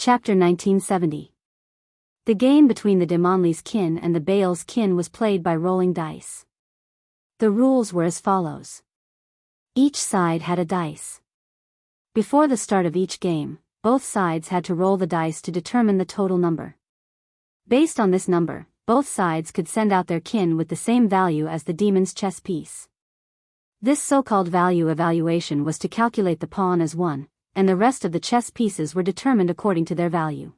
Chapter 1970. The game between the Demonli's kin and the Baal's kin was played by rolling dice. The rules were as follows. Each side had a dice. Before the start of each game, both sides had to roll the dice to determine the total number. Based on this number, both sides could send out their kin with the same value as the demon's chess piece. This so-called value evaluation was to calculate the pawn as 1, and the rest of the chess pieces were determined according to their value.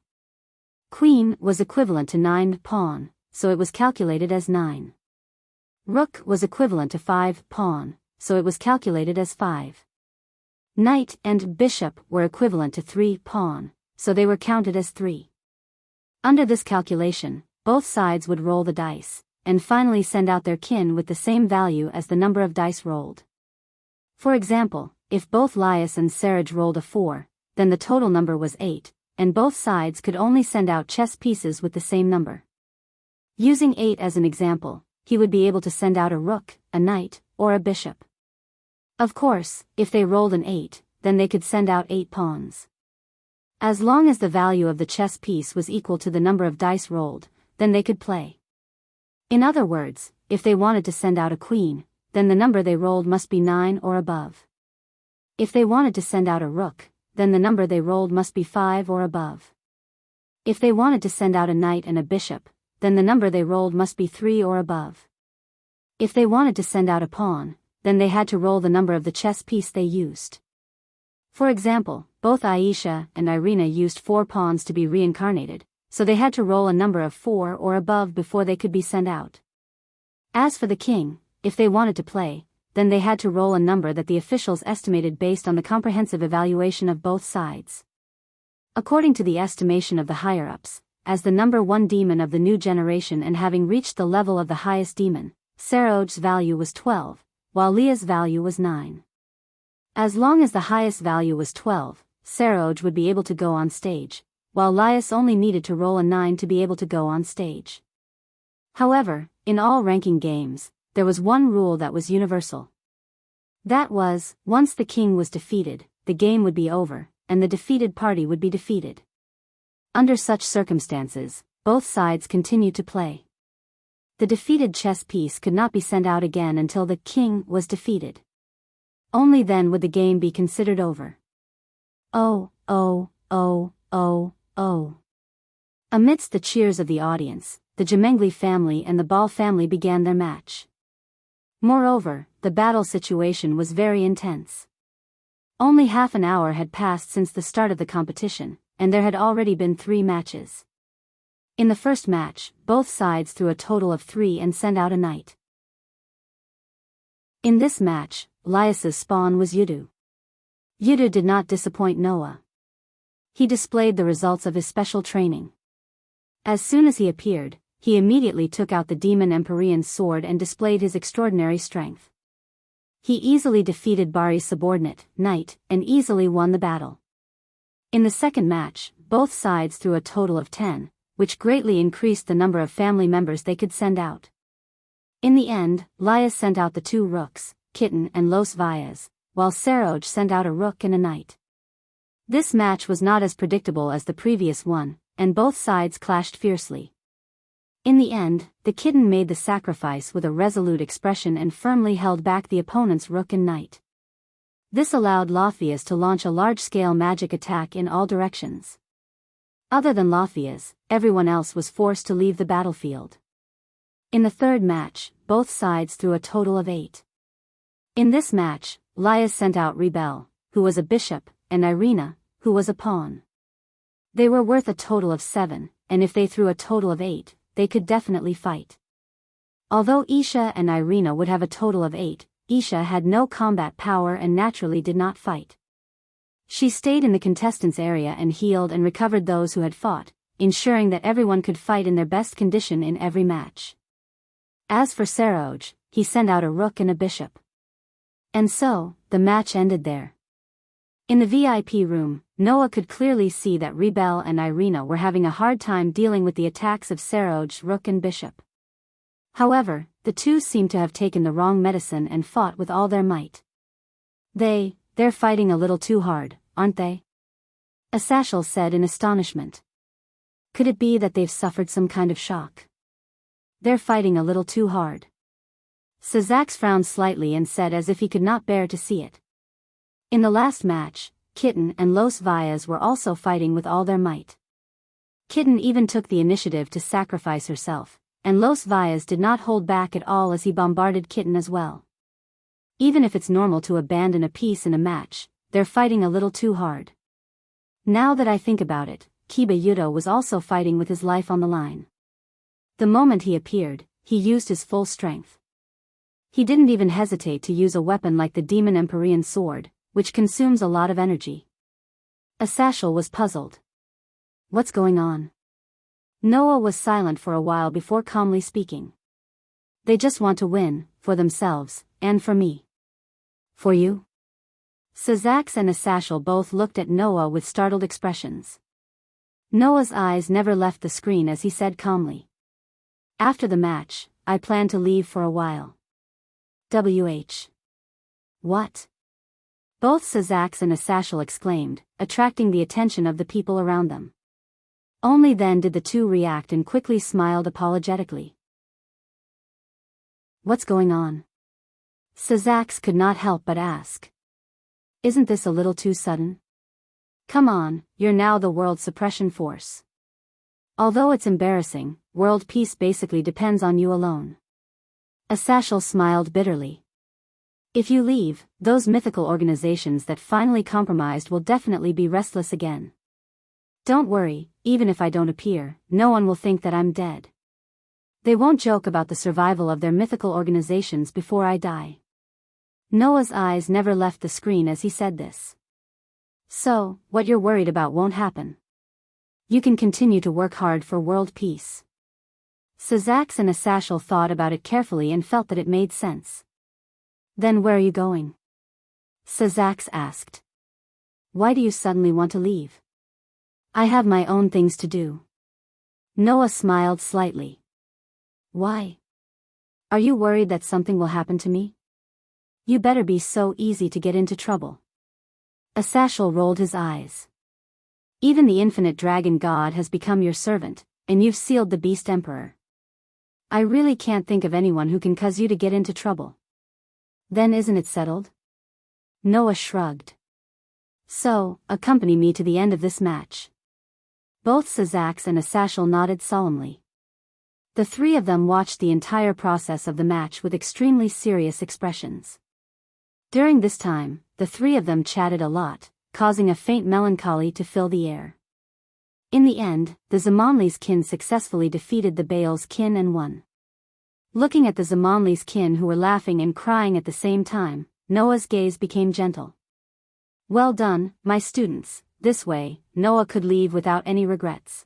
Queen was equivalent to 9 pawn, so it was calculated as 9. Rook was equivalent to 5 pawn, so it was calculated as 5. Knight and bishop were equivalent to 3 pawn, so they were counted as 3. Under this calculation, both sides would roll the dice, and finally send out their kin with the same value as the number of dice rolled. For example, if both Laius and Serge rolled a 4, then the total number was 8, and both sides could only send out chess pieces with the same number. Using 8 as an example, he would be able to send out a rook, a knight, or a bishop. Of course, if they rolled an 8, then they could send out 8 pawns. As long as the value of the chess piece was equal to the number of dice rolled, then they could play. In other words, if they wanted to send out a queen, then the number they rolled must be 9 or above. If they wanted to send out a rook, then the number they rolled must be 5 or above. If they wanted to send out a knight and a bishop, then the number they rolled must be 3 or above. If they wanted to send out a pawn, then they had to roll the number of the chess piece they used. For example, both Aisha and Irina used 4 pawns to be reincarnated, so they had to roll a number of 4 or above before they could be sent out. As for the king, if they wanted to play, then they had to roll a number that the officials estimated based on the comprehensive evaluation of both sides. According to the estimation of the higher-ups, as the number 1 demon of the new generation and having reached the level of the highest demon, Serog's value was 12, while Leah's value was 9. As long as the highest value was 12, Serog would be able to go on stage, while Laius only needed to roll a 9 to be able to go on stage. However, in all ranking games, there was one rule that was universal. That was, once the king was defeated, the game would be over, and the defeated party would be defeated. Under such circumstances, both sides continued to play. The defeated chess piece could not be sent out again until the king was defeated. Only then would the game be considered over. Oh, oh, oh, oh, oh. Amidst the cheers of the audience, the Jemengli family and the Ball family began their match. Moreover, the battle situation was very intense. Only half an hour had passed since the start of the competition, and there had already been 3 matches. In the first match, both sides threw a total of 3 and sent out a knight. In this match, Laius's spawn was Yudu. Yudu did not disappoint Noah. He displayed the results of his special training. As soon as he appeared, he immediately took out the demon Empyrean's sword and displayed his extraordinary strength. He easily defeated Bari's subordinate, Knight, and easily won the battle. In the second match, both sides threw a total of 10, which greatly increased the number of family members they could send out. In the end, Laius sent out the 2 rooks, Kitten and Los Valles, while Serog sent out a rook and a knight. This match was not as predictable as the previous one, and both sides clashed fiercely. In the end, the kitten made the sacrifice with a resolute expression and firmly held back the opponent's rook and knight. This allowed Lothias to launch a large-scale magic attack in all directions. Other than Lothias, everyone else was forced to leave the battlefield. In the third match, both sides threw a total of 8. In this match, Laius sent out Rebel, who was a bishop, and Irina, who was a pawn. They were worth a total of 7, and if they threw a total of 8, they could definitely fight. Although Isha and Irina would have a total of 8, Isha had no combat power and naturally did not fight. She stayed in the contestants' area and healed and recovered those who had fought, ensuring that everyone could fight in their best condition in every match. As for Serog, he sent out a rook and a bishop. And so, the match ended there. In the VIP room, Noah could clearly see that Rebel and Irina were having a hard time dealing with the attacks of Serog's rook and bishop. However, the two seemed to have taken the wrong medicine and fought with all their might. They're fighting a little too hard, aren't they? Asashel said in astonishment. Could it be that they've suffered some kind of shock? They're fighting a little too hard. Sazax frowned slightly and said as if he could not bear to see it. In the last match, Kitten and Los Valles were also fighting with all their might. Kitten even took the initiative to sacrifice herself, and Los Valles did not hold back at all as he bombarded Kitten as well. Even if it's normal to abandon a piece in a match, they're fighting a little too hard. Now that I think about it, Kiba Yudo was also fighting with his life on the line. The moment he appeared, he used his full strength. He didn't even hesitate to use a weapon like the Demon Empyrean sword, which consumes a lot of energy. Asashel was puzzled. What's going on? Noah was silent for a while before calmly speaking. They just want to win, for themselves, and for me. For you? Sazax and Asashel both looked at Noah with startled expressions. Noah's eyes never left the screen as he said calmly. After the match, I plan to leave for a while. What? Both Sazax and Asashel exclaimed, attracting the attention of the people around them. Only then did the two react and quickly smiled apologetically. What's going on? Sazax could not help but ask. Isn't this a little too sudden? Come on, you're now the world suppression force. Although it's embarrassing, world peace basically depends on you alone. Asashel smiled bitterly. If you leave, those mythical organizations that finally compromised will definitely be restless again. Don't worry, even if I don't appear, no one will think that I'm dead. They won't joke about the survival of their mythical organizations before I die. Noah's eyes never left the screen as he said this. So, what you're worried about won't happen. You can continue to work hard for world peace. Sazax and Asashel thought about it carefully and felt that it made sense. Then where are you going? Sazax asked. Why do you suddenly want to leave? I have my own things to do. Noah smiled slightly. Why? Are you worried that something will happen to me? You better be so easy to get into trouble. Asashel rolled his eyes. Even the infinite dragon god has become your servant, and you've sealed the beast emperor. I really can't think of anyone who can cause you to get into trouble. Then isn't it settled? Noah shrugged. So, accompany me to the end of this match. Both Sazax and Asashel nodded solemnly. The three of them watched the entire process of the match with extremely serious expressions. During this time, the three of them chatted a lot, causing a faint melancholy to fill the air. In the end, the Zamonli's kin successfully defeated the Baal's kin and won. Looking at the Zamonli's kin who were laughing and crying at the same time, Noah's gaze became gentle. Well done, my students, this way, Noah could leave without any regrets.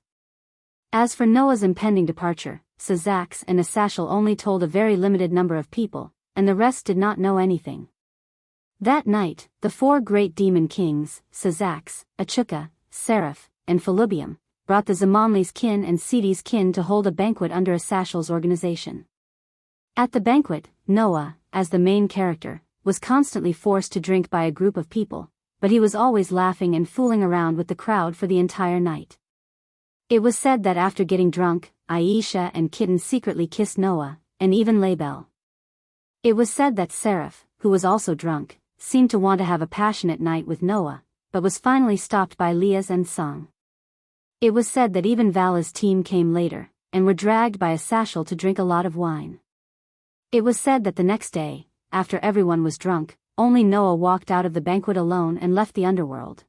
As for Noah's impending departure, Sazax and Asashel only told a very limited number of people, and the rest did not know anything. That night, the four great demon kings, Sazax, Achuka, Seraph, and Felubium, brought the Zamonli's kin and Sidi's kin to hold a banquet under Asashel's organization. At the banquet, Noah, as the main character, was constantly forced to drink by a group of people, but he was always laughing and fooling around with the crowd for the entire night. It was said that after getting drunk, Aisha and Kitten secretly kissed Noah, and even Label. It was said that Seraph, who was also drunk, seemed to want to have a passionate night with Noah, but was finally stopped by Liaz and Song. It was said that even Vala's team came later, and were dragged by Asashel to drink a lot of wine. It was said that the next day, after everyone was drunk, only Noah walked out of the banquet alone and left the underworld.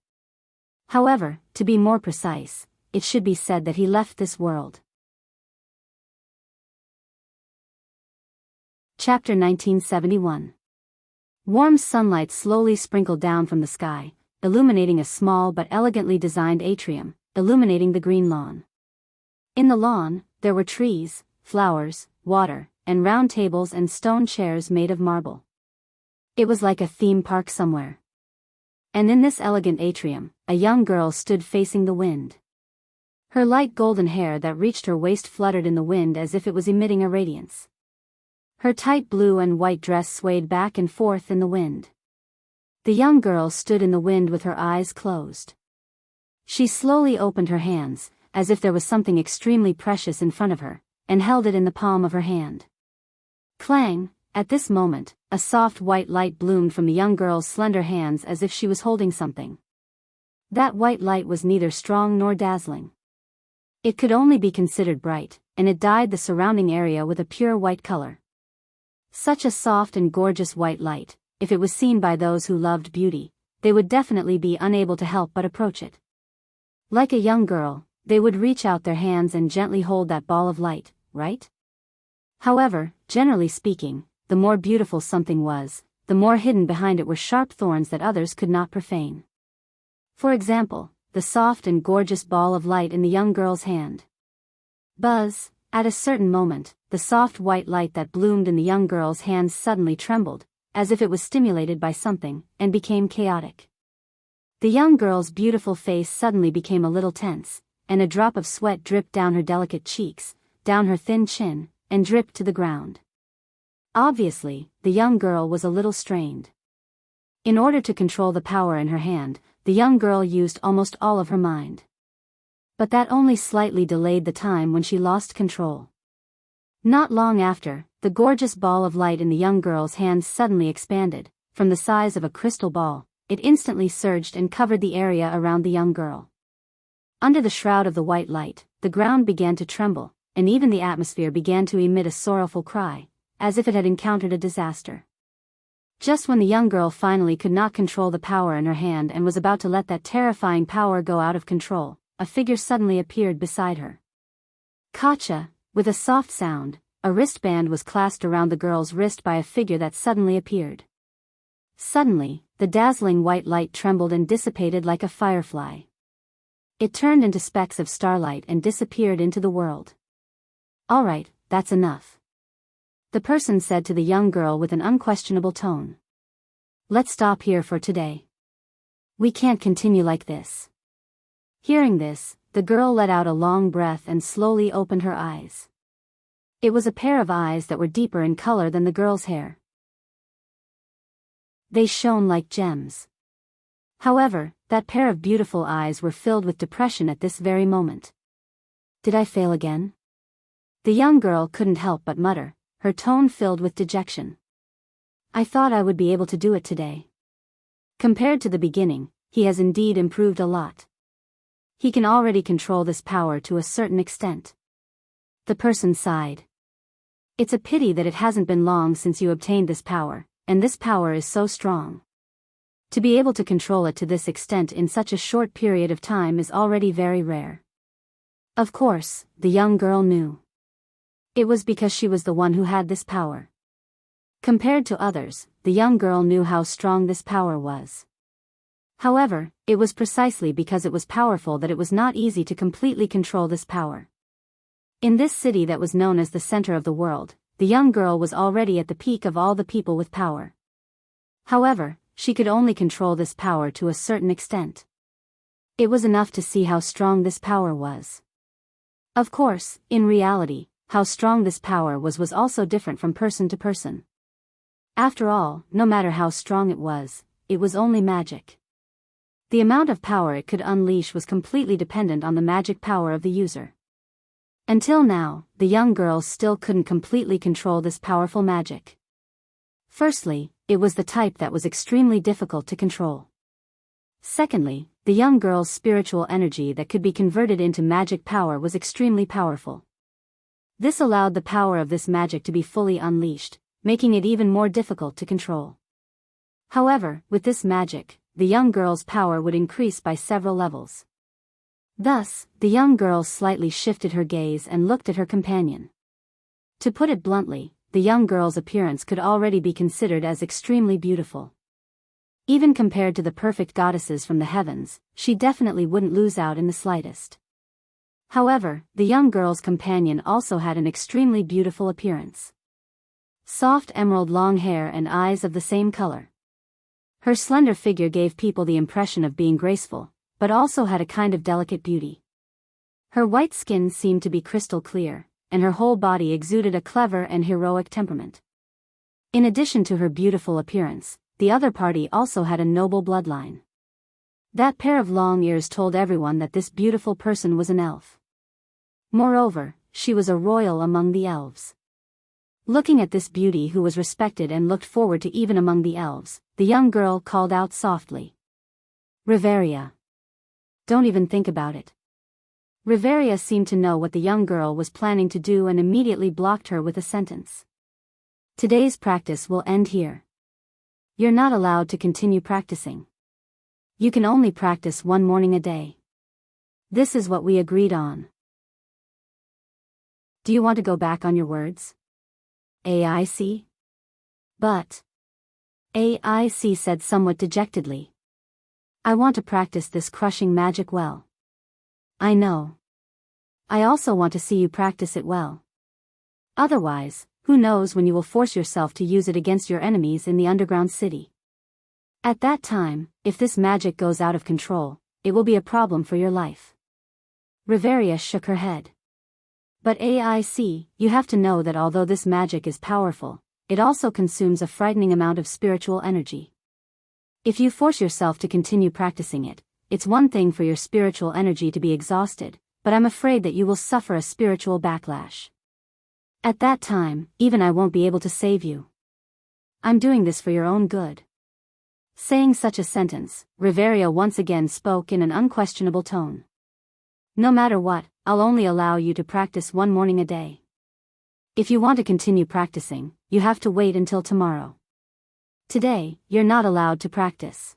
However, to be more precise, it should be said that he left this world. Chapter 1971. Warm sunlight slowly sprinkled down from the sky, illuminating a small but elegantly designed atrium, illuminating the green lawn. In the lawn, there were trees, flowers, water, and round tables and stone chairs made of marble. It was like a theme park somewhere. And in this elegant atrium, a young girl stood facing the wind. Her light golden hair that reached her waist fluttered in the wind as if it was emitting a radiance. Her tight blue and white dress swayed back and forth in the wind. The young girl stood in the wind with her eyes closed. She slowly opened her hands, as if there was something extremely precious in front of her, and held it in the palm of her hand. Clang! At this moment, a soft white light bloomed from the young girl's slender hands as if she was holding something. That white light was neither strong nor dazzling. It could only be considered bright, and it dyed the surrounding area with a pure white color. Such a soft and gorgeous white light, if it was seen by those who loved beauty, they would definitely be unable to help but approach it. Like a young girl, they would reach out their hands and gently hold that ball of light, right? However, generally speaking, the more beautiful something was, the more hidden behind it were sharp thorns that others could not profane. For example, the soft and gorgeous ball of light in the young girl's hand. Buzz! At a certain moment, the soft white light that bloomed in the young girl's hands suddenly trembled, as if it was stimulated by something, and became chaotic. The young girl's beautiful face suddenly became a little tense, and a drop of sweat dripped down her delicate cheeks, down her thin chin, and dripped to the ground. Obviously, the young girl was a little strained. In order to control the power in her hand, the young girl used almost all of her mind. But that only slightly delayed the time when she lost control. Not long after, the gorgeous ball of light in the young girl's hands suddenly expanded. From the size of a crystal ball, it instantly surged and covered the area around the young girl. Under the shroud of the white light, the ground began to tremble, and even the atmosphere began to emit a sorrowful cry, as if it had encountered a disaster. Just when the young girl finally could not control the power in her hand and was about to let that terrifying power go out of control, a figure suddenly appeared beside her. Gotcha! With a soft sound, a wristband was clasped around the girl's wrist by a figure that suddenly appeared. Suddenly, the dazzling white light trembled and dissipated like a firefly. It turned into specks of starlight and disappeared into the world. Alright, that's enough. The person said to the young girl with an unquestionable tone. Let's stop here for today. We can't continue like this. Hearing this, the girl let out a long breath and slowly opened her eyes. It was a pair of eyes that were deeper in color than the girl's hair. They shone like gems. However, that pair of beautiful eyes were filled with depression at this very moment. Did I fail again? The young girl couldn't help but mutter, her tone filled with dejection. I thought I would be able to do it today. Compared to the beginning, he has indeed improved a lot. He can already control this power to a certain extent. The person sighed. It's a pity that it hasn't been long since you obtained this power, and this power is so strong. To be able to control it to this extent in such a short period of time is already very rare. Of course, the young girl knew. It was because she was the one who had this power. Compared to others, the young girl knew how strong this power was. However, it was precisely because it was powerful that it was not easy to completely control this power. In this city that was known as the center of the world, the young girl was already at the peak of all the people with power. However, she could only control this power to a certain extent. It was enough to see how strong this power was. Of course, in reality, how strong this power was also different from person to person. After all, no matter how strong it was only magic. The amount of power it could unleash was completely dependent on the magic power of the user. Until now, the young girl still couldn't completely control this powerful magic. Firstly, it was the type that was extremely difficult to control. Secondly, the young girl's spiritual energy that could be converted into magic power was extremely powerful. This allowed the power of this magic to be fully unleashed, making it even more difficult to control. However, with this magic, the young girl's power would increase by several levels. Thus, the young girl slightly shifted her gaze and looked at her companion. To put it bluntly, the young girl's appearance could already be considered as extremely beautiful. Even compared to the perfect goddesses from the heavens, she definitely wouldn't lose out in the slightest. However, the young girl's companion also had an extremely beautiful appearance. Soft emerald long hair and eyes of the same color. Her slender figure gave people the impression of being graceful, but also had a kind of delicate beauty. Her white skin seemed to be crystal clear, and her whole body exuded a clever and heroic temperament. In addition to her beautiful appearance, the other party also had a noble bloodline. That pair of long ears told everyone that this beautiful person was an elf. Moreover, she was a royal among the elves. Looking at this beauty who was respected and looked forward to even among the elves, the young girl called out softly. Riveria. Don't even think about it. Riveria seemed to know what the young girl was planning to do and immediately blocked her with a sentence. Today's practice will end here. You're not allowed to continue practicing. You can only practice one morning a day. This is what we agreed on. Do you want to go back on your words? AIC? But. AIC said somewhat dejectedly. I want to practice this crushing magic well. I know. I also want to see you practice it well. Otherwise, who knows when you will force yourself to use it against your enemies in the underground city. At that time, if this magic goes out of control, it will be a problem for your life. Riveria shook her head. But AIC, you have to know that although this magic is powerful, it also consumes a frightening amount of spiritual energy. If you force yourself to continue practicing it, it's one thing for your spiritual energy to be exhausted, but I'm afraid that you will suffer a spiritual backlash. At that time, even I won't be able to save you. I'm doing this for your own good. Saying such a sentence, Riveria once again spoke in an unquestionable tone. No matter what, I'll only allow you to practice one morning a day. If you want to continue practicing, you have to wait until tomorrow. Today, you're not allowed to practice.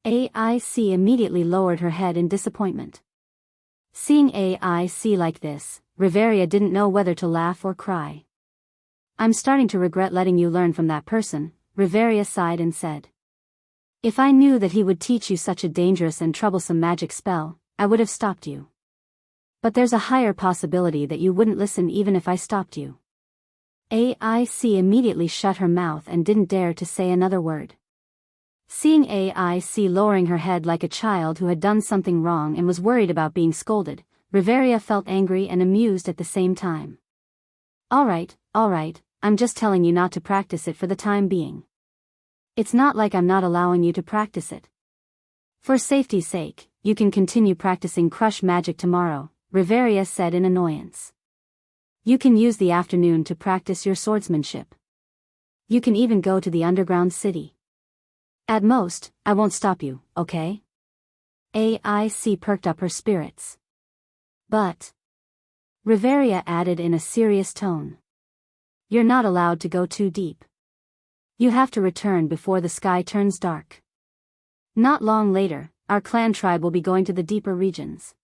AIC immediately lowered her head in disappointment. Seeing AIC like this, Riveria didn't know whether to laugh or cry. I'm starting to regret letting you learn from that person, Riveria sighed and said. If I knew that he would teach you such a dangerous and troublesome magic spell, I would have stopped you. But there's a higher possibility that you wouldn't listen even if I stopped you. AIC immediately shut her mouth and didn't dare to say another word. Seeing AIC lowering her head like a child who had done something wrong and was worried about being scolded, Riveria felt angry and amused at the same time. All right, I'm just telling you not to practice it for the time being. It's not like I'm not allowing you to practice it. For safety's sake, you can continue practicing crush magic tomorrow, Riveria said in annoyance. You can use the afternoon to practice your swordsmanship. You can even go to the underground city. At most, I won't stop you, okay? AIC perked up her spirits. But. Riveria added in a serious tone. You're not allowed to go too deep. You have to return before the sky turns dark. Not long later, our clan tribe will be going to the deeper regions.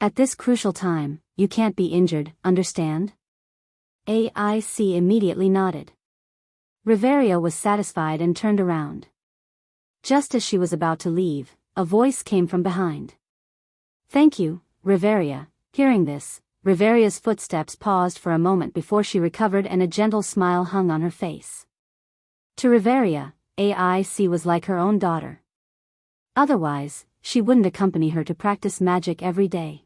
At this crucial time, you can't be injured, understand? AIC immediately nodded. Riveria was satisfied and turned around. Just as she was about to leave, a voice came from behind. Thank you, Riveria. Hearing this, Riveria's footsteps paused for a moment before she recovered and a gentle smile hung on her face. To Riveria, AIC was like her own daughter. Otherwise, she wouldn't accompany her to practice magic every day.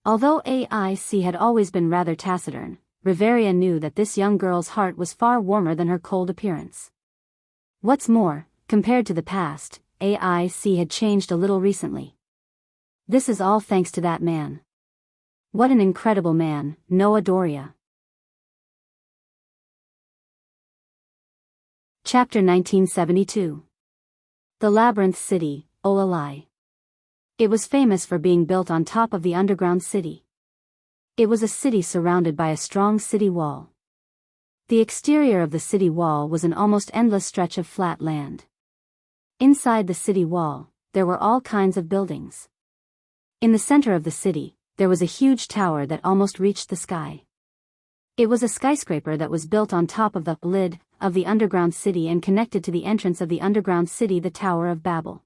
Although AIC had always been rather taciturn, Riveria knew that this young girl's heart was far warmer than her cold appearance. What's more, compared to the past, AIC had changed a little recently. This is all thanks to that man. What an incredible man, Noah Doria. Chapter 1972. The Labyrinth City, Olalai. It was famous for being built on top of the underground city. It was a city surrounded by a strong city wall. The exterior of the city wall was an almost endless stretch of flat land. Inside the city wall, there were all kinds of buildings. In the center of the city, there was a huge tower that almost reached the sky. It was a skyscraper that was built on top of the lid of the underground city and connected to the entrance of the underground city, the Tower of Babel.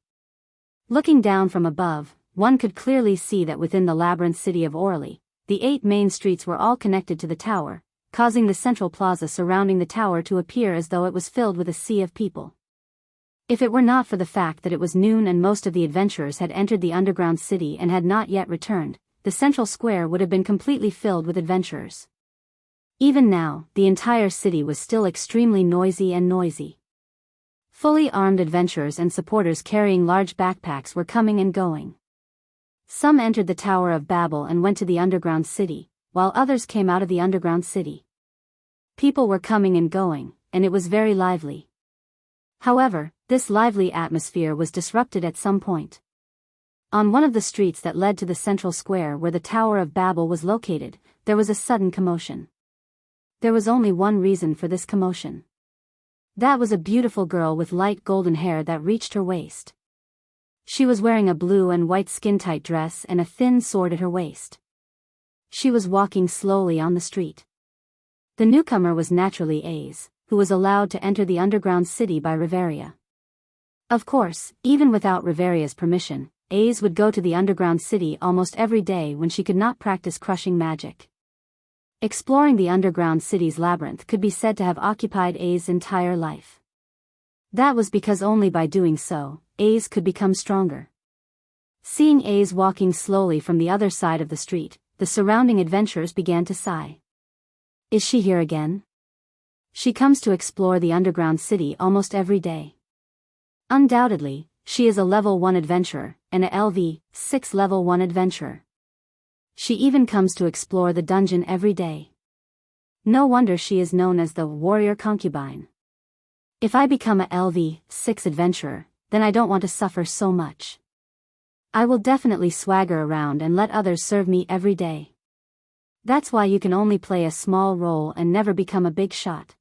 Looking down from above, one could clearly see that within the labyrinth city of Orly, the 8 main streets were all connected to the tower, causing the central plaza surrounding the tower to appear as though it was filled with a sea of people. If it were not for the fact that it was noon and most of the adventurers had entered the underground city and had not yet returned, the central square would have been completely filled with adventurers. Even now, the entire city was still extremely noisy. Fully armed adventurers and supporters carrying large backpacks were coming and going. Some entered the Tower of Babel and went to the underground city, while others came out of the underground city. People were coming and going, and it was very lively. However, this lively atmosphere was disrupted at some point. On one of the streets that led to the central square where the Tower of Babel was located, there was a sudden commotion. There was only one reason for this commotion. That was a beautiful girl with light golden hair that reached her waist. She was wearing a blue and white skin-tight dress and a thin sword at her waist. She was walking slowly on the street. The newcomer was naturally Aze, who was allowed to enter the underground city by Riveria. Of course, even without Riveria's permission, Aze would go to the underground city almost every day when she could not practice crushing magic. Exploring the underground city's labyrinth could be said to have occupied Aze's entire life. That was because only by doing so, Aze could become stronger. Seeing Aze walking slowly from the other side of the street, the surrounding adventurers began to sigh. Is she here again? She comes to explore the underground city almost every day. Undoubtedly, she is a level 1 adventurer, and a LV6 level 1 adventurer. She even comes to explore the dungeon every day. No wonder she is known as the warrior concubine. If I become a LV6 adventurer, then I don't want to suffer so much. I will definitely swagger around and let others serve me every day. That's why you can only play a small role and never become a big shot.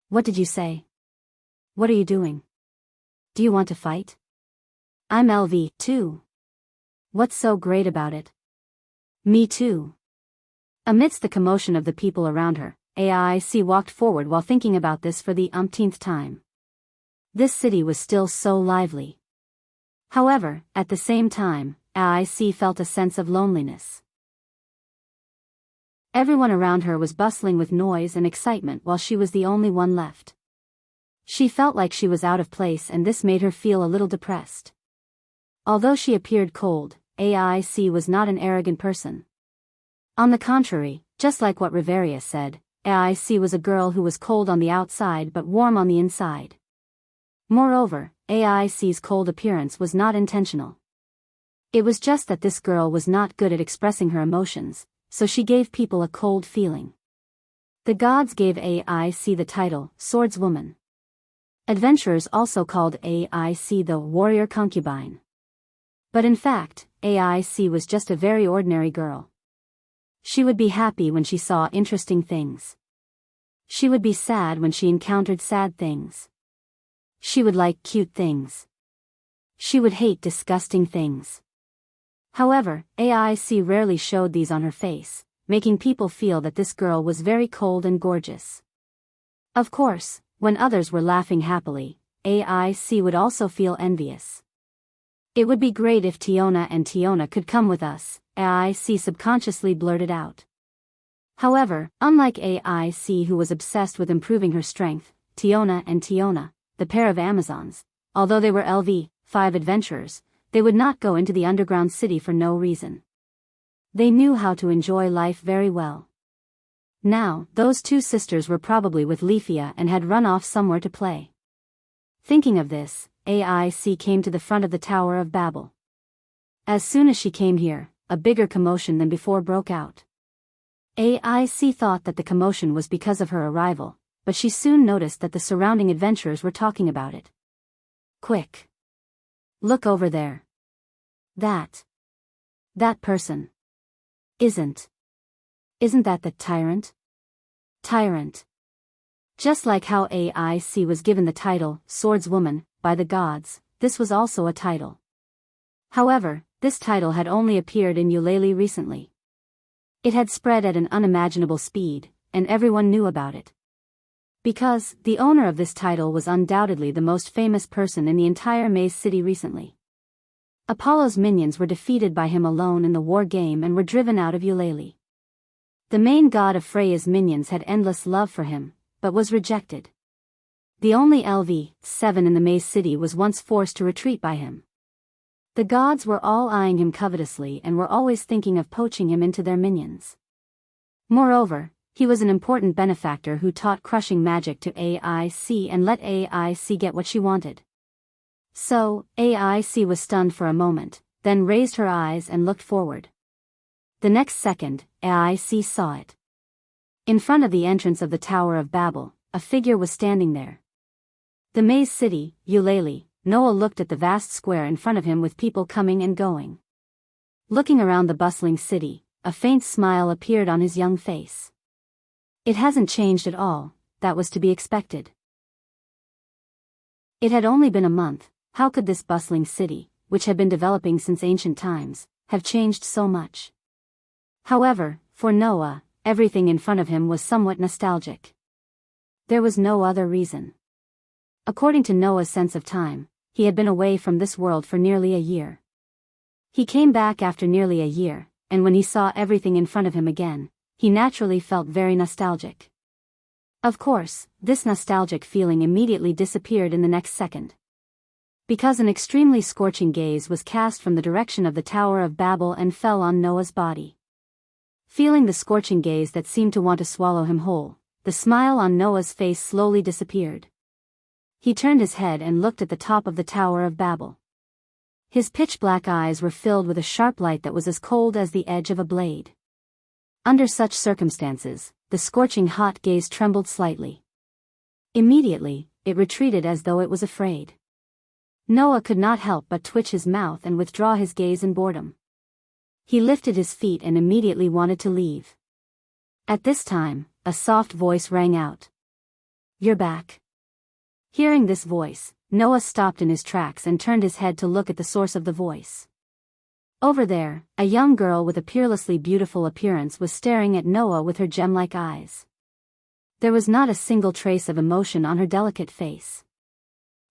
What did you say? What are you doing? Do you want to fight? I'm LV2. What's so great about it? Me too. Amidst the commotion of the people around her, AIC walked forward while thinking about this for the umpteenth time. This city was still so lively. However, at the same time, AIC felt a sense of loneliness. Everyone around her was bustling with noise and excitement while she was the only one left. She felt like she was out of place and this made her feel a little depressed. Although she appeared cold, AIC was not an arrogant person. On the contrary, just like what Riveria said, AIC was a girl who was cold on the outside but warm on the inside. Moreover, AIC's cold appearance was not intentional. It was just that this girl was not good at expressing her emotions, so she gave people a cold feeling. The gods gave AIC the title, Swordswoman. Adventurers also called AIC the warrior concubine. But in fact, AIC was just a very ordinary girl. She would be happy when she saw interesting things. She would be sad when she encountered sad things. She would like cute things. She would hate disgusting things. However, AIC rarely showed these on her face, making people feel that this girl was very cold and gorgeous. Of course, when others were laughing happily, AIC would also feel envious. It would be great if Tiona and Tiona could come with us, AIC subconsciously blurted out. However, unlike AIC who was obsessed with improving her strength, Tiona and Tiona, the pair of Amazons, although they were LV5 adventurers, they would not go into the underground city for no reason. They knew how to enjoy life very well. Now, those two sisters were probably with Leafia and had run off somewhere to play. Thinking of this, AIC came to the front of the Tower of Babel. As soon as she came here, a bigger commotion than before broke out. AIC thought that the commotion was because of her arrival, but she soon noticed that the surrounding adventurers were talking about it. Quick! Look over there. That person. Isn't that the tyrant? Tyrant. Just like how AIC was given the title, Swordswoman, by the gods, this was also a title. However, this title had only appeared in Eulalie recently. It had spread at an unimaginable speed, and everyone knew about it. Because, the owner of this title was undoubtedly the most famous person in the entire Maze City recently. Apollo's minions were defeated by him alone in the war game and were driven out of Eulalie. The main god of Freya's minions had endless love for him, but was rejected. The only LV7 in the Maze City was once forced to retreat by him. The gods were all eyeing him covetously and were always thinking of poaching him into their minions. Moreover, He was an important benefactor who taught crushing magic to AIC and let AIC get what she wanted. So, AIC was stunned for a moment, then raised her eyes and looked forward. The next second, AIC saw it. In front of the entrance of the Tower of Babel, a figure was standing there. The maze city, Eulalie. Noah looked at the vast square in front of him with people coming and going. Looking around the bustling city, a faint smile appeared on his young face. It hasn't changed at all, that was to be expected. It had only been a month, how could this bustling city, which had been developing since ancient times, have changed so much? However, for Noah, everything in front of him was somewhat nostalgic. There was no other reason. According to Noah's sense of time, he had been away from this world for nearly a year. He came back after nearly a year, and when he saw everything in front of him again, he naturally felt very nostalgic. Of course, this nostalgic feeling immediately disappeared in the next second. Because an extremely scorching gaze was cast from the direction of the Tower of Babel and fell on Noah's body. Feeling the scorching gaze that seemed to want to swallow him whole, the smile on Noah's face slowly disappeared. He turned his head and looked at the top of the Tower of Babel. His pitch-black eyes were filled with a sharp light that was as cold as the edge of a blade. Under such circumstances, the scorching hot gaze trembled slightly. Immediately, it retreated as though it was afraid. Noah could not help but twitch his mouth and withdraw his gaze in boredom. He lifted his feet and immediately wanted to leave. At this time, a soft voice rang out. "You're back." Hearing this voice, Noah stopped in his tracks and turned his head to look at the source of the voice. Over there, a young girl with a peerlessly beautiful appearance was staring at Noah with her gem-like eyes. There was not a single trace of emotion on her delicate face.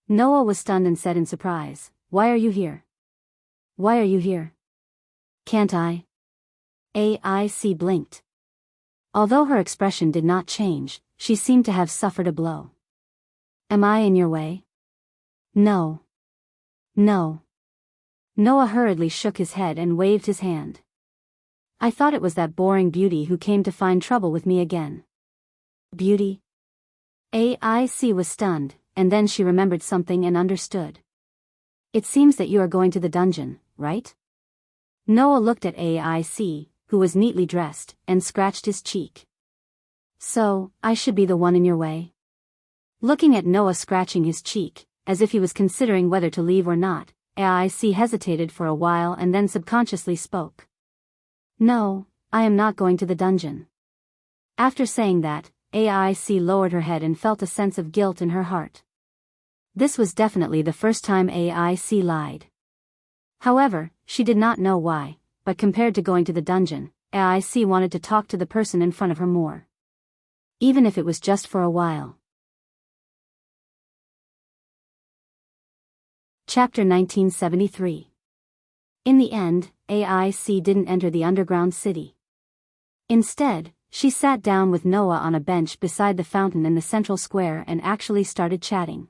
Noah was stunned and said in surprise, "Why are you here? Why are you here? Can't I?" AIC blinked. Although her expression did not change, she seemed to have suffered a blow. "Am I in your way?" "No. No." Noah hurriedly shook his head and waved his hand. "I thought it was that boring beauty who came to find trouble with me again." "Beauty?" AIC was stunned, and then she remembered something and understood. "It seems that you are going to the dungeon, right?" Noah looked at AIC, who was neatly dressed, and scratched his cheek. "So, I should be the one in your way?" Looking at Noah scratching his cheek, as if he was considering whether to leave or not, AIC hesitated for a while and then subconsciously spoke. "No, I am not going to the dungeon." After saying that, AIC lowered her head and felt a sense of guilt in her heart. This was definitely the first time AIC lied. However, she did not know why, but compared to going to the dungeon, AIC wanted to talk to the person in front of her more. Even if it was just for a while. Chapter 1973. In the end, AIC didn't enter the underground city. Instead, she sat down with Noah on a bench beside the fountain in the central square and actually started chatting.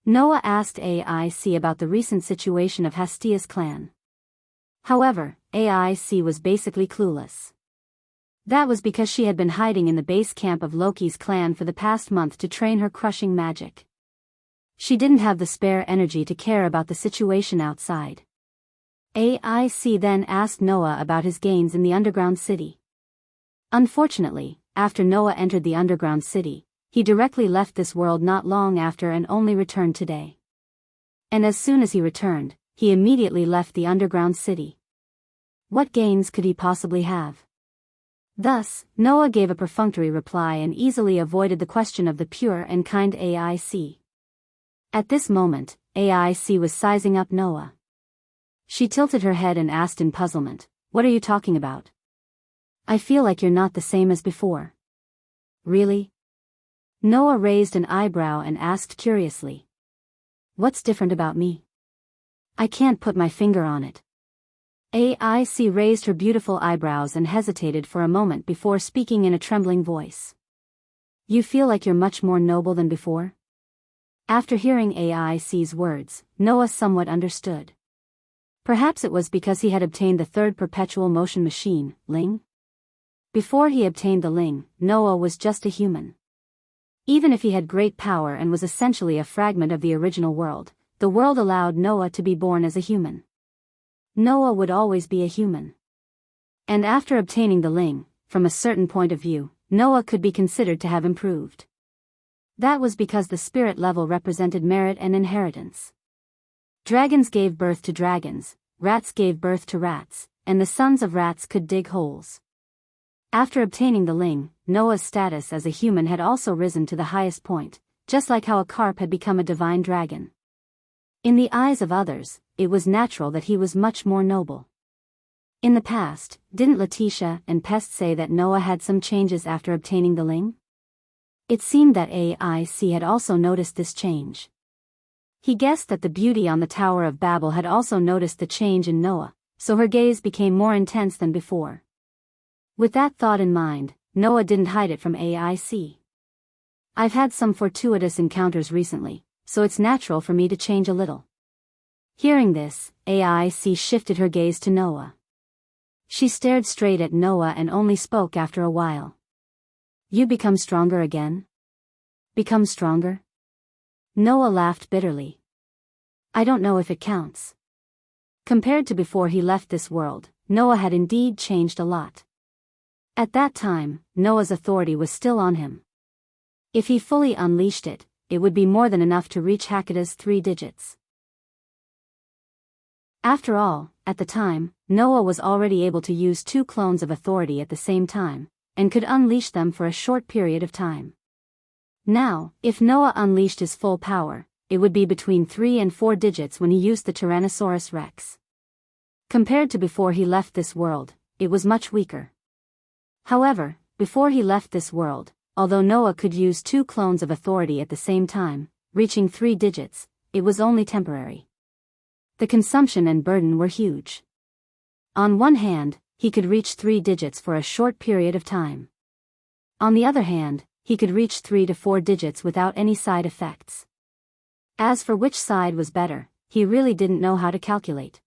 Noah asked AIC about the recent situation of Hastia's clan. However, AIC was basically clueless. That was because she had been hiding in the base camp of Loki's clan for the past month to train her crushing magic. She didn't have the spare energy to care about the situation outside. AIC then asked Noah about his gains in the underground city. Unfortunately, after Noah entered the underground city, he directly left this world not long after and only returned today. And as soon as he returned, he immediately left the underground city. What gains could he possibly have? Thus, Noah gave a perfunctory reply and easily avoided the question of the pure and kind AIC. At this moment, AIC was sizing up Noah. She tilted her head and asked in puzzlement, "What are you talking about? I feel like you're not the same as before." "Really?" Noah raised an eyebrow and asked curiously. "What's different about me? I can't put my finger on it." AIC raised her beautiful eyebrows and hesitated for a moment before speaking in a trembling voice. "You feel like you're much more noble than before?" After hearing AIC's words, Noah somewhat understood. Perhaps it was because he had obtained the third perpetual motion machine, Ling? Before he obtained the Ling, Noah was just a human. Even if he had great power and was essentially a fragment of the original world, the world allowed Noah to be born as a human. Noah would always be a human. And after obtaining the Ling, from a certain point of view, Noah could be considered to have improved. That was because the spirit level represented merit and inheritance. Dragons gave birth to dragons, rats gave birth to rats, and the sons of rats could dig holes. After obtaining the Ling, Noah's status as a human had also risen to the highest point, just like how a carp had become a divine dragon. In the eyes of others, it was natural that he was much more noble. In the past, didn't Letitia and Pest say that Noah had some changes after obtaining the Ling? It seemed that AIC had also noticed this change. He guessed that the beauty on the Tower of Babel had also noticed the change in Noah, so her gaze became more intense than before. With that thought in mind, Noah didn't hide it from AIC. I've had some fortuitous encounters recently, so it's natural for me to change a little. Hearing this, AIC shifted her gaze to Noah. She stared straight at Noah and only spoke after a while. You become stronger again? Become stronger? Noah laughed bitterly. I don't know if it counts. Compared to before he left this world, Noah had indeed changed a lot. At that time, Noah's authority was still on him. If he fully unleashed it, it would be more than enough to reach Hakeda's 3 digits. After all, at the time, Noah was already able to use 2 clones of authority at the same time, and could unleash them for a short period of time. Now, if Noah unleashed his full power, it would be between 3 and 4 digits when he used the Tyrannosaurus Rex. Compared to before he left this world, it was much weaker. However, before he left this world, although Noah could use 2 clones of authority at the same time, reaching 3 digits, it was only temporary. The consumption and burden were huge. On one hand, he could reach 3 digits for a short period of time. On the other hand, he could reach 3 to 4 digits without any side effects. As for which side was better, he really didn't know how to calculate.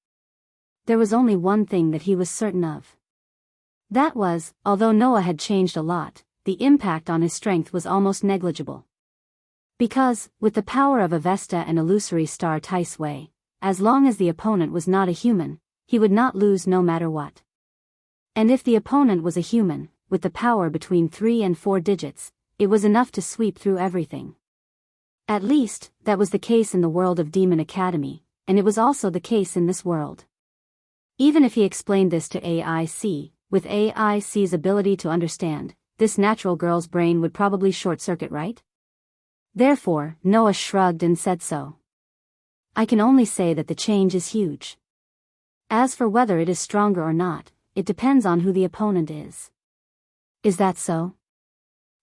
There was only one thing that he was certain of. That was, although Noah had changed a lot, the impact on his strength was almost negligible. Because, with the power of Avesta and illusory star Taisway, as long as the opponent was not a human, he would not lose no matter what. And if the opponent was a human, with the power between 3 and 4 digits, it was enough to sweep through everything. At least, that was the case in the world of Demon Academy, and it was also the case in this world. Even if he explained this to AIC, with AIC's ability to understand, this natural girl's brain would probably short-circuit, right? Therefore, Noah shrugged and said so. I can only say that the change is huge. As for whether it is stronger or not, it depends on who the opponent is. Is that so?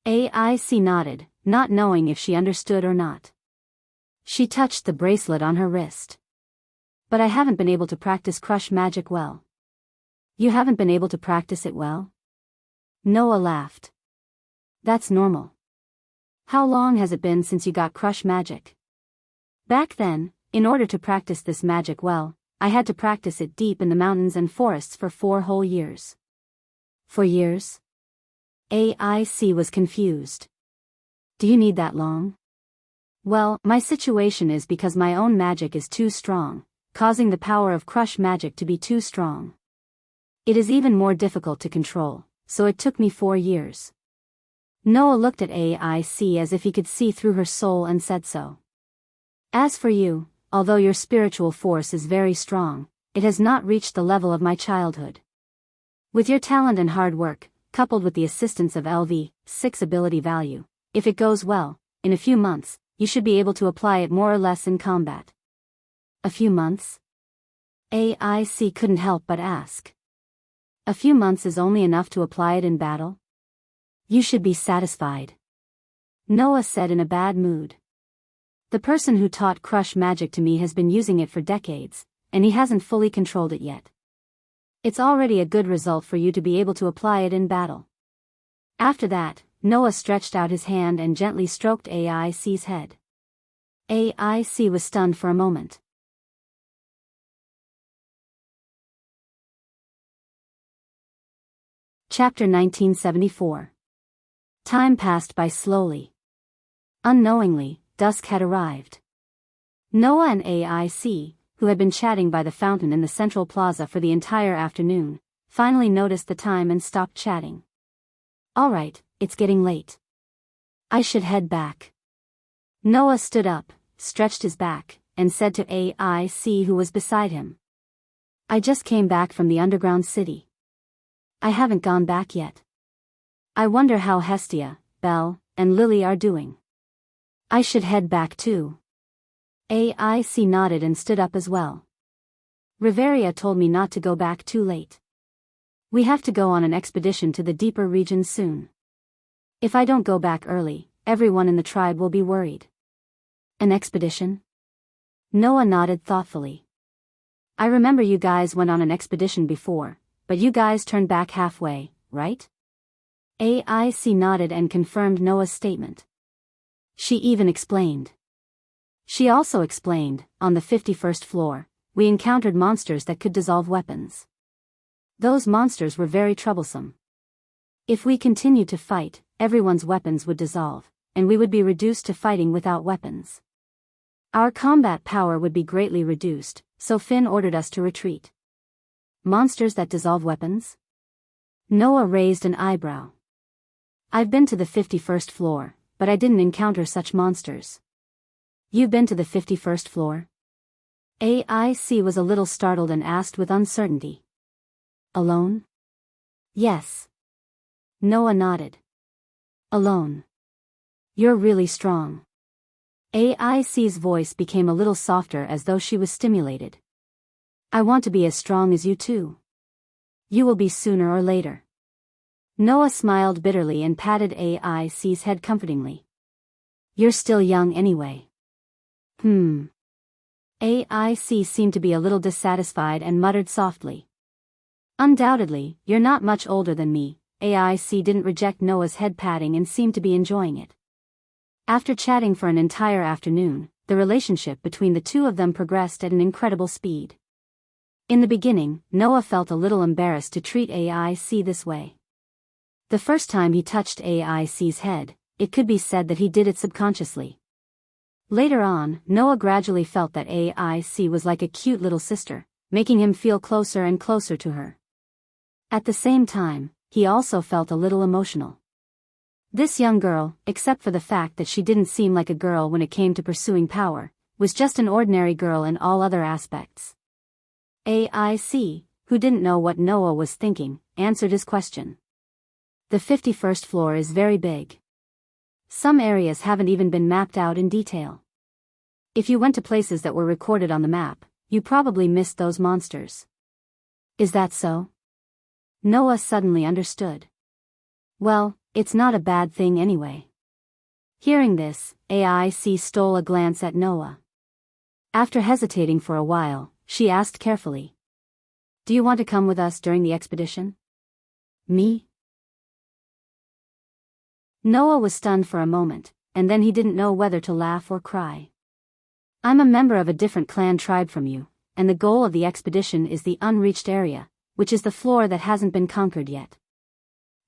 AIC nodded, not knowing if she understood or not. She touched the bracelet on her wrist. But I haven't been able to practice crush magic well. You haven't been able to practice it well? Noah laughed. That's normal. How long has it been since you got crush magic? Back then, in order to practice this magic well, I had to practice it deep in the mountains and forests for 4 whole years. 4 years? AIC was confused. Do you need that long? Well, my situation is because my own magic is too strong, causing the power of crush magic to be too strong. It is even more difficult to control, so it took me 4 years. Noah looked at AIC as if he could see through her soul and said so. As for you, although your spiritual force is very strong, it has not reached the level of my childhood. With your talent and hard work, coupled with the assistance of LV6 ability value, if it goes well, in a few months, you should be able to apply it more or less in combat. A few months? AIC couldn't help but ask. A few months is only enough to apply it in battle? You should be satisfied. Noah said in a bad mood. The person who taught crush magic to me has been using it for decades, and he hasn't fully controlled it yet. It's already a good result for you to be able to apply it in battle. After that, Noah stretched out his hand and gently stroked AIC's head. AIC was stunned for a moment. Chapter 1974. Time passed by slowly. Unknowingly, dusk had arrived. Noah and AIC, who had been chatting by the fountain in the central plaza for the entire afternoon, finally noticed the time and stopped chatting. "All right, it's getting late. I should head back." Noah stood up, stretched his back, and said to AIC, who was beside him, "I just came back from the underground city. I haven't gone back yet. I wonder how Hestia, Belle, and Lily are doing. I should head back too." AIC nodded and stood up as well. "Riveria told me not to go back too late. We have to go on an expedition to the deeper regions soon. If I don't go back early, everyone in the tribe will be worried." "An expedition?" Noah nodded thoughtfully. "I remember you guys went on an expedition before, but you guys turned back halfway, right?" AIC nodded and confirmed Noah's statement. She even explained. She also explained, on the 51st floor, we encountered monsters that could dissolve weapons. Those monsters were very troublesome. If we continued to fight, everyone's weapons would dissolve, and we would be reduced to fighting without weapons. Our combat power would be greatly reduced, so Finn ordered us to retreat. "Monsters that dissolve weapons?" Noah raised an eyebrow. "I've been to the 51st floor, but I didn't encounter such monsters." "You've been to the 51st floor?" AIC was a little startled and asked with uncertainty. "Alone?" "Yes." Noah nodded. "Alone. You're really strong." AIC's voice became a little softer as though she was stimulated. "I want to be as strong as you too. You will be sooner or later." Noah smiled bitterly and patted AIC's head comfortingly. "You're still young anyway." AIC seemed to be a little dissatisfied and muttered softly. "Undoubtedly, you're not much older than me." AIC didn't reject Noah's head patting and seemed to be enjoying it. After chatting for an entire afternoon, the relationship between the two of them progressed at an incredible speed. In the beginning, Noah felt a little embarrassed to treat AIC this way. The first time he touched AIC's head, it could be said that he did it subconsciously. Later on, Noah gradually felt that AIC was like a cute little sister, making him feel closer and closer to her. At the same time, he also felt a little emotional. This young girl, except for the fact that she didn't seem like a girl when it came to pursuing power, was just an ordinary girl in all other aspects. AIC, who didn't know what Noah was thinking, answered his question. "The 51st floor is very big. Some areas haven't even been mapped out in detail. If you went to places that were recorded on the map, you probably missed those monsters." "Is that so?" Noah suddenly understood. "Well, it's not a bad thing anyway." Hearing this, AIC stole a glance at Noah. After hesitating for a while, she asked carefully, "Do you want to come with us during the expedition?" "Me?" Noah was stunned for a moment, and then he didn't know whether to laugh or cry. "I'm a member of a different clan tribe from you, and the goal of the expedition is the unreached area, which is the floor that hasn't been conquered yet.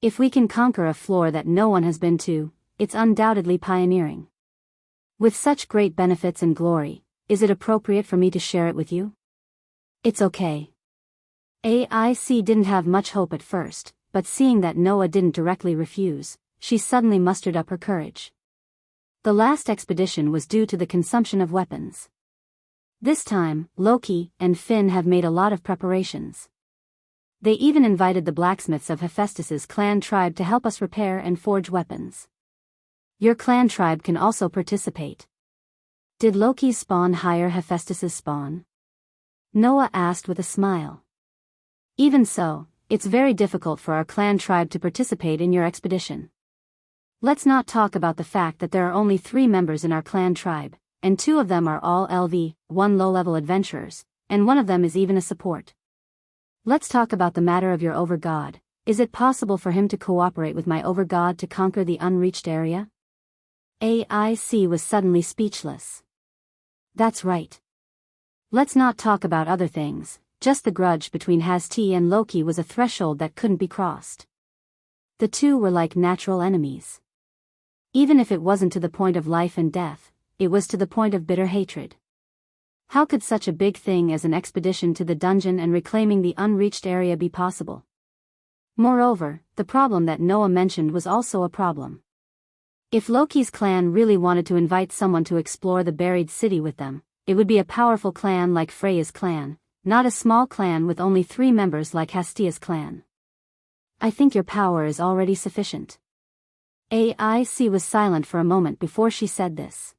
If we can conquer a floor that no one has been to, it's undoubtedly pioneering. With such great benefits and glory, is it appropriate for me to share it with you?" "It's okay." AIC didn't have much hope at first, but seeing that Noah didn't directly refuse, she suddenly mustered up her courage. The last expedition was due to the consumption of weapons. This time, Loki and Finn have made a lot of preparations. They even invited the blacksmiths of Hephaestus's clan tribe to help us repair and forge weapons. Your clan tribe can also participate. Did Loki's spawn hire Hephaestus's spawn? Noah asked with a smile. Even so, it's very difficult for our clan tribe to participate in your expedition. Let's not talk about the fact that there are only 3 members in our clan tribe, and 2 of them are all LV, 1 low-level adventurers, and 1 of them is even a support. Let's talk about the matter of your overgod. Is it possible for him to cooperate with my overgod to conquer the unreached area? AIC was suddenly speechless. That's right. Let's not talk about other things, just the grudge between Hasti and Loki was a threshold that couldn't be crossed. The two were like natural enemies. Even if it wasn't to the point of life and death, it was to the point of bitter hatred. How could such a big thing as an expedition to the dungeon and reclaiming the unreached area be possible? Moreover, the problem that Noah mentioned was also a problem. If Loki's clan really wanted to invite someone to explore the buried city with them, it would be a powerful clan like Freya's clan, not a small clan with only 3 members like Hestia's clan. I think your power is already sufficient. AIC was silent for a moment before she said this.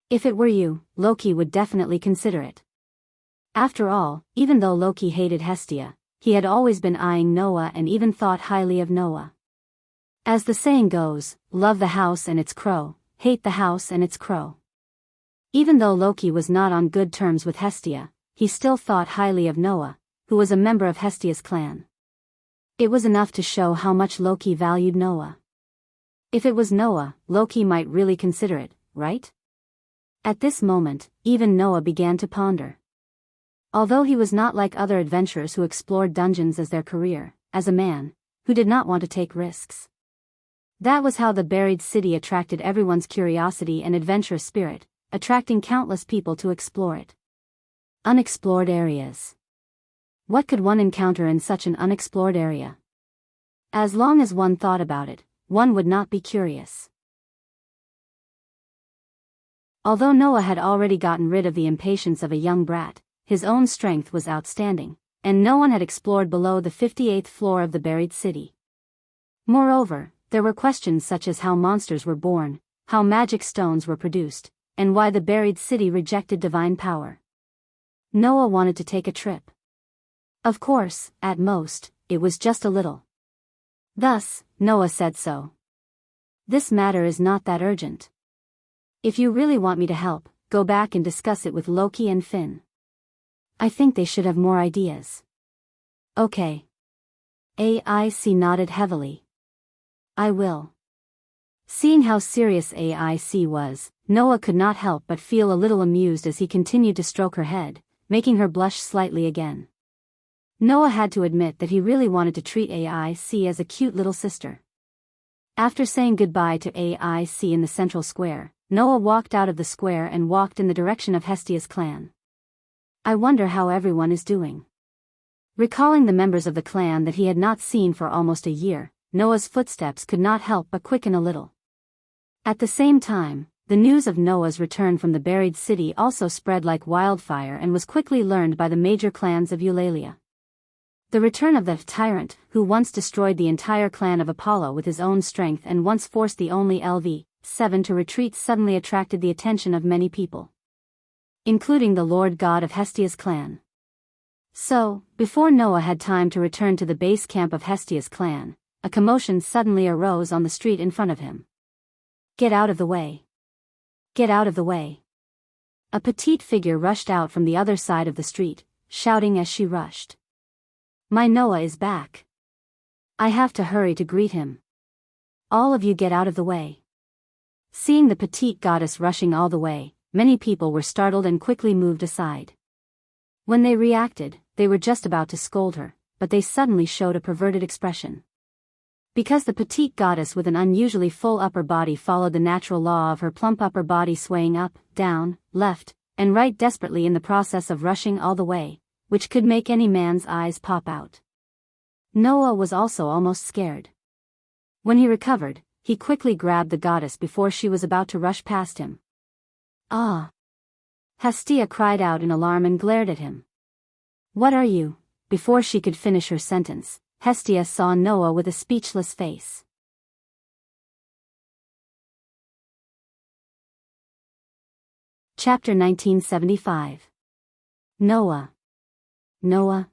If it were you, Loki would definitely consider it. After all, even though Loki hated Hestia, he had always been eyeing Noah and even thought highly of Noah. As the saying goes, love the house and its crow, hate the house and its crow. Even though Loki was not on good terms with Hestia, he still thought highly of Noah, who was a member of Hestia's clan. It was enough to show how much Loki valued Noah. If it was Noah, Loki might really consider it, right? At this moment, even Noah began to ponder. Although he was not like other adventurers who explored dungeons as their career, as a man who did not want to take risks. That was how the buried city attracted everyone's curiosity and adventurous spirit, attracting countless people to explore it. Unexplored areas. What could one encounter in such an unexplored area? As long as one thought about it, one would not be curious. Although Noah had already gotten rid of the impatience of a young brat, his own strength was outstanding, and no one had explored below the 58th floor of the buried city. Moreover, there were questions such as how monsters were born, how magic stones were produced, and why the buried city rejected divine power. Noah wanted to take a trip. Of course, at most, it was just a little. Thus, Noah said so. This matter is not that urgent. If you really want me to help, go back and discuss it with Loki and Finn. I think they should have more ideas. Okay. AIC nodded heavily. I will. Seeing how serious AIC was, Noah could not help but feel a little amused as he continued to stroke her head, making her blush slightly again. Noah had to admit that he really wanted to treat AIC as a cute little sister. After saying goodbye to AIC in the central square, Noah walked out of the square and walked in the direction of Hestia's clan. I wonder how everyone is doing. Recalling the members of the clan that he had not seen for almost a year, Noah's footsteps could not help but quicken a little. At the same time, the news of Noah's return from the buried city also spread like wildfire and was quickly learned by the major clans of Eulalia. The return of the tyrant, who once destroyed the entire clan of Apollo with his own strength and once forced the only LV-7 to retreat, suddenly attracted the attention of many people, including the Lord God of Hestia's clan. So, before Noah had time to return to the base camp of Hestia's clan, a commotion suddenly arose on the street in front of him. Get out of the way. Get out of the way. A petite figure rushed out from the other side of the street, shouting as she rushed. My Noah is back. I have to hurry to greet him. All of you get out of the way. Seeing the petite goddess rushing all the way, many people were startled and quickly moved aside. When they reacted, they were just about to scold her, but they suddenly showed a perverted expression. Because the petite goddess with an unusually full upper body followed the natural law of her plump upper body swaying up, down, left, and right desperately in the process of rushing all the way, which could make any man's eyes pop out. Noah was also almost scared. When he recovered, he quickly grabbed the goddess before she was about to rush past him. Ah! Hestia cried out in alarm and glared at him. What are you? Before she could finish her sentence, Hestia saw Noah with a speechless face. Chapter 1975. Noah. Noah?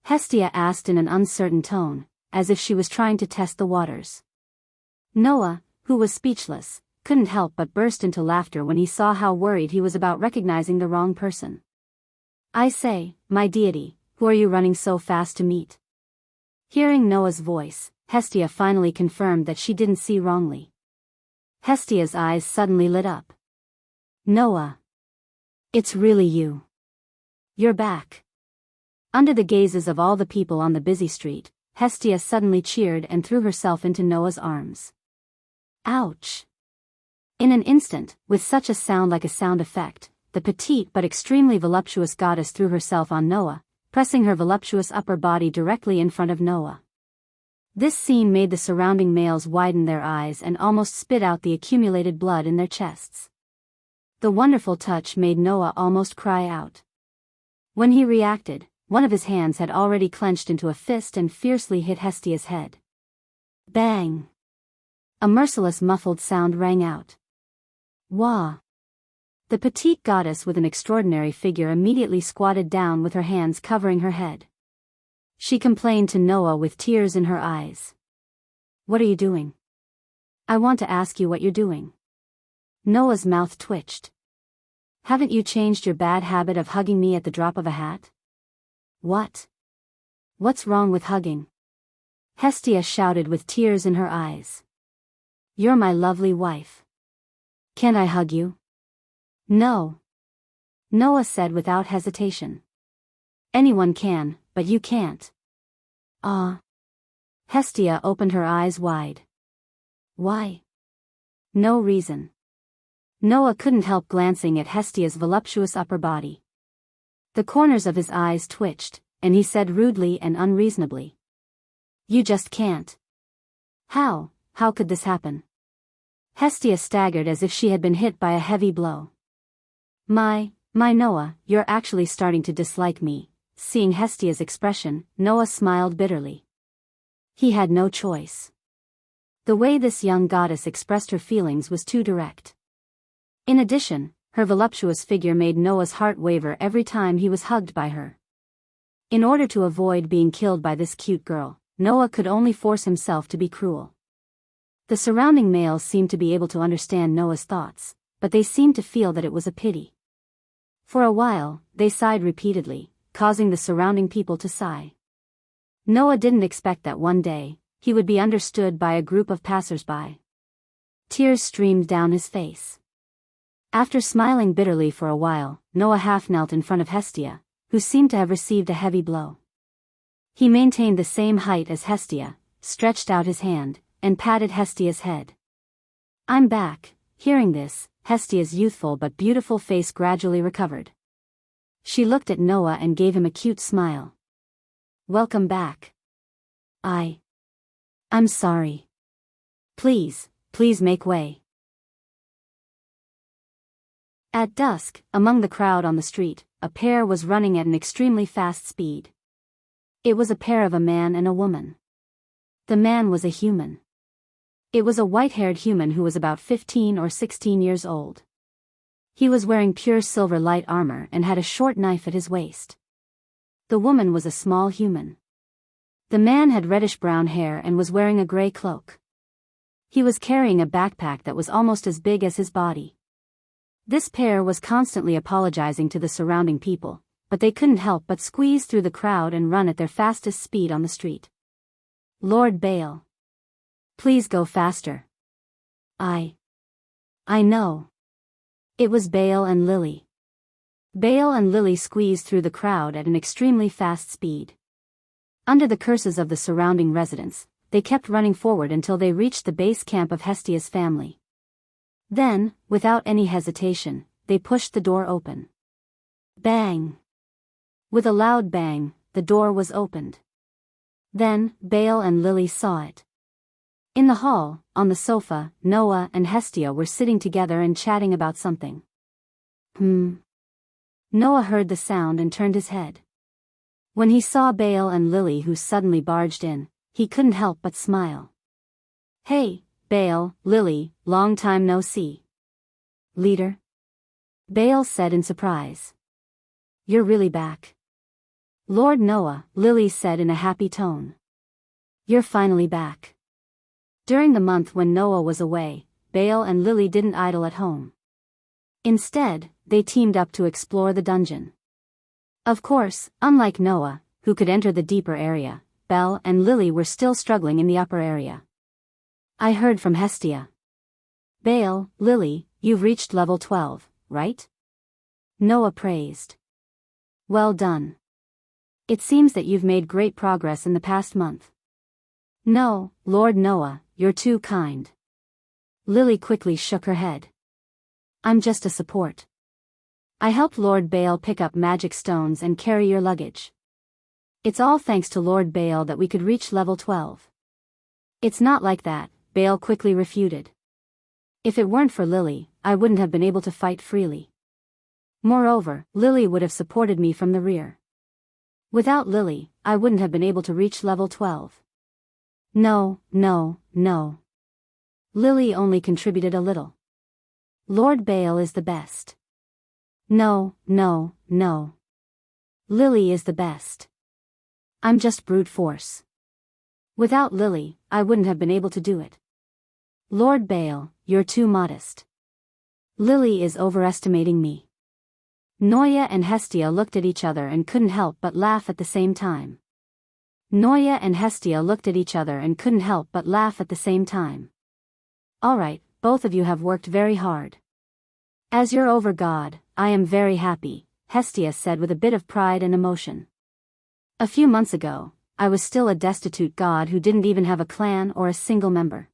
Hestia asked in an uncertain tone, as if she was trying to test the waters. Noah, who was speechless, couldn't help but burst into laughter when he saw how worried he was about recognizing the wrong person. I say, my deity, who are you running so fast to meet? Hearing Noah's voice, Hestia finally confirmed that she didn't see wrongly. Hestia's eyes suddenly lit up. Noah. It's really you. You're back. Under the gazes of all the people on the busy street, Hestia suddenly cheered and threw herself into Noah's arms. Ouch! In an instant, with such a sound like a sound effect, the petite but extremely voluptuous goddess threw herself on Noah, pressing her voluptuous upper body directly in front of Noah. This scene made the surrounding males widen their eyes and almost spit out the accumulated blood in their chests. The wonderful touch made Noah almost cry out. When he reacted, one of his hands had already clenched into a fist and fiercely hit Hestia's head. Bang! A merciless muffled sound rang out. Wah! The petite goddess with an extraordinary figure immediately squatted down with her hands covering her head. She complained to Noah with tears in her eyes. What are you doing? I want to ask you what you're doing. Noah's mouth twitched. Haven't you changed your bad habit of hugging me at the drop of a hat? What? What's wrong with hugging? Hestia shouted with tears in her eyes. You're my lovely wife. Can't I hug you? No. Noah said without hesitation. Anyone can, but you can't. Ah. Hestia opened her eyes wide. Why? No reason. Noah couldn't help glancing at Hestia's voluptuous upper body. The corners of his eyes twitched, and he said rudely and unreasonably. You just can't. How could this happen? Hestia staggered as if she had been hit by a heavy blow. My Noah, you're actually starting to dislike me. Seeing Hestia's expression, Noah smiled bitterly. He had no choice. The way this young goddess expressed her feelings was too direct. In addition, her voluptuous figure made Noah's heart waver every time he was hugged by her. In order to avoid being killed by this cute girl, Noah could only force himself to be cruel. The surrounding males seemed to be able to understand Noah's thoughts, but they seemed to feel that it was a pity. For a while, they sighed repeatedly, causing the surrounding people to sigh. Noah didn't expect that one day, he would be understood by a group of passers-by. Tears streamed down his face. After smiling bitterly for a while, Noah half knelt in front of Hestia, who seemed to have received a heavy blow. He maintained the same height as Hestia, stretched out his hand, and patted Hestia's head. I'm back. Hearing this, Hestia's youthful but beautiful face gradually recovered. She looked at Noah and gave him a cute smile. Welcome back. I'm sorry. Please make way. At dusk, among the crowd on the street, a pair was running at an extremely fast speed. It was a pair of a man and a woman. The man was a human. It was a white-haired human who was about 15 or 16 years old. He was wearing pure silver light armor and had a short knife at his waist. The woman was a small human. The man had reddish-brown hair and was wearing a gray cloak. He was carrying a backpack that was almost as big as his body. This pair was constantly apologizing to the surrounding people, but they couldn't help but squeeze through the crowd and run at their fastest speed on the street. Lord Baal. Please go faster. I know. It was Baal and Lily. Baal and Lily squeezed through the crowd at an extremely fast speed. Under the curses of the surrounding residents, they kept running forward until they reached the base camp of Hestia's family. Then, without any hesitation, they pushed the door open. Bang! With a loud bang, the door was opened. Then, Baal and Lily saw it. In the hall, on the sofa, Noah and Hestia were sitting together and chatting about something. Noah heard the sound and turned his head. When he saw Baal and Lily who suddenly barged in, he couldn't help but smile. Hey, Baal, Lily, long time no see. Leader? Baal said in surprise. You're really back. Lord Noah, Lily said in a happy tone. You're finally back. During the month when Noah was away, Baal and Lily didn't idle at home. Instead, they teamed up to explore the dungeon. Of course, unlike Noah, who could enter the deeper area, Baal and Lily were still struggling in the upper area. I heard from Hestia. Baal, Lily, you've reached level 12, right? Noah praised. Well done. It seems that you've made great progress in the past month. No, Lord Noah, you're too kind. Lily quickly shook her head. I'm just a support. I helped Lord Baal pick up magic stones and carry your luggage. It's all thanks to Lord Baal that we could reach level 12. It's not like that, Baal quickly refuted. If it weren't for Lily, I wouldn't have been able to fight freely. Moreover, Lily would have supported me from the rear. Without Lily, I wouldn't have been able to reach level 12. No, no, no. Lily only contributed a little. Lord Baal is the best. No, no, no. Lily is the best. I'm just brute force. Without Lily, I wouldn't have been able to do it. Lord Baal, you're too modest. Lily is overestimating me. Noya and Hestia looked at each other and couldn't help but laugh at the same time. Noya and Hestia looked at each other and couldn't help but laugh at the same time. All right, both of you have worked very hard. As your over god, I am very happy, Hestia said with a bit of pride and emotion. A few months ago, I was still a destitute god who didn't even have a clan or a single member.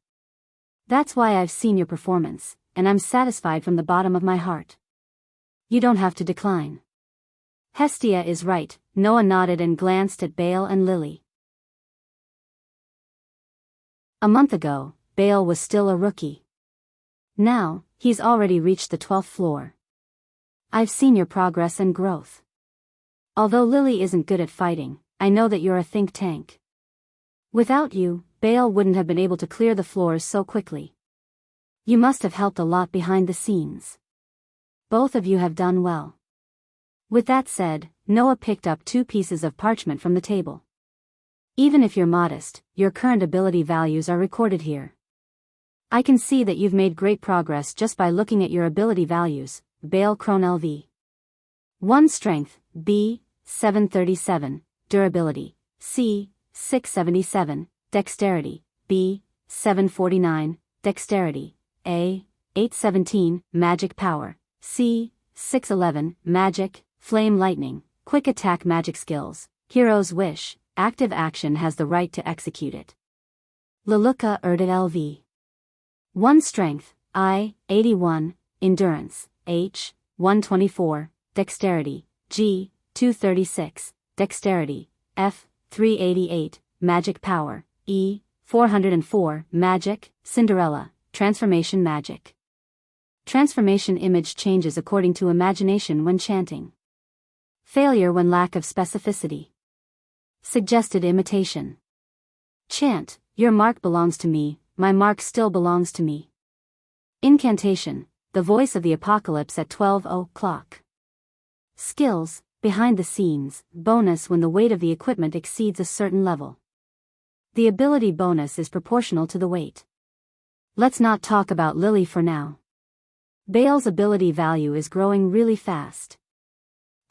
That's why I've seen your performance, and I'm satisfied from the bottom of my heart. You don't have to decline. Hestia is right, Noah nodded and glanced at Baal and Lily. A month ago, Baal was still a rookie. Now, he's already reached the 12th floor. I've seen your progress and growth. Although Lily isn't good at fighting, I know that you're a think tank. Without you, Baal wouldn't have been able to clear the floors so quickly. You must have helped a lot behind the scenes. Both of you have done well. With that said, Noah picked up 2 pieces of parchment from the table. Even if you're modest, your current ability values are recorded here. I can see that you've made great progress just by looking at your ability values. Baal Crone LV. 1 Strength, B, 737, Durability, C, 677, Dexterity, B, 749, Dexterity, A, 817, Magic Power, C, 611, Magic, Flame Lightning, Quick Attack Magic Skills, Hero's Wish, Active Action has the right to execute it. Leluka Erdit LV. 1 Strength, I, 81, Endurance, H, 124, Dexterity, G, 236, Dexterity, F, 388, Magic Power, E, 404, Magic, Cinderella, Transformation Magic. Transformation image changes according to imagination when chanting. Failure when lack of specificity. Suggested imitation. Chant, your mark belongs to me, my mark still belongs to me. Incantation, the voice of the apocalypse at 12 o'clock. Skills, behind the scenes, bonus when the weight of the equipment exceeds a certain level. The ability bonus is proportional to the weight. Let's not talk about Lily for now. Baal's ability value is growing really fast.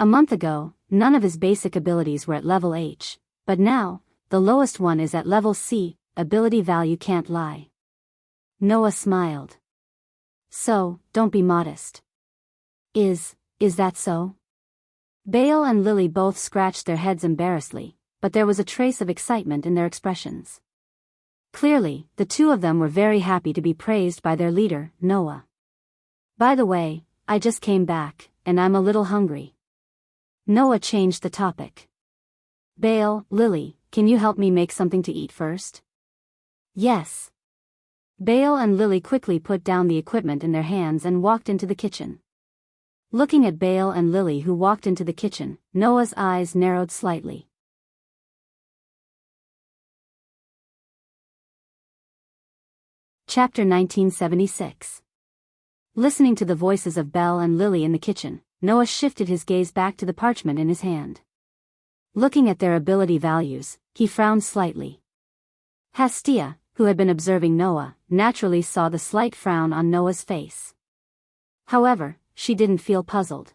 A month ago, none of his basic abilities were at level H, but now, the lowest one is at level C, ability value can't lie. Noah smiled. So, don't be modest. Is that so? Baal and Lily both scratched their heads embarrassedly, but there was a trace of excitement in their expressions. Clearly, the two of them were very happy to be praised by their leader, Noah. By the way, I just came back, and I'm a little hungry. Noah changed the topic. Baal, Lily, can you help me make something to eat first? Yes. Baal and Lily quickly put down the equipment in their hands and walked into the kitchen. Looking at Baal and Lily who walked into the kitchen, Noah's eyes narrowed slightly. Chapter 1976. Listening to the voices of Baal and Lily in the kitchen, Noah shifted his gaze back to the parchment in his hand. Looking at their ability values, he frowned slightly. Hestia, who had been observing Noah, naturally saw the slight frown on Noah's face. However, she didn't feel puzzled.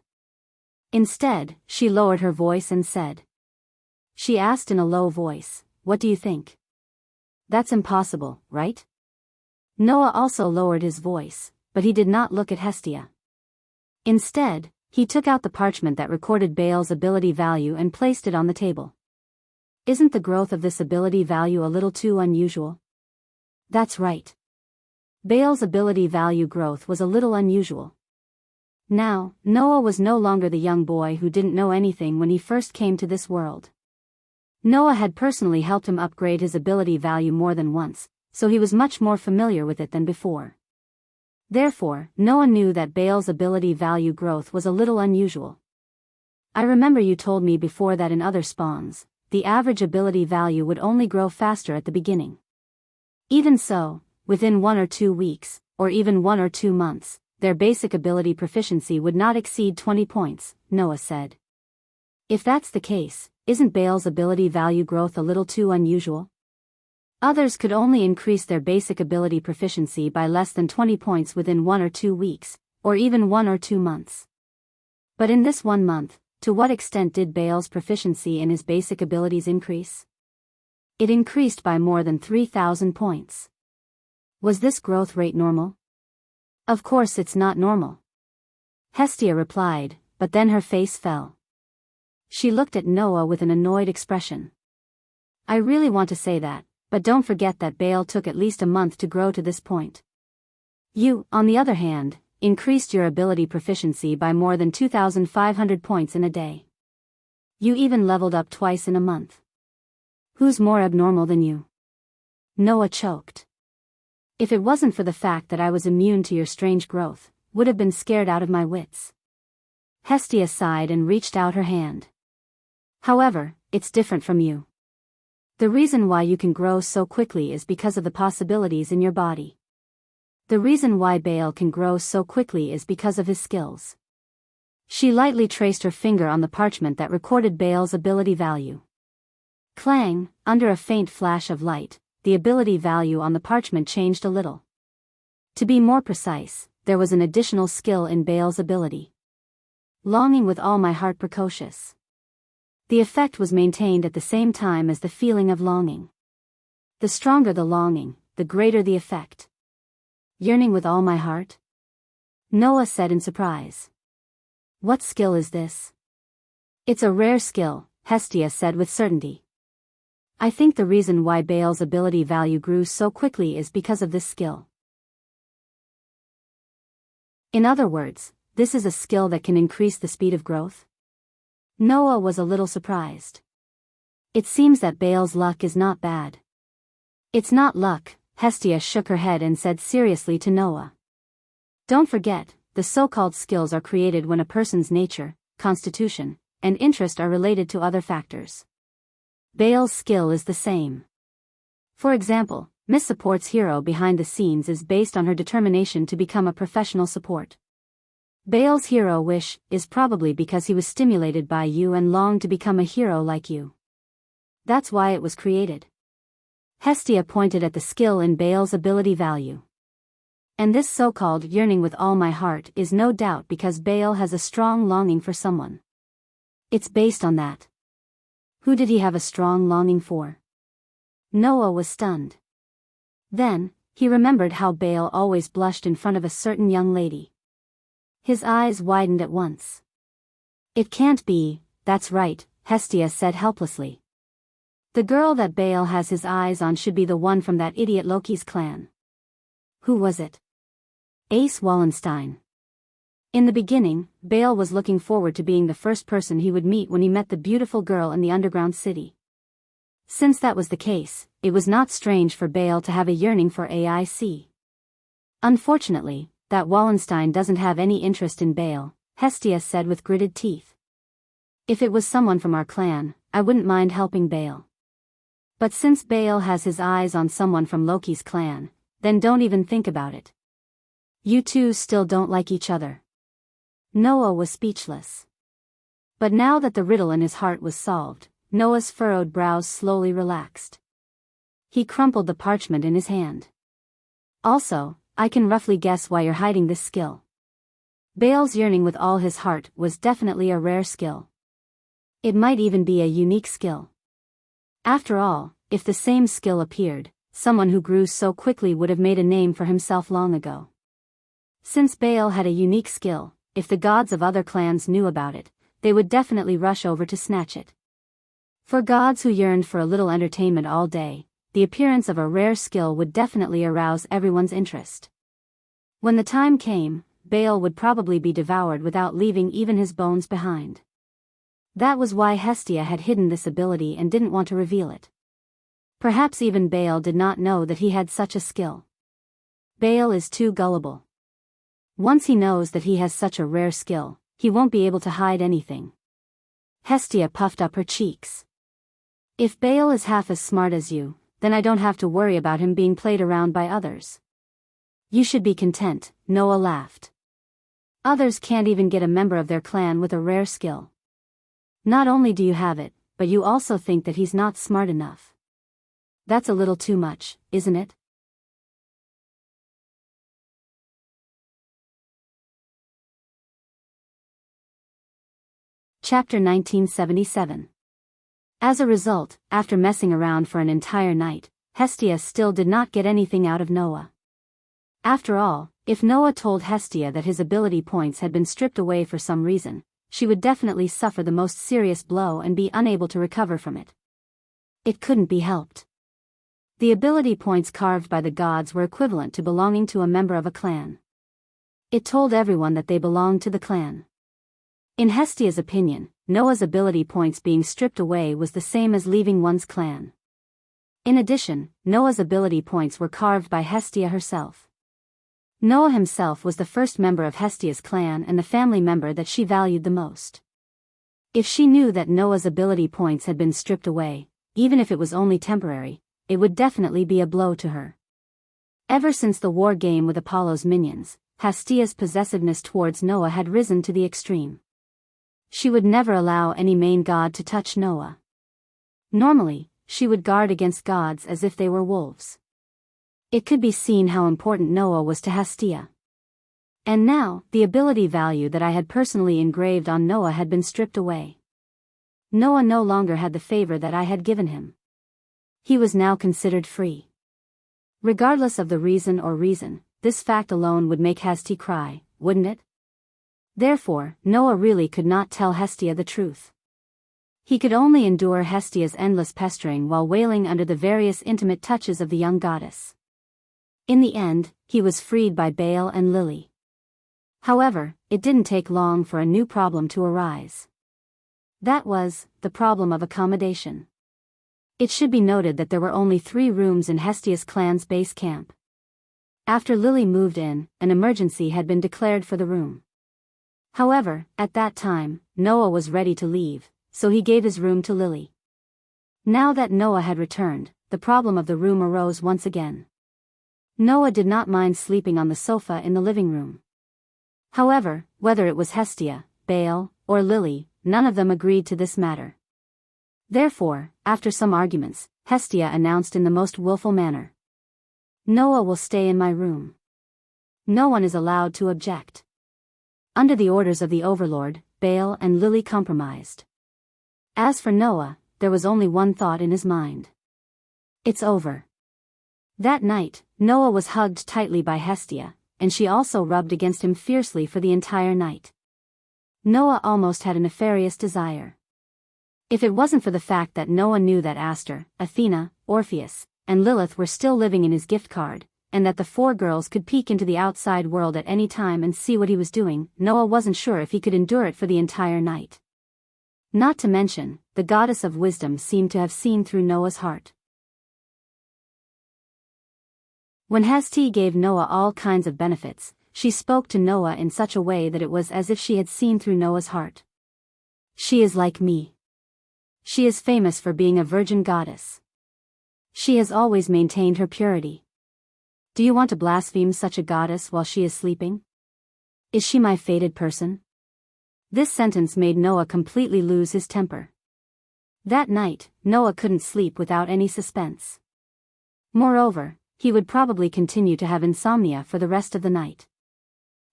Instead, she lowered her voice and said. She asked in a low voice, "What do you think?" That's impossible, right? Noah also lowered his voice, but he did not look at Hestia. Instead, he took out the parchment that recorded Baal's ability value and placed it on the table. Isn't the growth of this ability value a little too unusual? That's right. Baal's ability value growth was a little unusual. Now, Noah was no longer the young boy who didn't know anything when he first came to this world. Noah had personally helped him upgrade his ability value more than once, so he was much more familiar with it than before. Therefore, Noah knew that Baal's ability value growth was a little unusual. I remember you told me before that in other spawns, the average ability value would only grow faster at the beginning. Even so, within 1 or 2 weeks, or even 1 or 2 months, their basic ability proficiency would not exceed 20 points, Noah said. If that's the case, isn't Baal's ability value growth a little too unusual? Others could only increase their basic ability proficiency by less than 20 points within 1 or 2 weeks, or even 1 or 2 months. But in this 1 month, to what extent did Baal's proficiency in his basic abilities increase? It increased by more than 3,000 points. Was this growth rate normal? Of course it's not normal. Hestia replied, but then her face fell. She looked at Noah with an annoyed expression. I really want to say that, but don't forget that Baal took at least a month to grow to this point. You, on the other hand, increased your ability proficiency by more than 2,500 points in a day. You even leveled up twice in a month. Who's more abnormal than you? Noah choked. If it wasn't for the fact that I was immune to your strange growth, would have been scared out of my wits. Hestia sighed and reached out her hand. However, it's different from you. The reason why you can grow so quickly is because of the possibilities in your body. The reason why Baal can grow so quickly is because of his skills. She lightly traced her finger on the parchment that recorded Baal's ability value. Clang, under a faint flash of light, the ability value on the parchment changed a little. To be more precise, there was an additional skill in Baal's ability. Longing with all my heart precocious. The effect was maintained at the same time as the feeling of longing. The stronger the longing, the greater the effect. Yearning with all my heart? Noah said in surprise. What skill is this? It's a rare skill, Hestia said with certainty. I think the reason why Baal's ability value grew so quickly is because of this skill. In other words, this is a skill that can increase the speed of growth? Noah was a little surprised. It seems that Baal's luck is not bad. It's not luck, Hestia shook her head and said seriously to Noah. Don't forget, the so-called skills are created when a person's nature, constitution, and interest are related to other factors. Baal's skill is the same. For example, Miss Support's hero behind the scenes is based on her determination to become a professional support. Baal's hero wish is probably because he was stimulated by you and longed to become a hero like you. That's why it was created. Hestia pointed at the skill in Baal's ability value. And this so-called yearning with all my heart is no doubt because Baal has a strong longing for someone. It's based on that. Who did he have a strong longing for? Noah was stunned. Then, he remembered how Baal always blushed in front of a certain young lady. His eyes widened at once. It can't be, that's right, Hestia said helplessly. The girl that Baal has his eyes on should be the one from that idiot Loki's clan. Who was it? Ace Wallenstein. In the beginning, Baal was looking forward to being the first person he would meet when he met the beautiful girl in the underground city. Since that was the case, it was not strange for Baal to have a yearning for AIC. Unfortunately, that Wallenstein doesn't have any interest in Baal, Hestia said with gritted teeth. If it was someone from our clan, I wouldn't mind helping Baal. But since Baal has his eyes on someone from Loki's clan, then don't even think about it. You two still don't like each other. Noah was speechless. But now that the riddle in his heart was solved, Noah's furrowed brows slowly relaxed. He crumpled the parchment in his hand. Also, I can roughly guess why you're hiding this skill. Baal's yearning with all his heart was definitely a rare skill. It might even be a unique skill. After all, if the same skill appeared, someone who grew so quickly would have made a name for himself long ago. Since Baal had a unique skill, if the gods of other clans knew about it, they would definitely rush over to snatch it. For gods who yearned for a little entertainment all day, the appearance of a rare skill would definitely arouse everyone's interest. When the time came, Baal would probably be devoured without leaving even his bones behind. That was why Hestia had hidden this ability and didn't want to reveal it. Perhaps even Baal did not know that he had such a skill. Baal is too gullible. Once he knows that he has such a rare skill, he won't be able to hide anything. Hestia puffed up her cheeks. If Baal is half as smart as you, then I don't have to worry about him being played around by others. You should be content, Noah laughed. Others can't even get a member of their clan with a rare skill. Not only do you have it, but you also think that he's not smart enough. That's a little too much, isn't it? Chapter 1977. As a result, after messing around for an entire night, Hestia still did not get anything out of Noah. After all, if Noah told Hestia that his ability points had been stripped away for some reason, she would definitely suffer the most serious blow and be unable to recover from it. It couldn't be helped. The ability points carved by the gods were equivalent to belonging to a member of a clan. It told everyone that they belonged to the clan. In Hestia's opinion, Noah's ability points being stripped away was the same as leaving one's clan. In addition, Noah's ability points were carved by Hestia herself. Noah himself was the first member of Hestia's clan and the family member that she valued the most. If she knew that Noah's ability points had been stripped away, even if it was only temporary, it would definitely be a blow to her. Ever since the war game with Apollo's minions, Hestia's possessiveness towards Noah had risen to the extreme. She would never allow any main god to touch Noah. Normally, she would guard against gods as if they were wolves. It could be seen how important Noah was to Hestia. And now, the ability value that I had personally engraved on Noah had been stripped away. Noah no longer had the favor that I had given him. He was now considered free. Regardless of the reason, this fact alone would make Hestia cry, wouldn't it? Therefore, Noah really could not tell Hestia the truth. He could only endure Hestia's endless pestering while wailing under the various intimate touches of the young goddess. In the end, he was freed by Baal and Lily. However, it didn't take long for a new problem to arise. That was, the problem of accommodation. It should be noted that there were only 3 rooms in Hestia's clan's base camp. After Lily moved in, an emergency had been declared for the room. However, at that time, Noah was ready to leave, so he gave his room to Lily. Now that Noah had returned, the problem of the room arose once again. Noah did not mind sleeping on the sofa in the living room. However, whether it was Hestia, Baal, or Lily, none of them agreed to this matter. Therefore, after some arguments, Hestia announced in the most willful manner, "Noah will stay in my room. No one is allowed to object." Under the orders of the overlord, Baal and Lily compromised. As for Noah, there was only one thought in his mind. It's over. That night, Noah was hugged tightly by Hestia, and she also rubbed against him fiercely for the entire night. Noah almost had a nefarious desire. If it wasn't for the fact that Noah knew that Aster, Athena, Orpheus, and Lilith were still living in his gift card, and that the 4 girls could peek into the outside world at any time and see what he was doing, Noah wasn't sure if he could endure it for the entire night. Not to mention, the goddess of wisdom seemed to have seen through Noah's heart. When Hestia gave Noah all kinds of benefits, she spoke to Noah in such a way that it was as if she had seen through Noah's heart. She is like me. She is famous for being a virgin goddess. She has always maintained her purity. Do you want to blaspheme such a goddess while she is sleeping? Is she my fated person? This sentence made Noah completely lose his temper. That night, Noah couldn't sleep without any suspense. Moreover, he would probably continue to have insomnia for the rest of the night.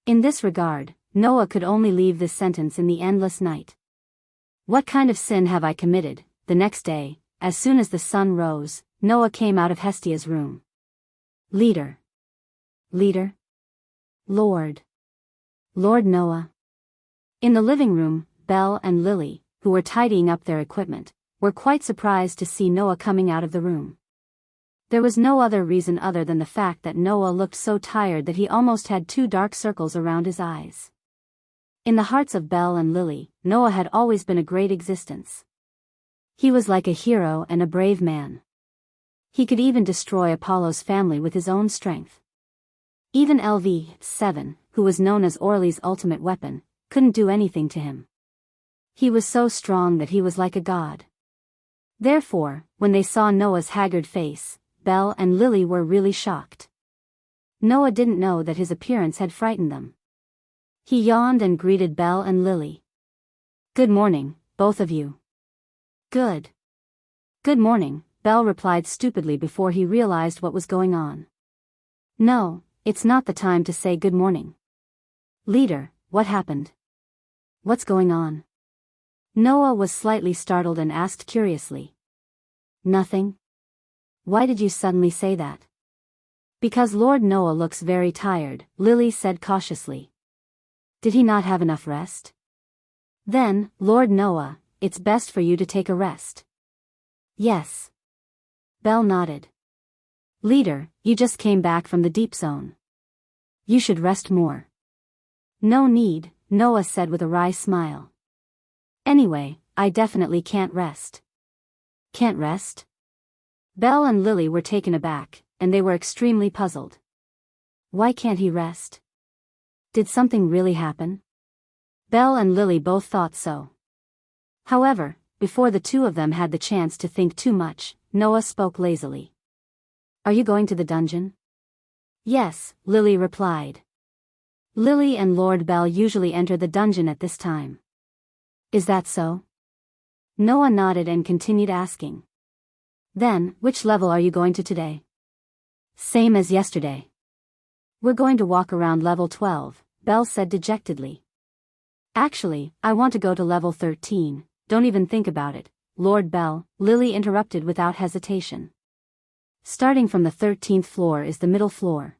In this regard, Noah could only leave this sentence in the endless night. What kind of sin have I committed? The next day, as soon as the sun rose, Noah came out of Hestia's room. Leader. Lord Noah. In the living room, Belle and Lily, who were tidying up their equipment, were quite surprised to see Noah coming out of the room. There was no other reason other than the fact that Noah looked so tired that he almost had 2 dark circles around his eyes. In the hearts of Belle and Lily, Noah had always been a great existence. He was like a hero and a brave man. He could even destroy Apollo's family with his own strength. Even LV-7, who was known as Orly's ultimate weapon, couldn't do anything to him. He was so strong that he was like a god. Therefore, when they saw Noah's haggard face, Belle and Lily were really shocked. Noah didn't know that his appearance had frightened them. He yawned and greeted Belle and Lily. "Good morning, both of you." "Good morning," Belle replied stupidly before he realized what was going on. "No, it's not the time to say good morning." "Leader, what happened? What's going on?" Noah was slightly startled and asked curiously. "Nothing. Why did you suddenly say that?" "Because Lord Noah looks very tired," Lily said cautiously. "Did he not have enough rest?" "Then, Lord Noah, it's best for you to take a rest." "Yes." Belle nodded. "Leader, you just came back from the deep zone. You should rest more." "No need," Noah said with a wry smile. "Anyway, I definitely can't rest." "Can't rest?" Belle and Lily were taken aback, and they were extremely puzzled. Why can't he rest? Did something really happen? Belle and Lily both thought so. However, before the two of them had the chance to think too much, Noah spoke lazily. "Are you going to the dungeon?" "Yes," Lily replied. Lily and Lord Bell usually enter the dungeon at this time. "Is that so?" Noah nodded and continued asking. "Then, which level are you going to today?" "Same as yesterday." "We're going to walk around level 12, Belle said dejectedly. "Actually, I want to go to level 13, don't even think about it, Lord Bell," Lily interrupted without hesitation. "Starting from the 13th floor is the middle floor.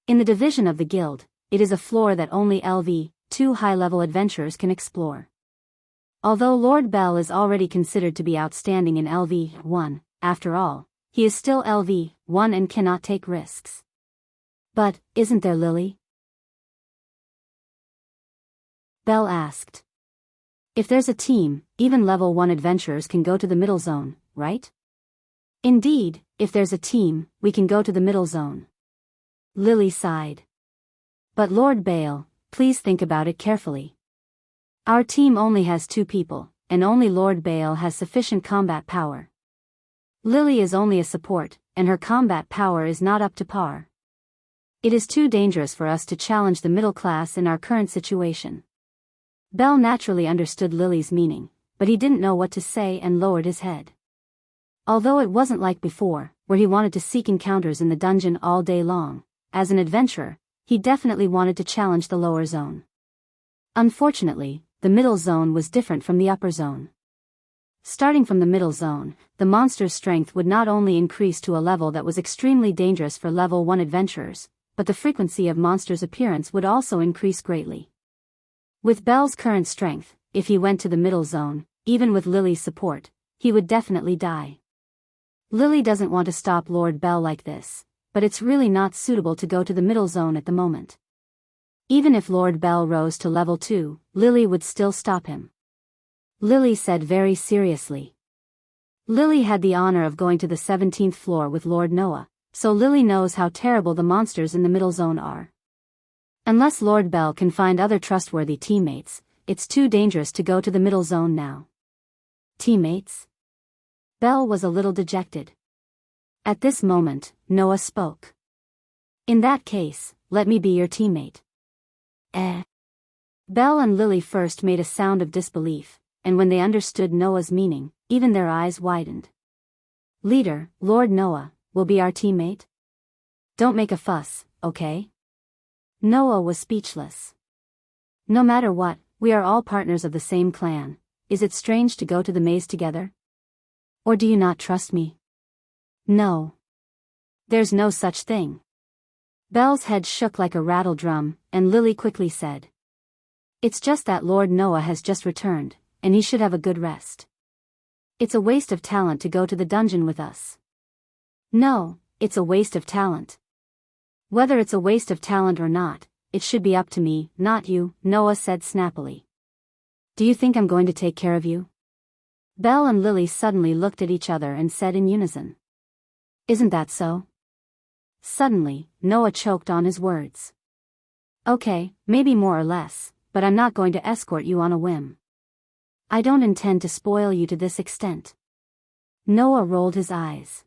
In the division of the guild, it is a floor that only LV-2 high-level adventurers can explore. Although Lord Bell is already considered to be outstanding in LV-1, after all, he is still LV-1 and cannot take risks." "But, isn't there Lily?" Belle asked. "If there's a team, even level 1 adventurers can go to the middle zone, right?" "Indeed, if there's a team, we can go to the middle zone." Lily sighed. "But Lord Bale, please think about it carefully. Our team only has 2 people, and only Lord Bale has sufficient combat power. Lily is only a support, and her combat power is not up to par. It is too dangerous for us to challenge the middle class in our current situation." Bell naturally understood Lily's meaning, but he didn't know what to say and lowered his head. Although it wasn't like before, where he wanted to seek encounters in the dungeon all day long, as an adventurer, he definitely wanted to challenge the lower zone. Unfortunately, the middle zone was different from the upper zone. Starting from the middle zone, the monster's strength would not only increase to a level that was extremely dangerous for level 1 adventurers, but the frequency of monsters' appearance would also increase greatly. With Bell's current strength, if he went to the middle zone, even with Lily's support, he would definitely die. Lily doesn't want to stop Lord Bell like this, but it's really not suitable to go to the middle zone at the moment. Even if Lord Bell rose to level 2, Lily would still stop him. Lily said very seriously. Lily had the honor of going to the 17th floor with Lord Noah, so Lily knows how terrible the monsters in the middle zone are. Unless Lord Bell can find other trustworthy teammates, it's too dangerous to go to the middle zone now. Teammates? Bell was a little dejected. At this moment, Noah spoke. "In that case, let me be your teammate." Belle and Lily first made a sound of disbelief, and when they understood Noah's meaning, even their eyes widened. "Leader, Lord Noah, will be our teammate? Don't make a fuss, okay?" Noah was speechless. "No matter what, we are all partners of the same clan. Is it strange to go to the maze together? Or do you not trust me?" "No. There's no such thing." Belle's head shook like a rattle drum, and Lily quickly said. "It's just that Lord Noah has just returned, and he should have a good rest." It's a waste of talent to go to the dungeon with us. No, it's a waste of talent. Whether it's a waste of talent or not, it should be up to me, not you, Noah said snappily. Do you think I'm going to take care of you? Belle and Lily suddenly looked at each other and said in unison. Isn't that so? Suddenly, Noah choked on his words. Okay, maybe more or less, but I'm not going to escort you on a whim. I don't intend to spoil you to this extent. Noah rolled his eyes.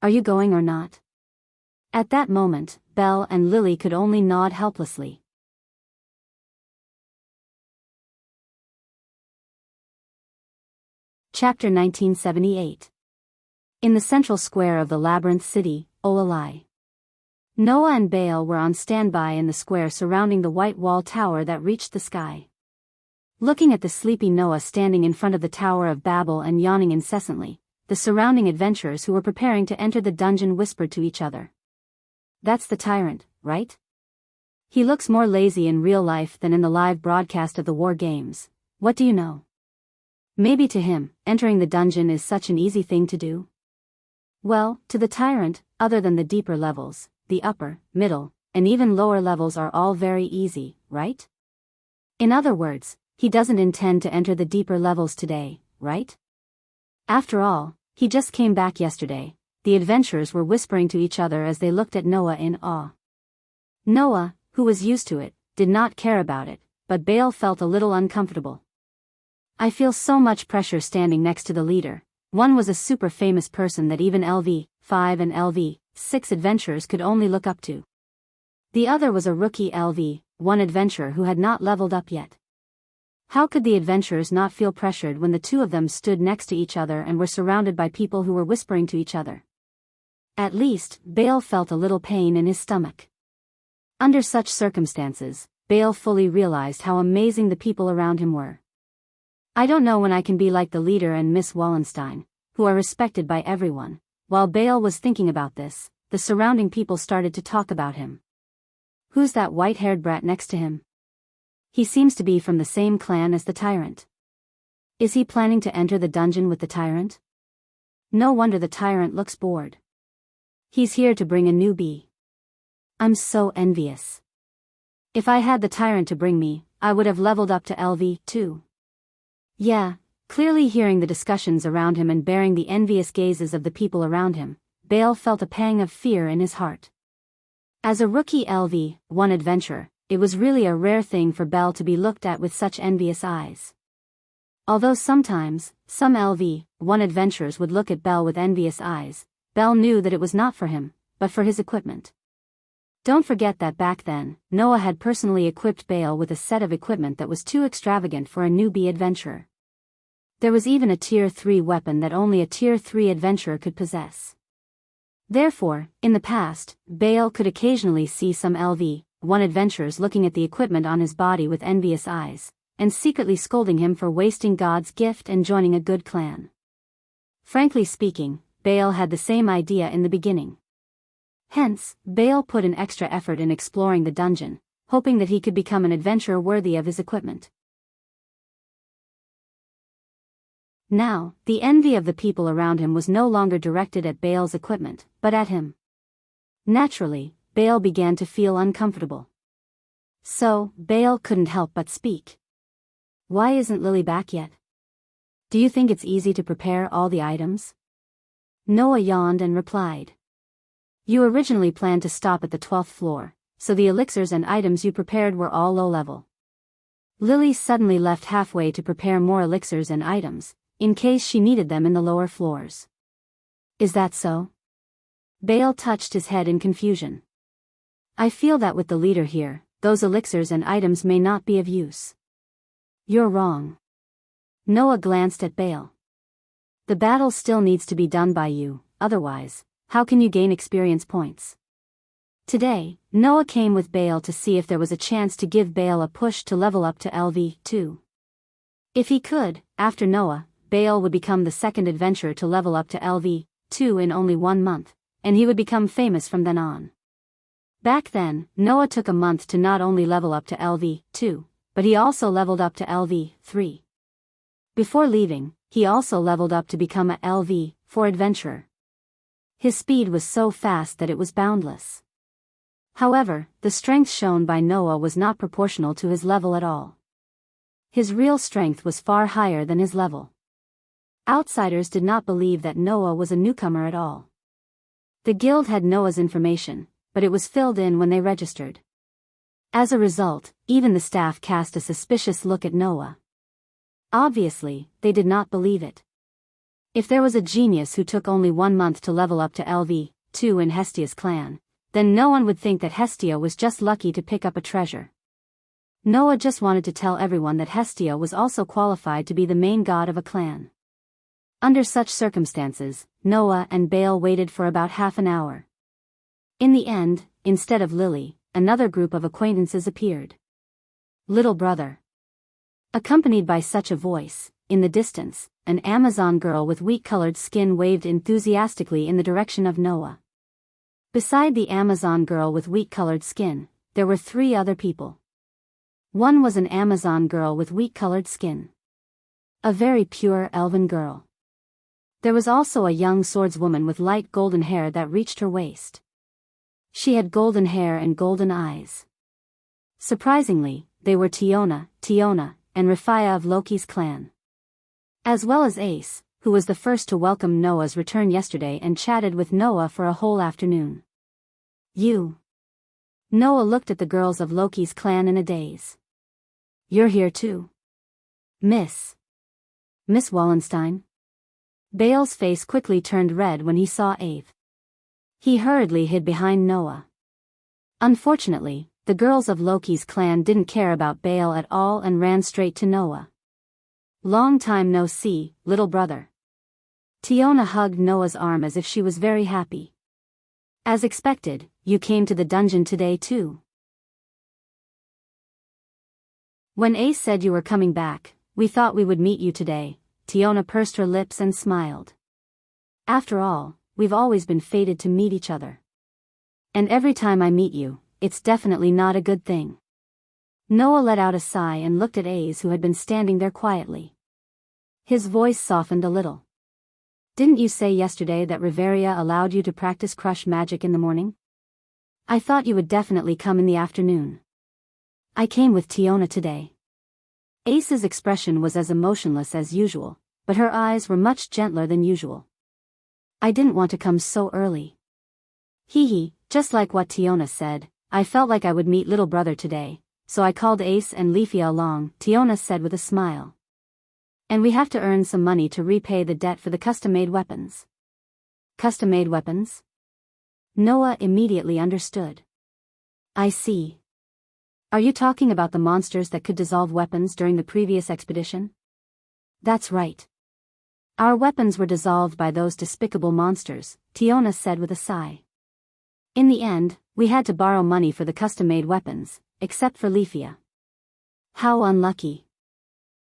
Are you going or not? At that moment, Belle and Lily could only nod helplessly. Chapter 1978. In the central square of the labyrinth city, Olalai. Noah and Bale were on standby in the square surrounding the white wall tower that reached the sky. Looking at the sleepy Noah standing in front of the Tower of Babel and yawning incessantly, the surrounding adventurers who were preparing to enter the dungeon whispered to each other. That's the tyrant, right? He looks more lazy in real life than in the live broadcast of the war games. What do you know? Maybe to him, entering the dungeon is such an easy thing to do. Well, to the tyrant, other than the deeper levels, the upper, middle, and even lower levels are all very easy, right? In other words, he doesn't intend to enter the deeper levels today, right? After all, he just came back yesterday, the adventurers were whispering to each other as they looked at Noah in awe. Noah, who was used to it, did not care about it, but Bale felt a little uncomfortable. I feel so much pressure standing next to the leader. One was a super famous person that even LV5 and LV6 adventurers could only look up to. The other was a rookie LV1 adventurer who had not leveled up yet. How could the adventurers not feel pressured when the two of them stood next to each other and were surrounded by people who were whispering to each other? At least, Bale felt a little pain in his stomach. Under such circumstances, Bale fully realized how amazing the people around him were. I don't know when I can be like the leader and Miss Wallenstein, who are respected by everyone. While Bale was thinking about this, the surrounding people started to talk about him. Who's that white-haired brat next to him? He seems to be from the same clan as the tyrant. Is he planning to enter the dungeon with the tyrant? No wonder the tyrant looks bored. He's here to bring a newbie. I'm so envious. If I had the tyrant to bring me, I would have leveled up to LV2. Yeah, clearly hearing the discussions around him and bearing the envious gazes of the people around him, Bale felt a pang of fear in his heart. As a rookie LV1 adventurer, it was really a rare thing for Belle to be looked at with such envious eyes. Although sometimes, some LV1 adventurers would look at Belle with envious eyes, Belle knew that it was not for him, but for his equipment. Don't forget that back then, Noah had personally equipped Bale with a set of equipment that was too extravagant for a newbie adventurer. There was even a Tier 3 weapon that only a Tier 3 adventurer could possess. Therefore, in the past, Bale could occasionally see some LV1 adventurers looking at the equipment on his body with envious eyes, and secretly scolding him for wasting God's gift and joining a good clan. Frankly speaking, Bale had the same idea in the beginning. Hence, Bale put an extra effort in exploring the dungeon, hoping that he could become an adventurer worthy of his equipment. Now, the envy of the people around him was no longer directed at Bale's equipment, but at him. Naturally, Bale began to feel uncomfortable. So, Bale couldn't help but speak. Why isn't Lily back yet? Do you think it's easy to prepare all the items? Noah yawned and replied. You originally planned to stop at the 12th floor, so the elixirs and items you prepared were all low level. Lily suddenly left halfway to prepare more elixirs and items, in case she needed them in the lower floors. Is that so? Bale touched his head in confusion. I feel that with the leader here, those elixirs and items may not be of use. You're wrong. Noah glanced at Bale. The battle still needs to be done by you, otherwise, how can you gain experience points? Today, Noah came with Bale to see if there was a chance to give Bale a push to level up to LV2. If he could, after Noah, Bale would become the second adventurer to level up to LV2 in only 1 month, and he would become famous from then on. Back then, Noah took a month to not only level up to LV2, but he also leveled up to LV3. Before leaving, he also leveled up to become a LV, for adventurer. His speed was so fast that it was boundless. However, the strength shown by Noah was not proportional to his level at all. His real strength was far higher than his level. Outsiders did not believe that Noah was a newcomer at all. The guild had Noah's information, but it was filled in when they registered. As a result, even the staff cast a suspicious look at Noah. Obviously, they did not believe it. If there was a genius who took only 1 month to level up to LV2 in Hestia's clan, then no one would think that Hestia was just lucky to pick up a treasure. Noah just wanted to tell everyone that Hestia was also qualified to be the main god of a clan. Under such circumstances, Noah and Baal waited for about half an hour. In the end, instead of Lily, another group of acquaintances appeared. Little brother. Accompanied by such a voice, in the distance, an Amazon girl with wheat-colored skin waved enthusiastically in the direction of Noah. Beside the Amazon girl with wheat-colored skin, there were 3 other people. One was an Amazon girl with wheat-colored skin. A very pure elven girl. There was also a young swordswoman with light golden hair that reached her waist. She had golden hair and golden eyes. Surprisingly, they were Tiona, and Rafia of Loki's clan. As well as Ace, who was the first to welcome Noah's return yesterday and chatted with Noah for a whole afternoon. You. Noah looked at the girls of Loki's clan in a daze. You're here too. Miss Wallenstein? Baal's face quickly turned red when he saw Ave. He hurriedly hid behind Noah. Unfortunately, the girls of Loki's clan didn't care about Baal at all and ran straight to Noah. Long time no see, little brother. Tiona hugged Noah's arm as if she was very happy. As expected, you came to the dungeon today too. When Ace said you were coming back, we thought we would meet you today. Tiona pursed her lips and smiled. After all, we've always been fated to meet each other. And every time I meet you, it's definitely not a good thing. Noah let out a sigh and looked at Ace, who had been standing there quietly. His voice softened a little. Didn't you say yesterday that Riveria allowed you to practice crush magic in the morning? I thought you would definitely come in the afternoon. I came with Tiona today. Ace's expression was as emotionless as usual, but her eyes were much gentler than usual. I didn't want to come so early. Hee, just like what Tiona said, I felt like I would meet little brother today, so I called Ace and Leafia along, Tiona said with a smile. And we have to earn some money to repay the debt for the custom-made weapons. Custom-made weapons? Noah immediately understood. I see. Are you talking about the monsters that could dissolve weapons during the previous expedition? That's right. Our weapons were dissolved by those despicable monsters, Tiona said with a sigh. In the end, we had to borrow money for the custom-made weapons, except for Leafia. How unlucky.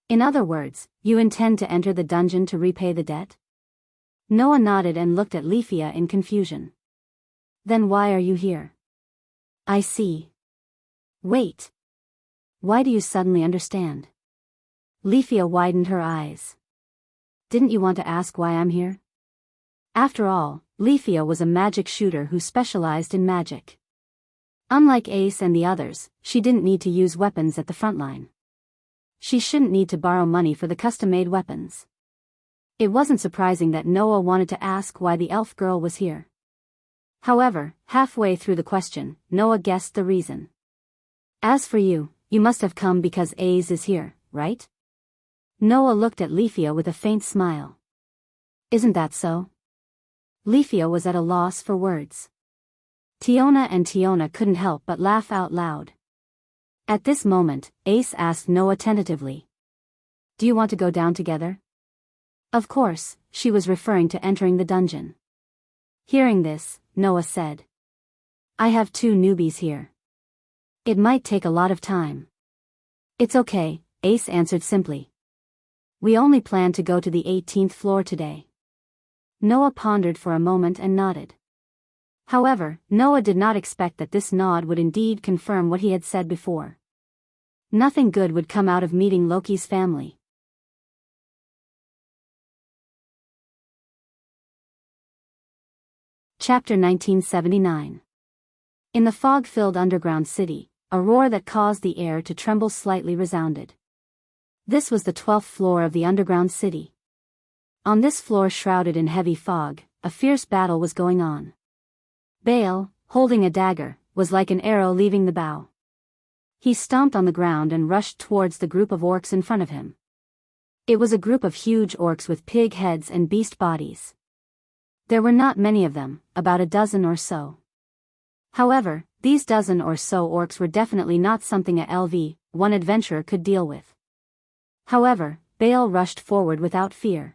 In other words, you intend to enter the dungeon to repay the debt? Noah nodded and looked at Leafia in confusion. Then why are you here? I see. Wait. Why do you suddenly understand? Leafia widened her eyes. Didn't you want to ask why I'm here? After all, Leafia was a magic shooter who specialized in magic. Unlike Ace and the others, she didn't need to use weapons at the front line. She shouldn't need to borrow money for the custom-made weapons. It wasn't surprising that Noah wanted to ask why the elf girl was here. However, halfway through the question, Noah guessed the reason. As for you, you must have come because Ace is here, right? Noah looked at Leafia with a faint smile. Isn't that so? Leafia was at a loss for words. Tiona couldn't help but laugh out loud. At this moment, Ace asked Noah tentatively. Do you want to go down together? Of course, she was referring to entering the dungeon. Hearing this, Noah said. I have 2 newbies here. It might take a lot of time. It's okay, Ace answered simply. We only plan to go to the 18th floor today. Noah pondered for a moment and nodded. However, Noah did not expect that this nod would indeed confirm what he had said before. Nothing good would come out of meeting Loki's family. Chapter 1979. In the fog-filled underground city, a roar that caused the air to tremble slightly resounded. This was the 12th floor of the underground city. On this floor, shrouded in heavy fog, a fierce battle was going on. Baal, holding a dagger, was like an arrow leaving the bow. He stomped on the ground and rushed towards the group of orcs in front of him. It was a group of huge orcs with pig heads and beast bodies. There were not many of them, about a dozen or so. However, these dozen or so orcs were definitely not something a LV-1 adventurer could deal with. However, Baal rushed forward without fear.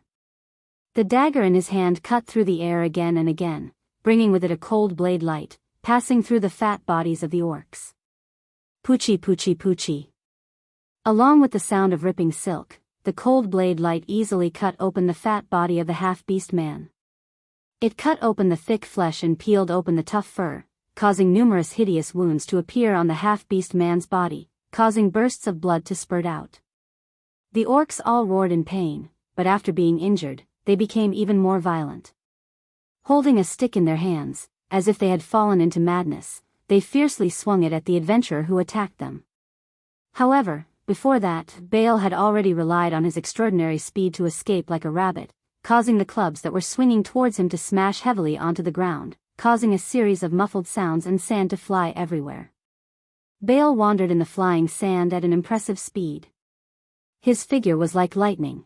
The dagger in his hand cut through the air again and again, bringing with it a cold blade light, passing through the fat bodies of the orcs. Poochie poochie poochie. Along with the sound of ripping silk, the cold blade light easily cut open the fat body of the half-beast man. It cut open the thick flesh and peeled open the tough fur, causing numerous hideous wounds to appear on the half-beast man's body, causing bursts of blood to spurt out. The orcs all roared in pain, but after being injured, they became even more violent. Holding a stick in their hands, as if they had fallen into madness, they fiercely swung it at the adventurer who attacked them. However, before that, Baal had already relied on his extraordinary speed to escape like a rabbit, causing the clubs that were swinging towards him to smash heavily onto the ground, causing a series of muffled sounds and sand to fly everywhere. Baal wandered in the flying sand at an impressive speed. His figure was like lightning.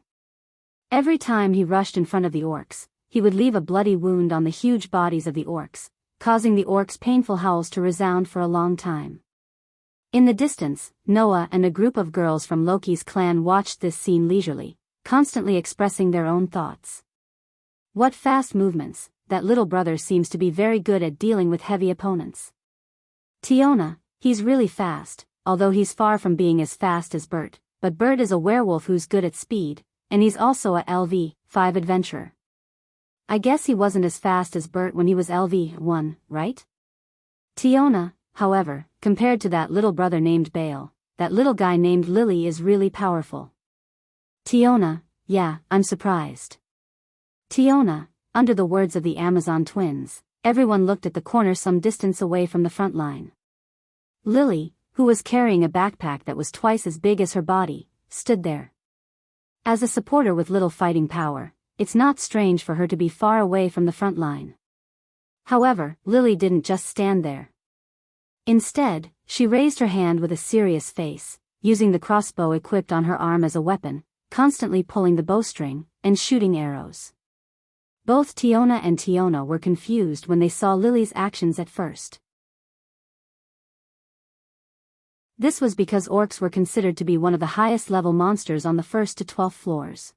Every time he rushed in front of the orcs, he would leave a bloody wound on the huge bodies of the orcs, causing the orcs' painful howls to resound for a long time. In the distance, Noah and a group of girls from Loki's clan watched this scene leisurely, constantly expressing their own thoughts. What fast movements! That little brother seems to be very good at dealing with heavy opponents. Tiona, he's really fast, although he's far from being as fast as Bert, but Bert is a werewolf who's good at speed, and he's also a LV-5 adventurer. I guess he wasn't as fast as Bert when he was LV-1, right? Tiona, however, compared to that little brother named Baal, that little guy named Lily is really powerful. Tiona, yeah, I'm surprised. Tiona, under the words of the Amazon twins, everyone looked at the corner some distance away from the front line. Lily, who was carrying a backpack that was twice as big as her body, stood there. As a supporter with little fighting power, it's not strange for her to be far away from the front line. However, Lily didn't just stand there. Instead, she raised her hand with a serious face, using the crossbow equipped on her arm as a weapon, constantly pulling the bowstring, and shooting arrows. Both Tiona and Tiona were confused when they saw Lily's actions at first. This was because orcs were considered to be one of the highest level monsters on the 1st to 12th floors.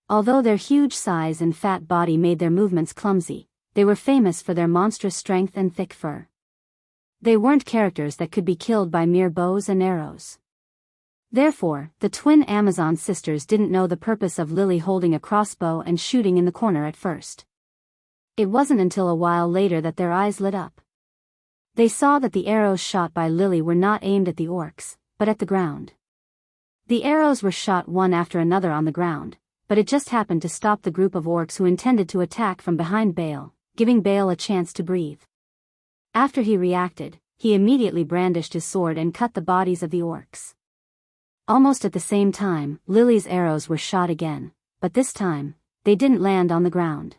Although their huge size and fat body made their movements clumsy, they were famous for their monstrous strength and thick fur. They weren't characters that could be killed by mere bows and arrows. Therefore, the twin Amazon sisters didn't know the purpose of Lily holding a crossbow and shooting in the corner at first. It wasn't until a while later that their eyes lit up. They saw that the arrows shot by Lily were not aimed at the orcs, but at the ground. The arrows were shot one after another on the ground, but it just happened to stop the group of orcs who intended to attack from behind Baal, giving Baal a chance to breathe. After he reacted, he immediately brandished his sword and cut the bodies of the orcs. Almost at the same time, Lily's arrows were shot again, but this time, they didn't land on the ground.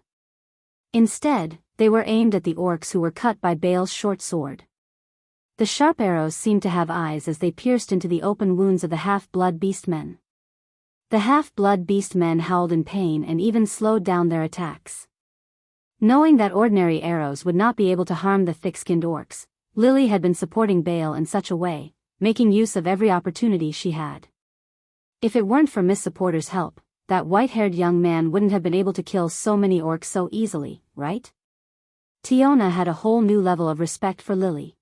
Instead, they were aimed at the orcs who were cut by Baal's short sword. The sharp arrows seemed to have eyes as they pierced into the open wounds of the half-blood beastmen. The half-blood beastmen howled in pain and even slowed down their attacks. Knowing that ordinary arrows would not be able to harm the thick-skinned orcs, Lily had been supporting Baal in such a way, making use of every opportunity she had. If it weren't for Miss Supporter's help, that white-haired young man wouldn't have been able to kill so many orcs so easily, right? Tiona had a whole new level of respect for Lily.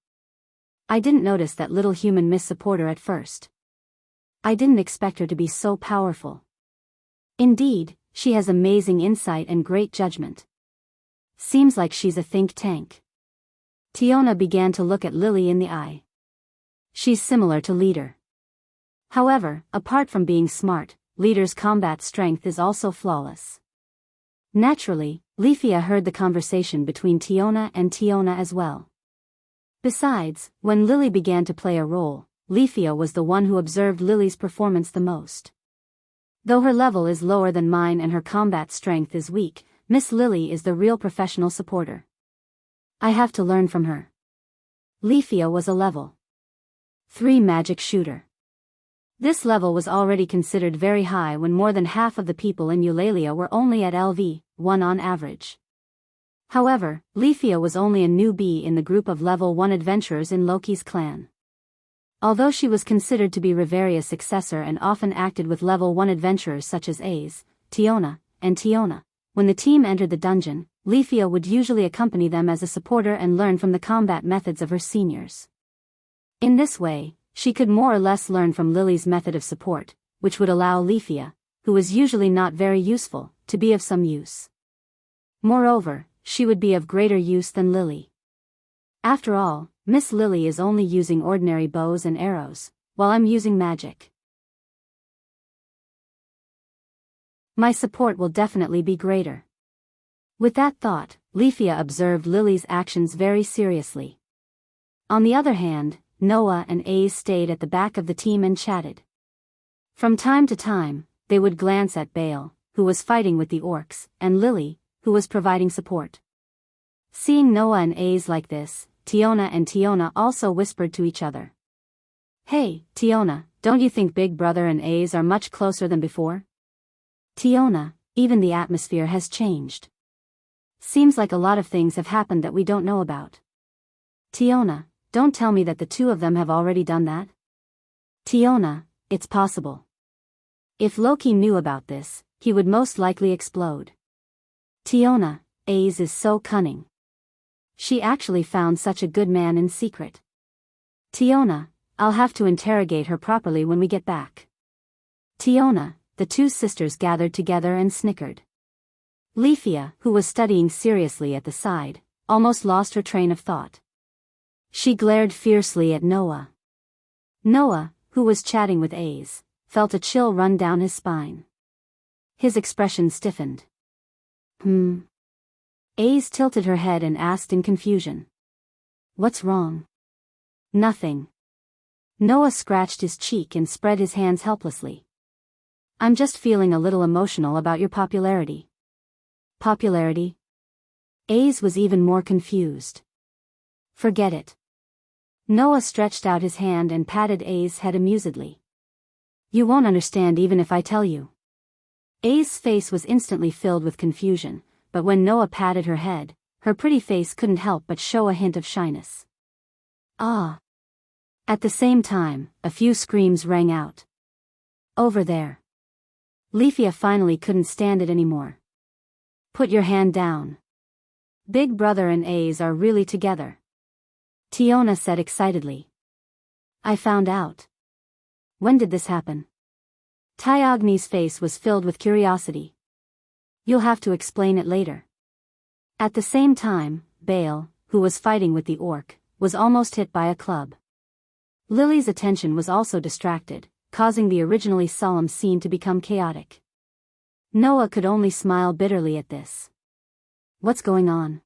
I didn't notice that little human Miss Supporter at first. I didn't expect her to be so powerful. Indeed, she has amazing insight and great judgment. Seems like she's a think tank. Tiona began to look at Lily in the eye. She's similar to Leader. However, apart from being smart, Leader's combat strength is also flawless. Naturally, Leafia heard the conversation between Tiona and Tiona as well. Besides, when Lily began to play a role, Leafia was the one who observed Lily's performance the most. Though her level is lower than mine and her combat strength is weak, Miss Lily is the real professional supporter. I have to learn from her. Leafia was a level 3 magic shooter. This level was already considered very high when more than half of the people in Eulalia were only at LV1 on average. However, Leafia was only a newbie in the group of level 1 adventurers in Loki's clan. Although she was considered to be Riveria's successor and often acted with level 1 adventurers such as Aze, Tiona, and Tiona, when the team entered the dungeon, Leafia would usually accompany them as a supporter and learn from the combat methods of her seniors. In this way, she could more or less learn from Lily's method of support, which would allow Leafia, who was usually not very useful, to be of some use. Moreover, she would be of greater use than Lily. After all, Miss Lily is only using ordinary bows and arrows, while I'm using magic. My support will definitely be greater. With that thought, Leafia observed Lily's actions very seriously. On the other hand, Noah and Aze stayed at the back of the team and chatted. From time to time, they would glance at Bale, who was fighting with the orcs, and Lily, who was providing support. Seeing Noah and Aze like this, Tiona and Tiona also whispered to each other. Hey, Tiona, don't you think Big Brother and Aze are much closer than before? Tiona, even the atmosphere has changed. Seems like a lot of things have happened that we don't know about. Tiona, don't tell me that the two of them have already done that. Tiona, it's possible. If Loki knew about this, he would most likely explode. Tiona, Aze is so cunning. She actually found such a good man in secret. Tiona, I'll have to interrogate her properly when we get back. Tiona, the two sisters gathered together and snickered. Leafia, who was studying seriously at the side, almost lost her train of thought. She glared fiercely at Noah. Noah, who was chatting with Aze, felt a chill run down his spine. His expression stiffened. Aze tilted her head and asked in confusion. What's wrong? Nothing. Noah scratched his cheek and spread his hands helplessly. I'm just feeling a little emotional about your popularity. Popularity? Aze was even more confused. Forget it. Noah stretched out his hand and patted Aze's head amusedly. You won't understand even if I tell you. Aze's face was instantly filled with confusion, but when Noah patted her head, her pretty face couldn't help but show a hint of shyness. Ah! At the same time, a few screams rang out. Over there. Leafia finally couldn't stand it anymore. Put your hand down. Big Brother and Aze are really together. Tiona said excitedly. I found out. When did this happen? Tyogni's face was filled with curiosity. You'll have to explain it later. At the same time, Bale, who was fighting with the orc, was almost hit by a club. Lily's attention was also distracted, causing the originally solemn scene to become chaotic. Noah could only smile bitterly at this. What's going on?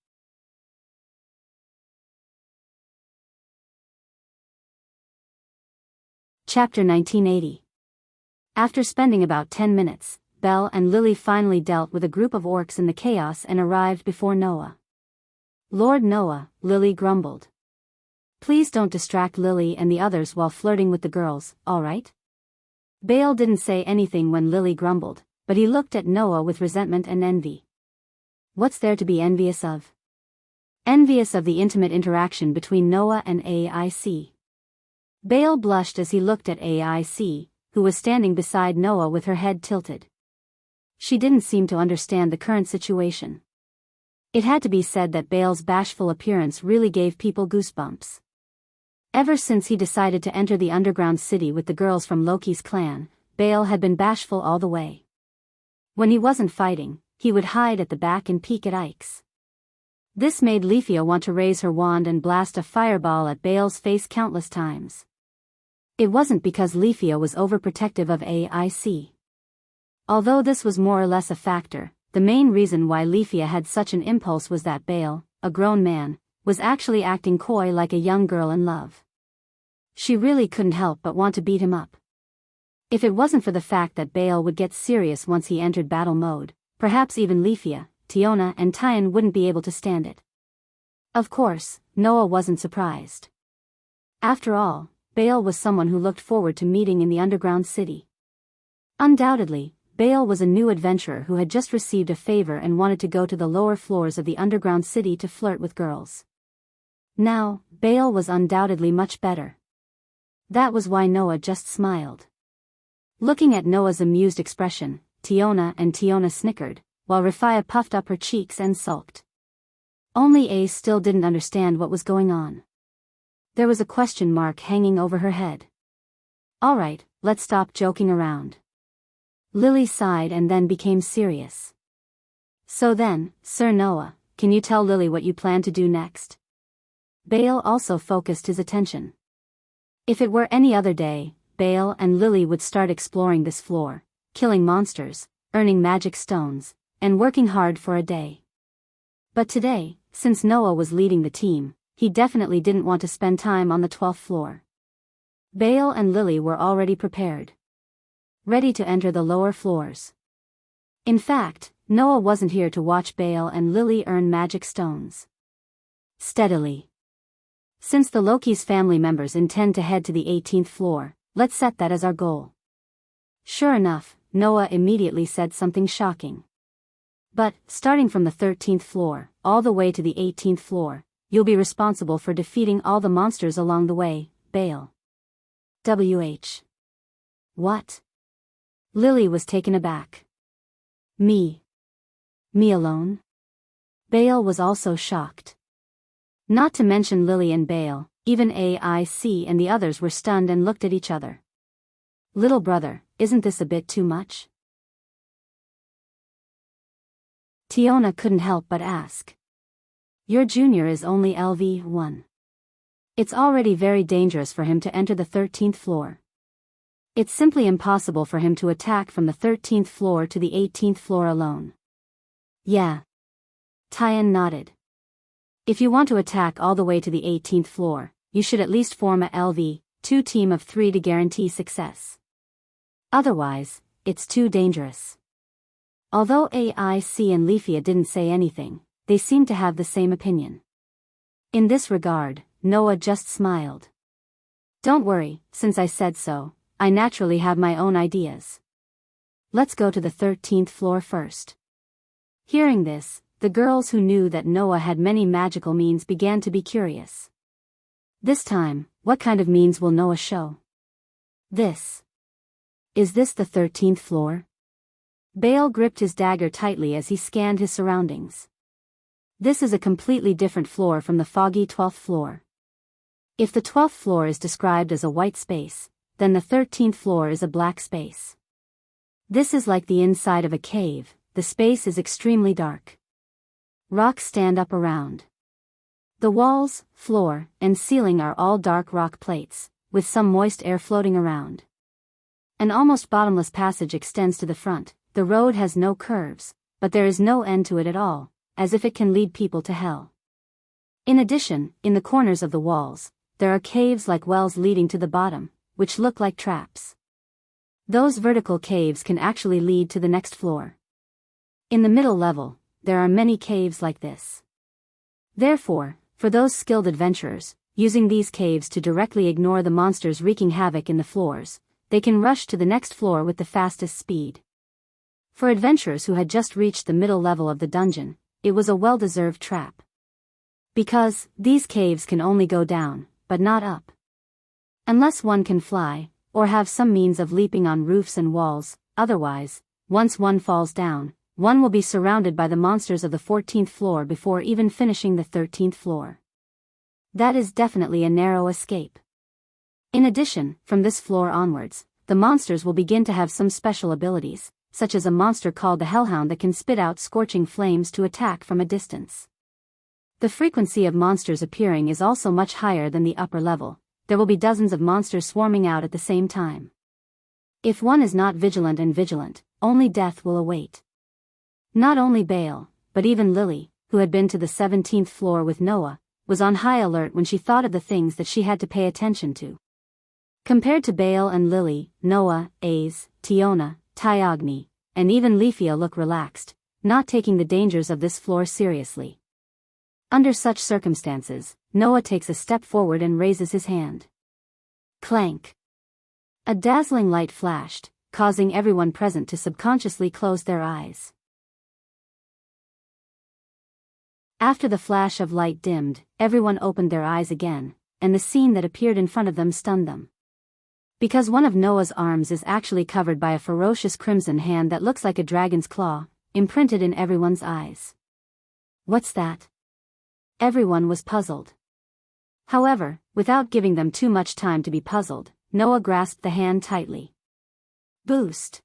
Chapter 1980. After spending about 10 minutes, Belle and Lily finally dealt with a group of orcs in the chaos and arrived before Noah. Lord Noah, Lily grumbled. Please don't distract Lily and the others while flirting with the girls, alright? Bale didn't say anything when Lily grumbled, but he looked at Noah with resentment and envy. What's there to be envious of? Envious of the intimate interaction between Noah and AIC. Bale blushed as he looked at AIC, who was standing beside Noah with her head tilted. She didn't seem to understand the current situation. It had to be said that Bale's bashful appearance really gave people goosebumps. Ever since he decided to enter the underground city with the girls from Loki's clan, Bale had been bashful all the way. When he wasn't fighting, he would hide at the back and peek at Ike's. This made Leafia want to raise her wand and blast a fireball at Bale's face countless times. It wasn't because Leafia was overprotective of AIC. Although this was more or less a factor, the main reason why Leafia had such an impulse was that Bale, a grown man, was actually acting coy like a young girl in love. She really couldn't help but want to beat him up. If it wasn't for the fact that Bale would get serious once he entered battle mode, perhaps even Leafia, Tiona and Tyan wouldn't be able to stand it. Of course, Noah wasn't surprised. After all, Bale was someone who looked forward to meeting in the underground city. Undoubtedly, Bale was a new adventurer who had just received a favor and wanted to go to the lower floors of the underground city to flirt with girls. Now, Bale was undoubtedly much better. That was why Noah just smiled. Looking at Noah's amused expression, Tiona snickered, while Rafia puffed up her cheeks and sulked. Only Ace still didn't understand what was going on. There was a question mark hanging over her head. All right, let's stop joking around. Lily sighed and then became serious. So then, Sir Noah, can you tell Lily what you plan to do next? Bale also focused his attention. If it were any other day, Bale and Lily would start exploring this floor, killing monsters, earning magic stones, and working hard for a day. But today, since Noah was leading the team, he definitely didn't want to spend time on the 12th floor. Bale and Lily were already prepared, ready to enter the lower floors. In fact, Noah wasn't here to watch Bale and Lily earn magic stones. Steadily. Since the Loki's family members intend to head to the 18th floor, let's set that as our goal. Sure enough, Noah immediately said something shocking. But, starting from the 13th floor, all the way to the 18th floor, you'll be responsible for defeating all the monsters along the way, Bale. WH. What? Lily was taken aback. Me alone? Bale was also shocked. Not to mention Lily and Bale, even AIC and the others were stunned and looked at each other. Little brother, isn't this a bit too much? Tiona couldn't help but ask. Your junior is only LV1. It's already very dangerous for him to enter the 13th floor. It's simply impossible for him to attack from the 13th floor to the 18th floor alone. Yeah. Tyan nodded. If you want to attack all the way to the 18th floor, you should at least form a LV2 team of 3 to guarantee success. Otherwise, it's too dangerous. Although AIC and Leafia didn't say anything, they seemed to have the same opinion. In this regard, Noah just smiled. Don't worry, since I said so, I naturally have my own ideas. Let's go to the 13th floor first. Hearing this, the girls who knew that Noah had many magical means began to be curious. This time, what kind of means will Noah show? Is this the 13th floor? Bale gripped his dagger tightly as he scanned his surroundings. This is a completely different floor from the foggy 12th floor. If the 12th floor is described as a white space, then the 13th floor is a black space. This is like the inside of a cave, the space is extremely dark. Rocks stand up around. The walls, floor, and ceiling are all dark rock plates, with some moist air floating around. An almost bottomless passage extends to the front. The road has no curves, but there is no end to it at all, as if it can lead people to hell. In addition, in the corners of the walls, there are caves like wells leading to the bottom, which look like traps. Those vertical caves can actually lead to the next floor. In the middle level, there are many caves like this. Therefore, for those skilled adventurers, using these caves to directly ignore the monsters wreaking havoc in the floors, they can rush to the next floor with the fastest speed. For adventurers who had just reached the middle level of the dungeon, it was a well-deserved trap. Because, these caves can only go down, but not up. Unless one can fly, or have some means of leaping on roofs and walls, otherwise, once one falls down, one will be surrounded by the monsters of the 14th floor before even finishing the 13th floor. That is definitely a narrow escape. In addition, from this floor onwards, the monsters will begin to have some special abilities, such as a monster called the Hellhound that can spit out scorching flames to attack from a distance. The frequency of monsters appearing is also much higher than the upper level. There will be dozens of monsters swarming out at the same time. If one is not vigilant, only death will await. Not only Bale, but even Lily, who had been to the 17th floor with Noah, was on high alert when she thought of the things that she had to pay attention to. Compared to Bale and Lily, Noah, Ace, Tiona, Tyogni, and even Leafia look relaxed, not taking the dangers of this floor seriously. Under such circumstances, Noah takes a step forward and raises his hand. Clank. A dazzling light flashed, causing everyone present to subconsciously close their eyes. After the flash of light dimmed, everyone opened their eyes again, and the scene that appeared in front of them stunned them. Because one of Noah's arms is actually covered by a ferocious crimson hand that looks like a dragon's claw, imprinted in everyone's eyes. What's that? Everyone was puzzled. However, without giving them too much time to be puzzled, Noah grasped the hand tightly. Boost.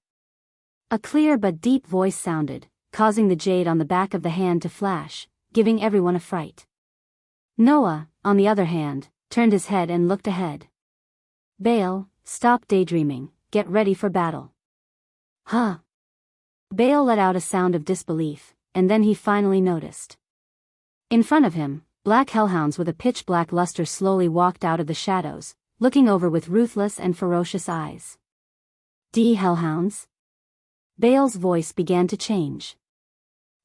A clear but deep voice sounded, causing the jade on the back of the hand to flash, giving everyone a fright. Noah, on the other hand, turned his head and looked ahead. Bale, stop daydreaming, get ready for battle. Huh? Bale let out a sound of disbelief, and then he finally noticed. In front of him, black hellhounds with a pitch-black luster slowly walked out of the shadows, looking over with ruthless and ferocious eyes. Hellhounds? Bale's voice began to change.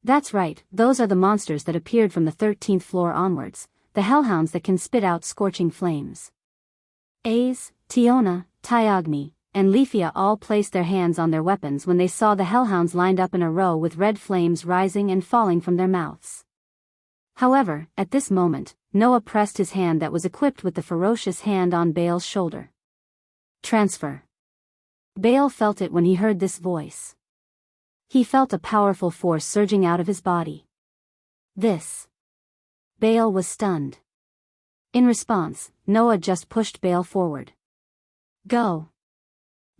That's right, those are the monsters that appeared from the 13th floor onwards, the hellhounds that can spit out scorching flames. Ace, Tiona, Tyogni, and Leafia all placed their hands on their weapons when they saw the hellhounds lined up in a row with red flames rising and falling from their mouths. However, at this moment, Noah pressed his hand that was equipped with the ferocious hand on Bale's shoulder. Transfer. Bale felt it when he heard this voice. He felt a powerful force surging out of his body. This. Bale was stunned. In response, Noah just pushed Bale forward. Go.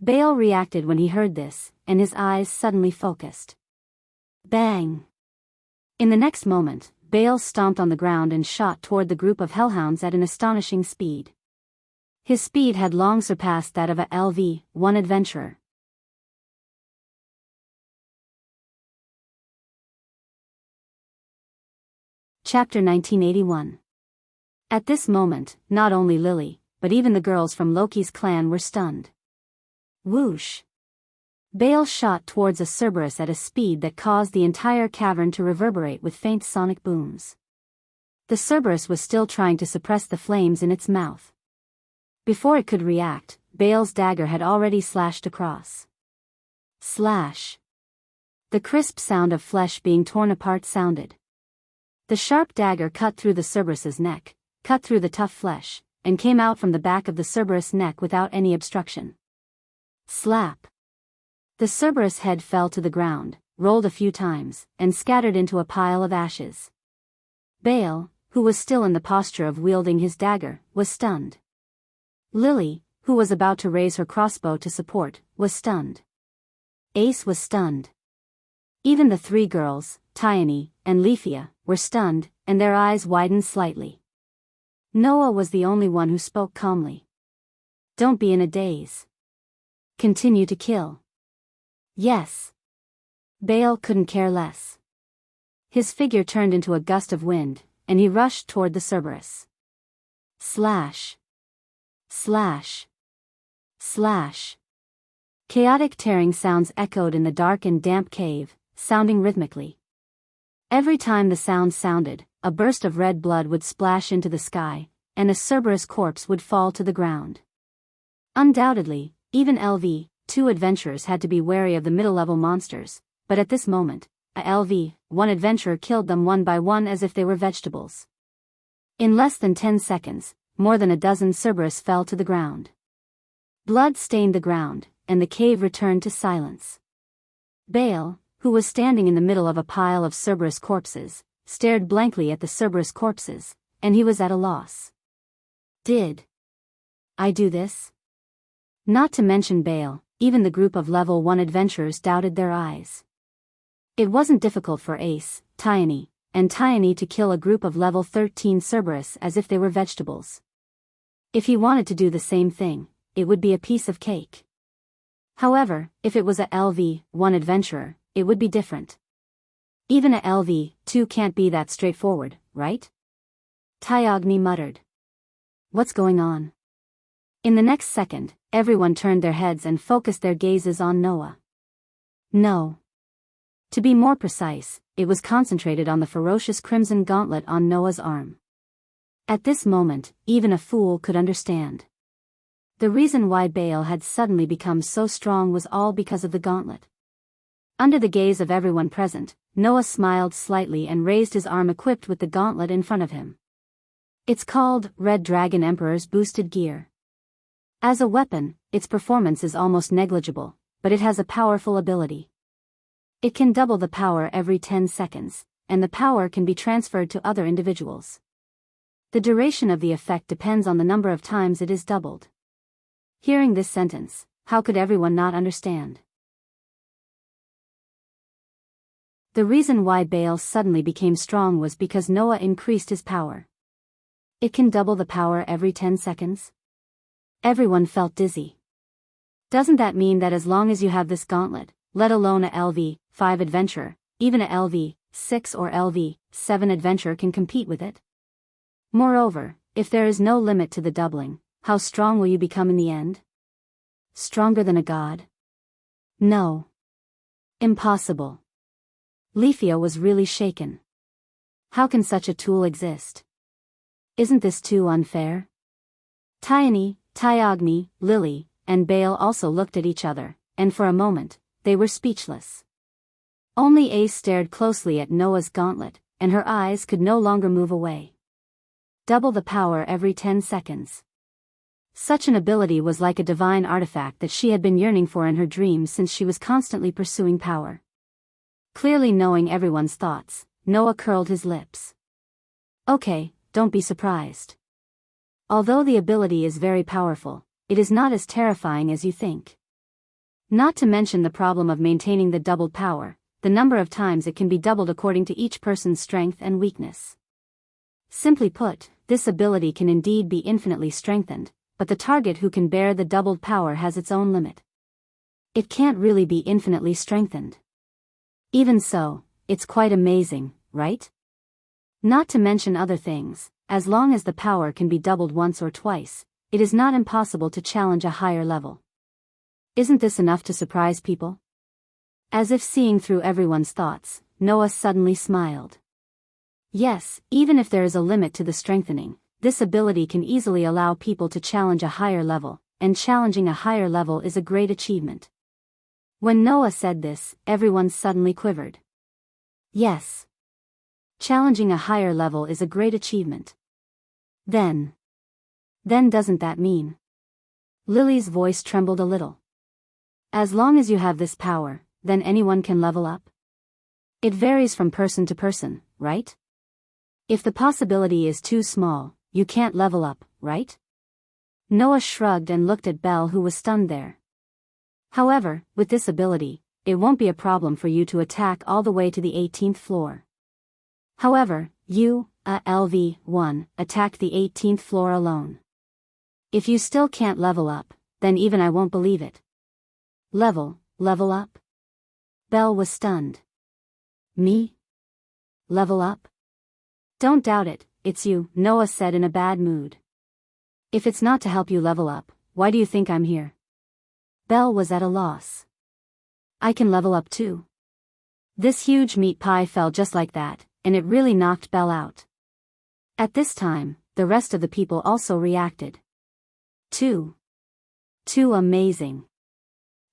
Bale reacted when he heard this, and his eyes suddenly focused. Bang. In the next moment, Bale stomped on the ground and shot toward the group of hellhounds at an astonishing speed. His speed had long surpassed that of a LV-1 adventurer. Chapter 1981. At this moment, not only Lily, but even the girls from Loki's clan were stunned. Whoosh! Bale shot towards a Cerberus at a speed that caused the entire cavern to reverberate with faint sonic booms. The Cerberus was still trying to suppress the flames in its mouth. Before it could react, Bale's dagger had already slashed across. Slash! The crisp sound of flesh being torn apart sounded. The sharp dagger cut through the Cerberus's neck, cut through the tough flesh, and came out from the back of the Cerberus' neck without any obstruction. Slap! The Cerberus head fell to the ground, rolled a few times, and scattered into a pile of ashes. Bale, who was still in the posture of wielding his dagger, was stunned. Lily, who was about to raise her crossbow to support, was stunned. Ace was stunned. Even the three girls, Tyone and Leafia, were stunned, and their eyes widened slightly. Noah was the only one who spoke calmly. Don't be in a daze. Continue to kill. Yes. Bale couldn't care less. His figure turned into a gust of wind, and he rushed toward the Cerberus. Slash. Slash. Slash. Chaotic tearing sounds echoed in the dark and damp cave, sounding rhythmically. Every time the sound sounded, a burst of red blood would splash into the sky, and a Cerberus corpse would fall to the ground. Undoubtedly, even LV-2 adventurers had to be wary of the middle-level monsters, but at this moment, a LV-1 adventurer killed them one by one as if they were vegetables. In less than 10 seconds, more than a dozen Cerberus fell to the ground. Blood stained the ground, and the cave returned to silence. Bale, who was standing in the middle of a pile of Cerberus corpses, stared blankly at the Cerberus corpses, and he was at a loss. Did I do this? Not to mention Bale, even the group of level 1 adventurers doubted their eyes. It wasn't difficult for Ace, Tyone, and Tyone to kill a group of level 13 Cerberus as if they were vegetables. If he wanted to do the same thing, it would be a piece of cake. However, if it was a LV-1 adventurer, it would be different. Even a LV2 can't be that straightforward, right? Tyogni muttered. What's going on? In the next second, everyone turned their heads and focused their gazes on Noah. No. To be more precise, it was concentrated on the ferocious crimson gauntlet on Noah's arm. At this moment, even a fool could understand. The reason why Baal had suddenly become so strong was all because of the gauntlet. Under the gaze of everyone present, Noah smiled slightly and raised his arm equipped with the gauntlet in front of him. It's called Red Dragon Emperor's Boosted Gear. As a weapon, its performance is almost negligible, but it has a powerful ability. It can double the power every 10 seconds, and the power can be transferred to other individuals. The duration of the effect depends on the number of times it is doubled. Hearing this sentence, how could everyone not understand? The reason why Baal suddenly became strong was because Noah increased his power. It can double the power every 10 seconds? Everyone felt dizzy. Doesn't that mean that as long as you have this gauntlet, let alone a LV5 adventurer, even a LV6 or LV7 adventurer can compete with it? Moreover, if there is no limit to the doubling, how strong will you become in the end? Stronger than a god? No. Impossible. Leafia was really shaken. How can such a tool exist? Isn't this too unfair? Tyone, Tyogni, Lily, and Baal also looked at each other, and for a moment, they were speechless. Only Ace stared closely at Noah's gauntlet, and her eyes could no longer move away. Double the power every 10 seconds. Such an ability was like a divine artifact that she had been yearning for in her dreams since she was constantly pursuing power. Clearly knowing everyone's thoughts, Noah curled his lips. Okay, don't be surprised. Although the ability is very powerful, it is not as terrifying as you think. Not to mention the problem of maintaining the doubled power, the number of times it can be doubled according to each person's strength and weakness. Simply put, this ability can indeed be infinitely strengthened, but the target who can bear the doubled power has its own limit. It can't really be infinitely strengthened. Even so, it's quite amazing, right? Not to mention other things, as long as the power can be doubled once or twice, it is not impossible to challenge a higher level. Isn't this enough to surprise people? As if seeing through everyone's thoughts, Noah suddenly smiled. Yes, even if there is a limit to the strengthening, this ability can easily allow people to challenge a higher level, and challenging a higher level is a great achievement. When Noah said this, everyone suddenly quivered. Yes. Challenging a higher level is a great achievement. Then doesn't that mean? Lily's voice trembled a little. As long as you have this power, then anyone can level up? It varies from person to person, right? If the possibility is too small, you can't level up, right? Noah shrugged and looked at Belle, who was stunned there. However, with this ability, it won't be a problem for you to attack all the way to the 18th floor. However, you, LV1, attacked the 18th floor alone. If you still can't level up, then even I won't believe it. Level up? Belle was stunned. Me? Level up? Don't doubt it, it's you, Noah said in a bad mood. If it's not to help you level up, why do you think I'm here? Belle was at a loss. I can level up too. This huge meat pie fell just like that, and it really knocked Belle out. At this time, the rest of the people also reacted. Too amazing.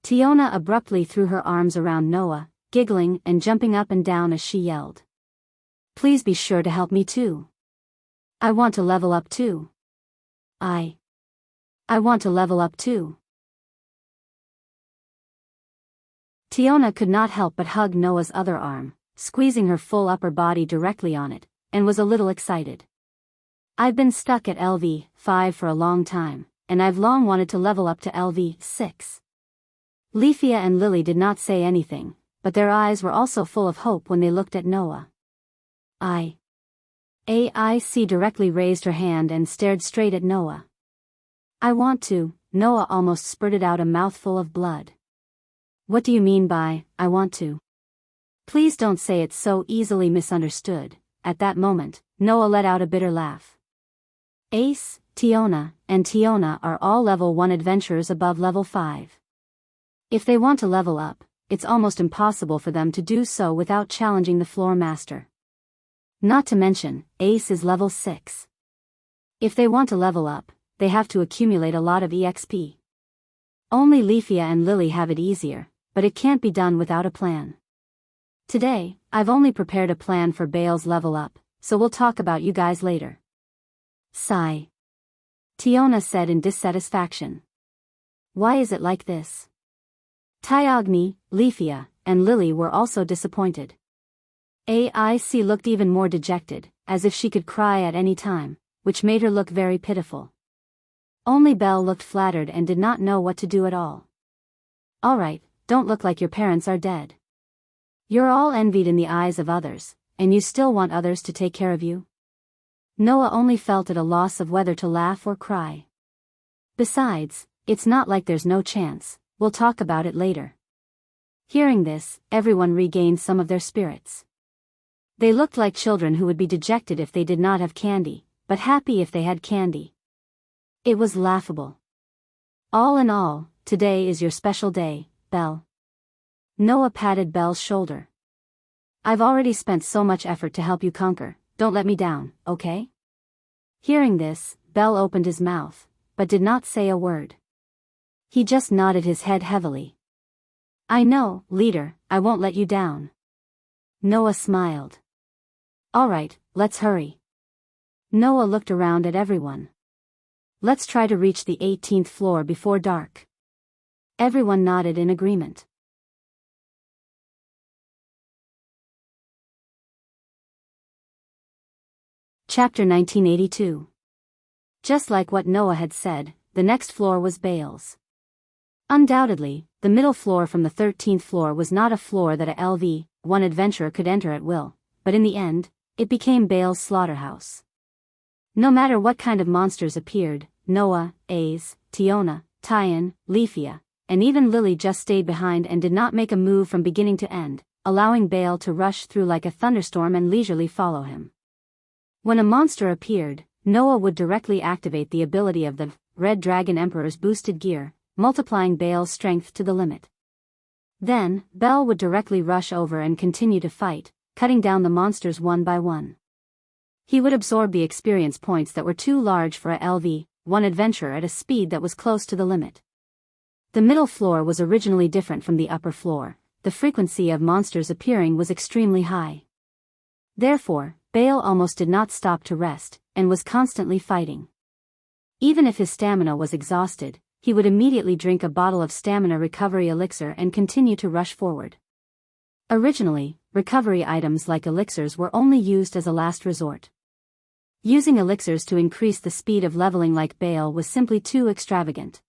Tiona abruptly threw her arms around Noah, giggling and jumping up and down as she yelled. Please be sure to help me too. I want to level up too. I want to level up too. Tiona could not help but hug Noah's other arm, squeezing her full upper body directly on it, and was a little excited. I've been stuck at LV5 for a long time, and I've long wanted to level up to LV6. Leafia and Lily did not say anything, but their eyes were also full of hope when they looked at Noah. AIC directly raised her hand and stared straight at Noah. I want to. Noah almost spurted out a mouthful of blood. What do you mean by, I want to? Please don't say it's so easily misunderstood. At that moment, Noah let out a bitter laugh. Ace, Tiona, and Tiona are all level 1 adventurers above level 5. If they want to level up, it's almost impossible for them to do so without challenging the floor master. Not to mention, Ace is level 6. If they want to level up, they have to accumulate a lot of EXP. Only Leafia and Lily have it easier, but it can't be done without a plan. Today, I've only prepared a plan for Bale's level up, so we'll talk about you guys later. Sigh. Tiona said in dissatisfaction. Why is it like this? Tyogni, Leafia, and Lily were also disappointed. AIC looked even more dejected, as if she could cry at any time, which made her look very pitiful. Only Belle looked flattered and did not know what to do at all. Alright, don't look like your parents are dead. You're all envied in the eyes of others, and you still want others to take care of you? Noah only felt at a loss of whether to laugh or cry. Besides, it's not like there's no chance, we'll talk about it later. Hearing this, everyone regained some of their spirits. They looked like children who would be dejected if they did not have candy, but happy if they had candy. It was laughable. All in all, today is your special day, Belle. Noah patted Belle's shoulder. I've already spent so much effort to help you conquer, don't let me down, okay? Hearing this, Belle opened his mouth, but did not say a word. He just nodded his head heavily. I know, leader, I won't let you down. Noah smiled. Alright, let's hurry. Noah looked around at everyone. Let's try to reach the 18th floor before dark. Everyone nodded in agreement. Chapter 1982. Just like what Noah had said, the next floor was Bale's. Undoubtedly, the middle floor from the 13th floor was not a floor that a LV-1 adventurer could enter at will, but in the end, it became Bale's slaughterhouse. No matter what kind of monsters appeared, Noah, Ace, Tiona, Tyan, Leafia, and even Lily just stayed behind and did not make a move from beginning to end, allowing Bale to rush through like a thunderstorm and leisurely follow him. When a monster appeared, Noah would directly activate the ability of the Red Dragon Emperor's boosted gear, multiplying Bale's strength to the limit. Then, Belle would directly rush over and continue to fight, cutting down the monsters one by one. He would absorb the experience points that were too large for a LV-1 adventurer at a speed that was close to the limit. The middle floor was originally different from the upper floor. The frequency of monsters appearing was extremely high. Therefore, Bale almost did not stop to rest, and was constantly fighting. Even if his stamina was exhausted, he would immediately drink a bottle of stamina recovery elixir and continue to rush forward. Originally, recovery items like elixirs were only used as a last resort. Using elixirs to increase the speed of leveling like Bale was simply too extravagant.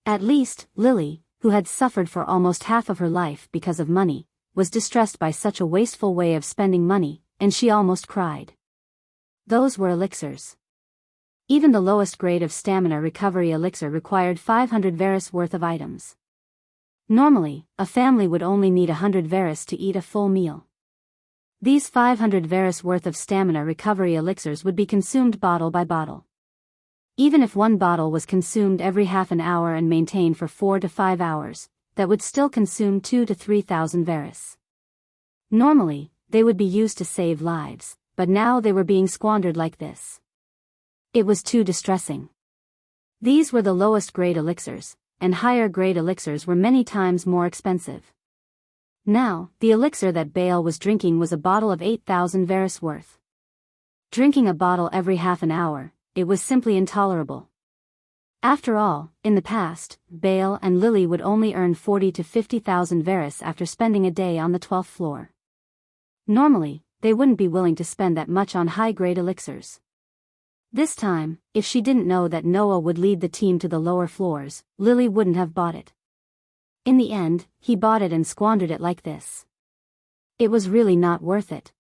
At least, Lily, who had suffered for almost half of her life because of money, was distressed by such a wasteful way of spending money, and she almost cried. Those were elixirs. Even the lowest grade of stamina recovery elixir required 500 Varus worth of items. Normally, a family would only need 100 Varus to eat a full meal. These 500 Varus worth of stamina recovery elixirs would be consumed bottle by bottle. Even if one bottle was consumed every half an hour and maintained for 4 to 5 hours, that would still consume 2,000 to 3,000 Varus. Normally, they would be used to save lives, but now they were being squandered like this. It was too distressing. These were the lowest grade elixirs, and higher grade elixirs were many times more expensive. Now, the elixir that Bale was drinking was a bottle of 8,000 Varus worth. Drinking a bottle every half an hour, it was simply intolerable. After all, in the past, Bale and Lily would only earn 40 to 50,000 Varus after spending a day on the 12th floor. Normally, they wouldn't be willing to spend that much on high-grade elixirs. This time, if she didn't know that Noah would lead the team to the lower floors, Lily wouldn't have bought it. In the end, he bought it and squandered it like this. It was really not worth it.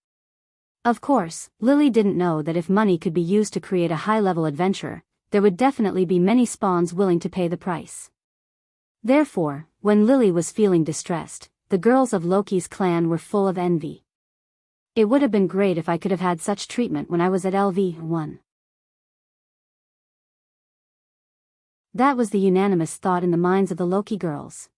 Of course, Lily didn't know that if money could be used to create a high-level adventurer, there would definitely be many spawns willing to pay the price. Therefore, when Lily was feeling distressed, the girls of Loki's clan were full of envy. It would have been great if I could have had such treatment when I was at LV1. That was the unanimous thought in the minds of the Loki girls.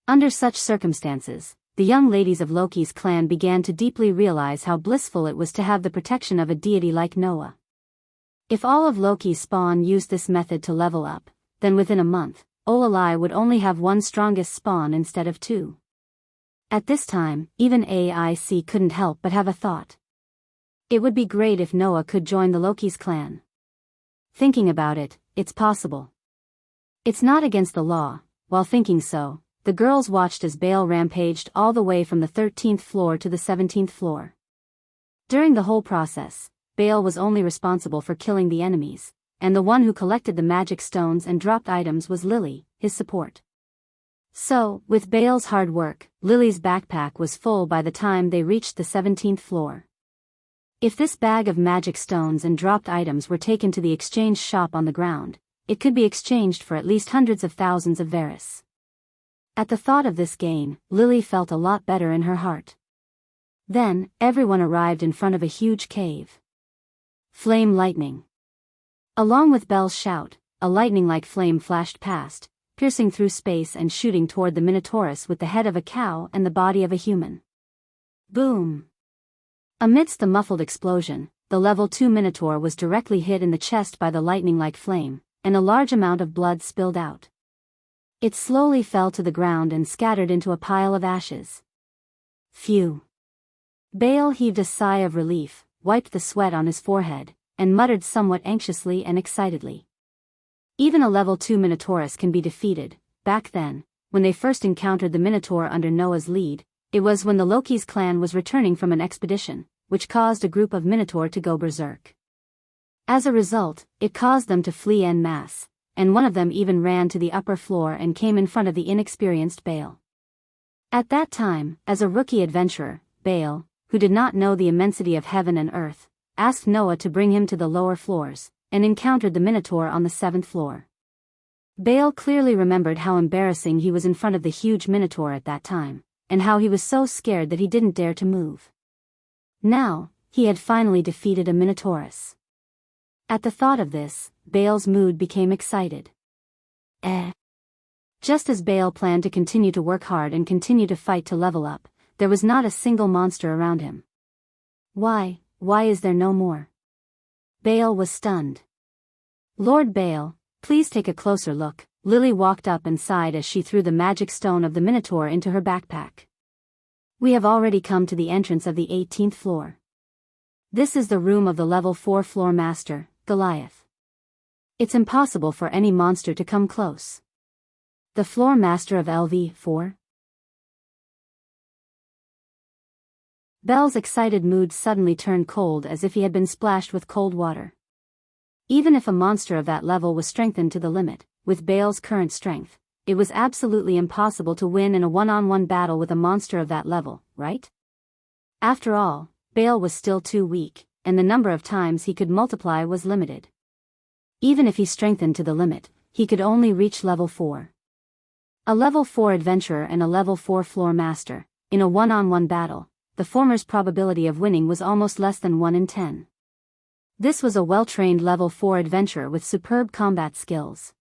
Under such circumstances, the young ladies of Loki's clan began to deeply realize how blissful it was to have the protection of a deity like Noah. If all of Loki's spawn used this method to level up, then within a month, Olalai would only have one strongest spawn instead of two. At this time, even AIC couldn't help but have a thought. It would be great if Noah could join the Loki's clan. Thinking about it, it's possible. It's not against the law. While thinking so, the girls watched as Baal rampaged all the way from the 13th floor to the 17th floor. During the whole process, Baal was only responsible for killing the enemies, and the one who collected the magic stones and dropped items was Lily, his support. So, with Baal's hard work, Lily's backpack was full by the time they reached the 17th floor. If this bag of magic stones and dropped items were taken to the exchange shop on the ground, it could be exchanged for at least hundreds of thousands of Varus. At the thought of this gain, Lily felt a lot better in her heart. Then, everyone arrived in front of a huge cave. Flame lightning. Along with Belle's shout, a lightning-like flame flashed past, piercing through space and shooting toward the Minotaurus with the head of a cow and the body of a human. Boom! Amidst the muffled explosion, the level 2 Minotaur was directly hit in the chest by the lightning-like flame, and a large amount of blood spilled out. It slowly fell to the ground and scattered into a pile of ashes. Phew! Baal heaved a sigh of relief, wiped the sweat on his forehead, and muttered somewhat anxiously and excitedly. Even a level 2 Minotaurus can be defeated. Back then, when they first encountered the Minotaur under Noah's lead, it was when the Loki's clan was returning from an expedition, which caused a group of Minotaur to go berserk. As a result, it caused them to flee en masse, and one of them even ran to the upper floor and came in front of the inexperienced Baal. At that time, as a rookie adventurer, Baal, who did not know the immensity of heaven and earth, asked Noah to bring him to the lower floors, and encountered the Minotaur on the 7th floor. Baal clearly remembered how embarrassing he was in front of the huge Minotaur at that time, and how he was so scared that he didn't dare to move. Now, he had finally defeated a Minotaurus. At the thought of this, Baal's mood became excited. Just as Baal planned to continue to work hard and continue to fight to level up, there was not a single monster around him. Why is there no more? Baal was stunned. Lord Baal, please take a closer look. Lily walked up and sighed as she threw the magic stone of the Minotaur into her backpack. We have already come to the entrance of the 18th floor. This is the room of the level 4 floor master, Goliath. It's impossible for any monster to come close. The floor master of LV4? Belle's excited mood suddenly turned cold as if he had been splashed with cold water. Even if a monster of that level was strengthened to the limit, with Baal's current strength, it was absolutely impossible to win in a one-on-one battle with a monster of that level, right? After all, Baal was still too weak, and the number of times he could multiply was limited. Even if he strengthened to the limit, he could only reach level 4. A level 4 adventurer and a level 4 floor master, in a one-on-one battle, the former's probability of winning was almost less than 1 in 10. This was a well-trained level 4 adventurer with superb combat skills.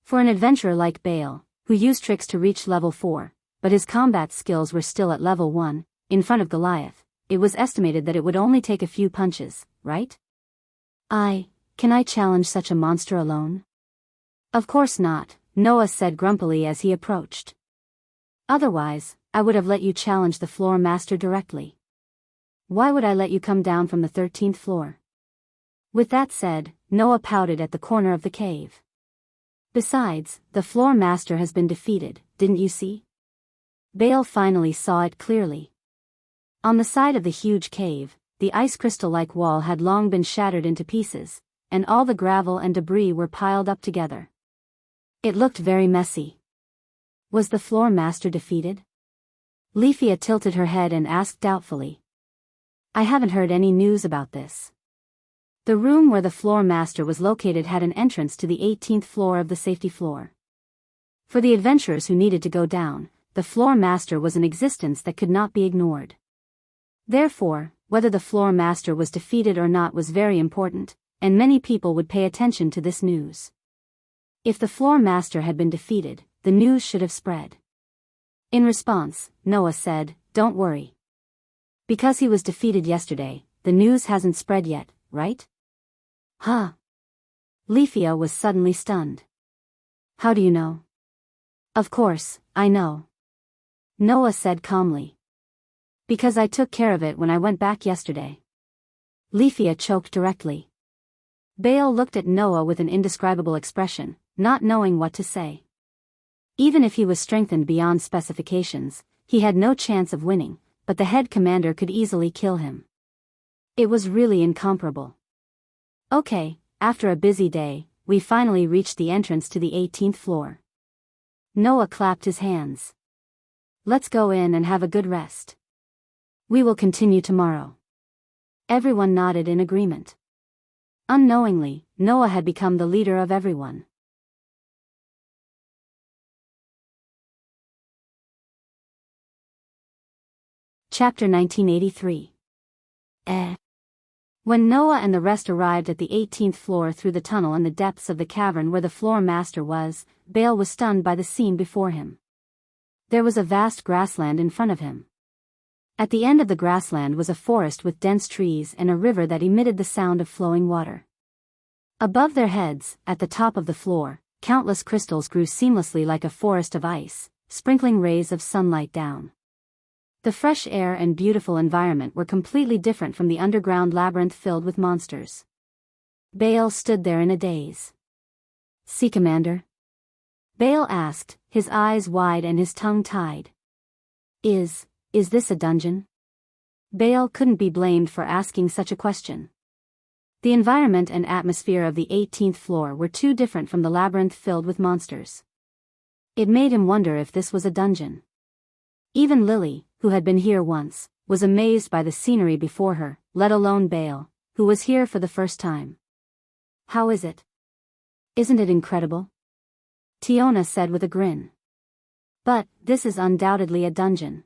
For an adventurer like Baal, who used tricks to reach level 4, but his combat skills were still at level 1, in front of Goliath, it was estimated that it would only take a few punches, right? Can I challenge such a monster alone? Of course not, Noah said grumpily as he approached. Otherwise, I would have let you challenge the floor master directly. Why would I let you come down from the 13th floor? With that said, Noah pouted at the corner of the cave. Besides, the floor master has been defeated, didn't you see? Baal finally saw it clearly. On the side of the huge cave, the ice crystal-like wall had long been shattered into pieces, and all the gravel and debris were piled up together. It looked very messy. Was the floor master defeated? Leafia tilted her head and asked doubtfully. I haven't heard any news about this. The room where the floor master was located had an entrance to the 18th floor of the safety floor. For the adventurers who needed to go down, the floor master was an existence that could not be ignored. Therefore, whether the floor master was defeated or not was very important, and many people would pay attention to this news. If the floor master had been defeated, the news should have spread. In response, Noah said, "Don't worry. Because he was defeated yesterday, the news hasn't spread yet, right?" Huh? Leafia was suddenly stunned. "How do you know?" "Of course, I know," Noah said calmly. "Because I took care of it when I went back yesterday." Leafia choked directly. Baal looked at Noah with an indescribable expression, not knowing what to say. Even if he was strengthened beyond specifications, he had no chance of winning, but the head commander could easily kill him. It was really incomparable. Okay, after a busy day, we finally reached the entrance to the 18th floor. Noah clapped his hands. "Let's go in and have a good rest. We will continue tomorrow." Everyone nodded in agreement. Unknowingly, Noah had become the leader of everyone. Chapter 1983. When Noah and the rest arrived at the 18th floor through the tunnel in the depths of the cavern where the floor master was, Baal was stunned by the scene before him. There was a vast grassland in front of him. At the end of the grassland was a forest with dense trees and a river that emitted the sound of flowing water. Above their heads, at the top of the floor, countless crystals grew seamlessly like a forest of ice, sprinkling rays of sunlight down. The fresh air and beautiful environment were completely different from the underground labyrinth filled with monsters. Baal stood there in a daze. "See, Commander?" Baal asked, his eyes wide and his tongue tied. Is this a dungeon?" Baal couldn't be blamed for asking such a question. The environment and atmosphere of the 18th floor were too different from the labyrinth filled with monsters. It made him wonder if this was a dungeon. Even Lily, who had been here once, was amazed by the scenery before her, let alone Baal, who was here for the first time. "How is it? Isn't it incredible?" Tiona said with a grin. "But, this is undoubtedly a dungeon.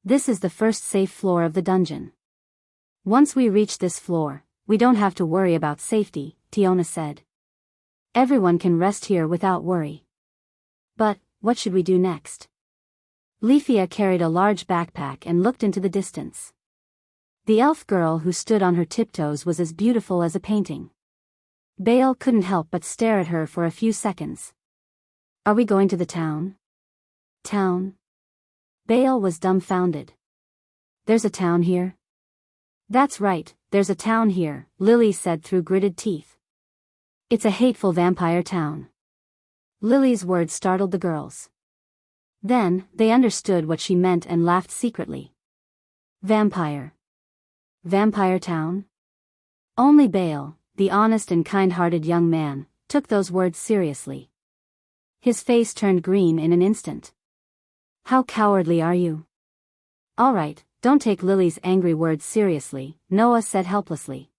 This is the first safe floor of the dungeon. Once we reach this floor, we don't have to worry about safety," Tiona said. "Everyone can rest here without worry." "But, what should we do next?" Leafia carried a large backpack and looked into the distance. The elf girl who stood on her tiptoes was as beautiful as a painting. Baal couldn't help but stare at her for a few seconds. "Are we going to the town?" "Town?" Baal was dumbfounded. "There's a town here?" "That's right, there's a town here," Lily said through gritted teeth. "It's a hateful vampire town." Lily's words startled the girls. Then, they understood what she meant and laughed secretly. Vampire. Vampire town? Only Baal, the honest and kind-hearted young man, took those words seriously. His face turned green in an instant. "How cowardly are you?" "All right, don't take Lily's angry words seriously," Noah said helplessly.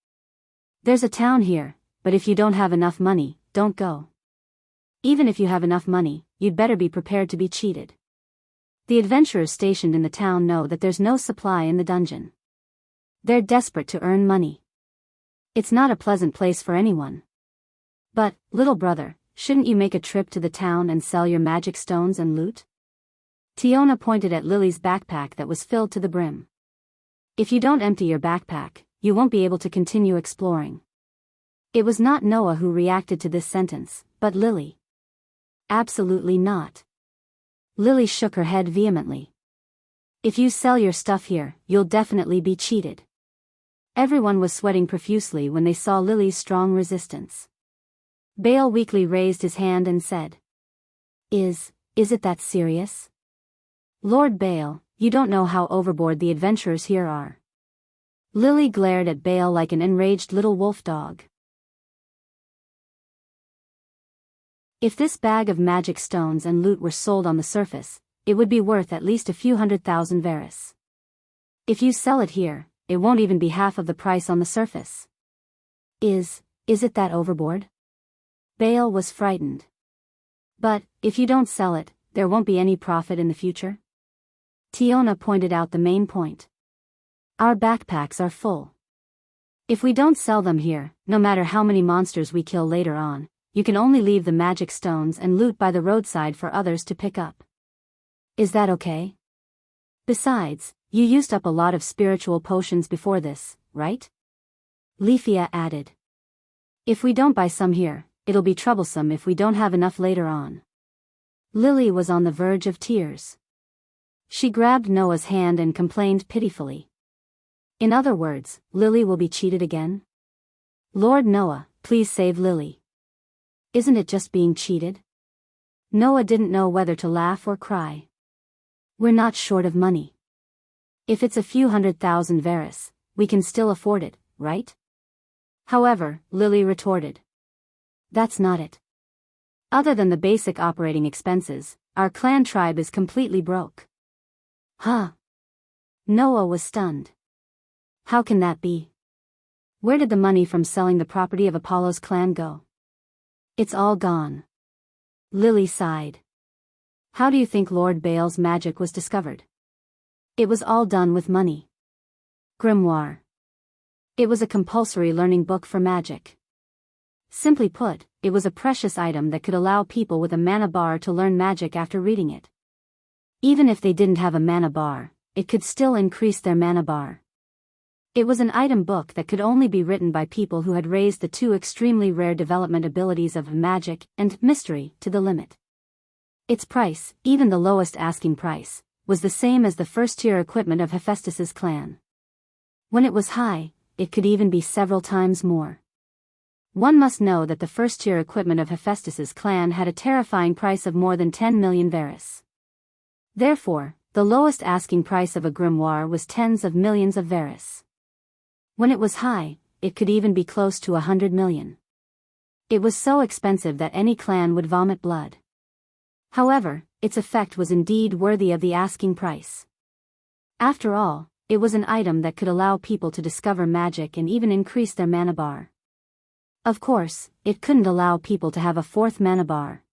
"There's a town here, but if you don't have enough money, don't go. Even if you have enough money, you'd better be prepared to be cheated. The adventurers stationed in the town know that there's no supply in the dungeon. They're desperate to earn money. It's not a pleasant place for anyone. But, little brother, shouldn't you make a trip to the town and sell your magic stones and loot?" Tiona pointed at Lily's backpack that was filled to the brim. "If you don't empty your backpack, you won't be able to continue exploring." It was not Noah who reacted to this sentence, but Lily. "Absolutely not." Lily shook her head vehemently. "If you sell your stuff here, you'll definitely be cheated." Everyone was sweating profusely when they saw Lily's strong resistance. Baal weakly raised his hand and said, Is it that serious?" "Lord Baal, you don't know how overboard the adventurers here are." Lily glared at Baal like an enraged little wolf dog. If this bag of magic stones and loot were sold on the surface, it would be worth at least a few 100,000 Varus. If you sell it here, it won't even be half of the price on the surface. Is it that overboard?" Baal was frightened. "But, if you don't sell it, there won't be any profit in the future? Tiona pointed out the main point. Our backpacks are full. If we don't sell them here, no matter how many monsters we kill later on, you can only leave the magic stones and loot by the roadside for others to pick up. Is that okay? Besides, you used up a lot of spiritual potions before this, right? Leafia added. If we don't buy some here, it'll be troublesome if we don't have enough later on. Lily was on the verge of tears. She grabbed Noah's hand and complained pitifully. In other words, Lily will be cheated again? Lord Noah, please save Lily. Isn't it just being cheated? Noah didn't know whether to laugh or cry. We're not short of money. If it's a few 100,000 Varus, we can still afford it, right? However, Lily retorted. That's not it. Other than the basic operating expenses, our clan tribe is completely broke. Huh? Noah was stunned. How can that be? Where did the money from selling the property of Apollo's clan go? It's all gone. Lily sighed. How do you think Lord Baal's magic was discovered? It was all done with money. Grimoire. It was a compulsory learning book for magic. Simply put, it was a precious item that could allow people with a mana bar to learn magic after reading it. Even if they didn't have a mana bar, it could still increase their mana bar. It was an item book that could only be written by people who had raised the two extremely rare development abilities of magic and mystery to the limit. Its price, even the lowest asking price, was the same as the first-tier equipment of Hephaestus's clan. When it was high, it could even be several times more. One must know that the first-tier equipment of Hephaestus's clan had a terrifying price of more than 10 million Varus. Therefore, the lowest asking price of a grimoire was tens of millions of Varus. When it was high, it could even be close to 100 million. It was so expensive that any clan would vomit blood. However, its effect was indeed worthy of the asking price. After all, it was an item that could allow people to discover magic and even increase their mana bar. Of course, it couldn't allow people to have a fourth mana bar.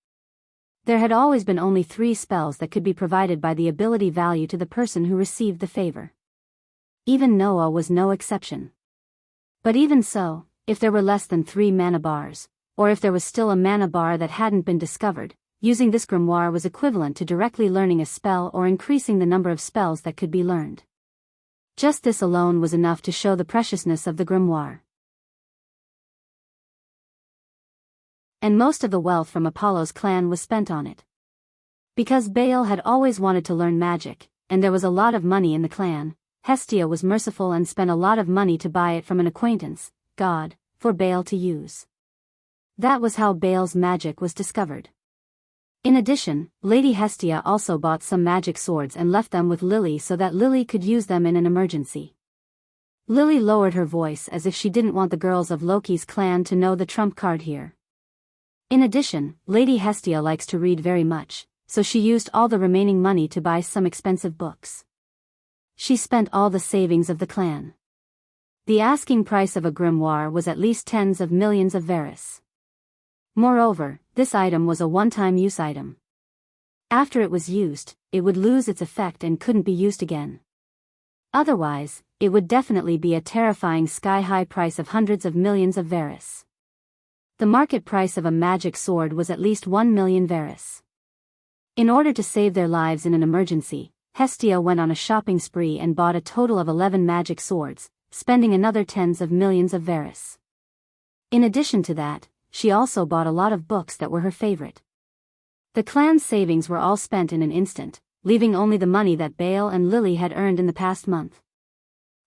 There had always been only 3 spells that could be provided by the ability value to the person who received the favor. Even Noah was no exception. But even so, if there were less than 3 mana bars, or if there was still a mana bar that hadn't been discovered, using this grimoire was equivalent to directly learning a spell or increasing the number of spells that could be learned. Just this alone was enough to show the preciousness of the grimoire. And most of the wealth from Apollo's clan was spent on it. Because Baal had always wanted to learn magic, and there was a lot of money in the clan, Hestia was merciful and spent a lot of money to buy it from an acquaintance, God, for Baal to use. That was how Baal's magic was discovered. In addition, Lady Hestia also bought some magic swords and left them with Lily so that Lily could use them in an emergency. Lily lowered her voice as if she didn't want the girls of Loki's clan to know the trump card here. In addition, Lady Hestia likes to read very much, so she used all the remaining money to buy some expensive books. She spent all the savings of the clan. The asking price of a grimoire was at least tens of millions of Varus. Moreover, this item was a one-time use item. After it was used, it would lose its effect and couldn't be used again. Otherwise, it would definitely be a terrifying sky-high price of hundreds of millions of Varus. The market price of a magic sword was at least 1 million Varus. In order to save their lives in an emergency, Hestia went on a shopping spree and bought a total of 11 magic swords, spending another tens of millions of Varus. In addition to that, she also bought a lot of books that were her favorite. The clan's savings were all spent in an instant, leaving only the money that Baal and Lily had earned in the past month.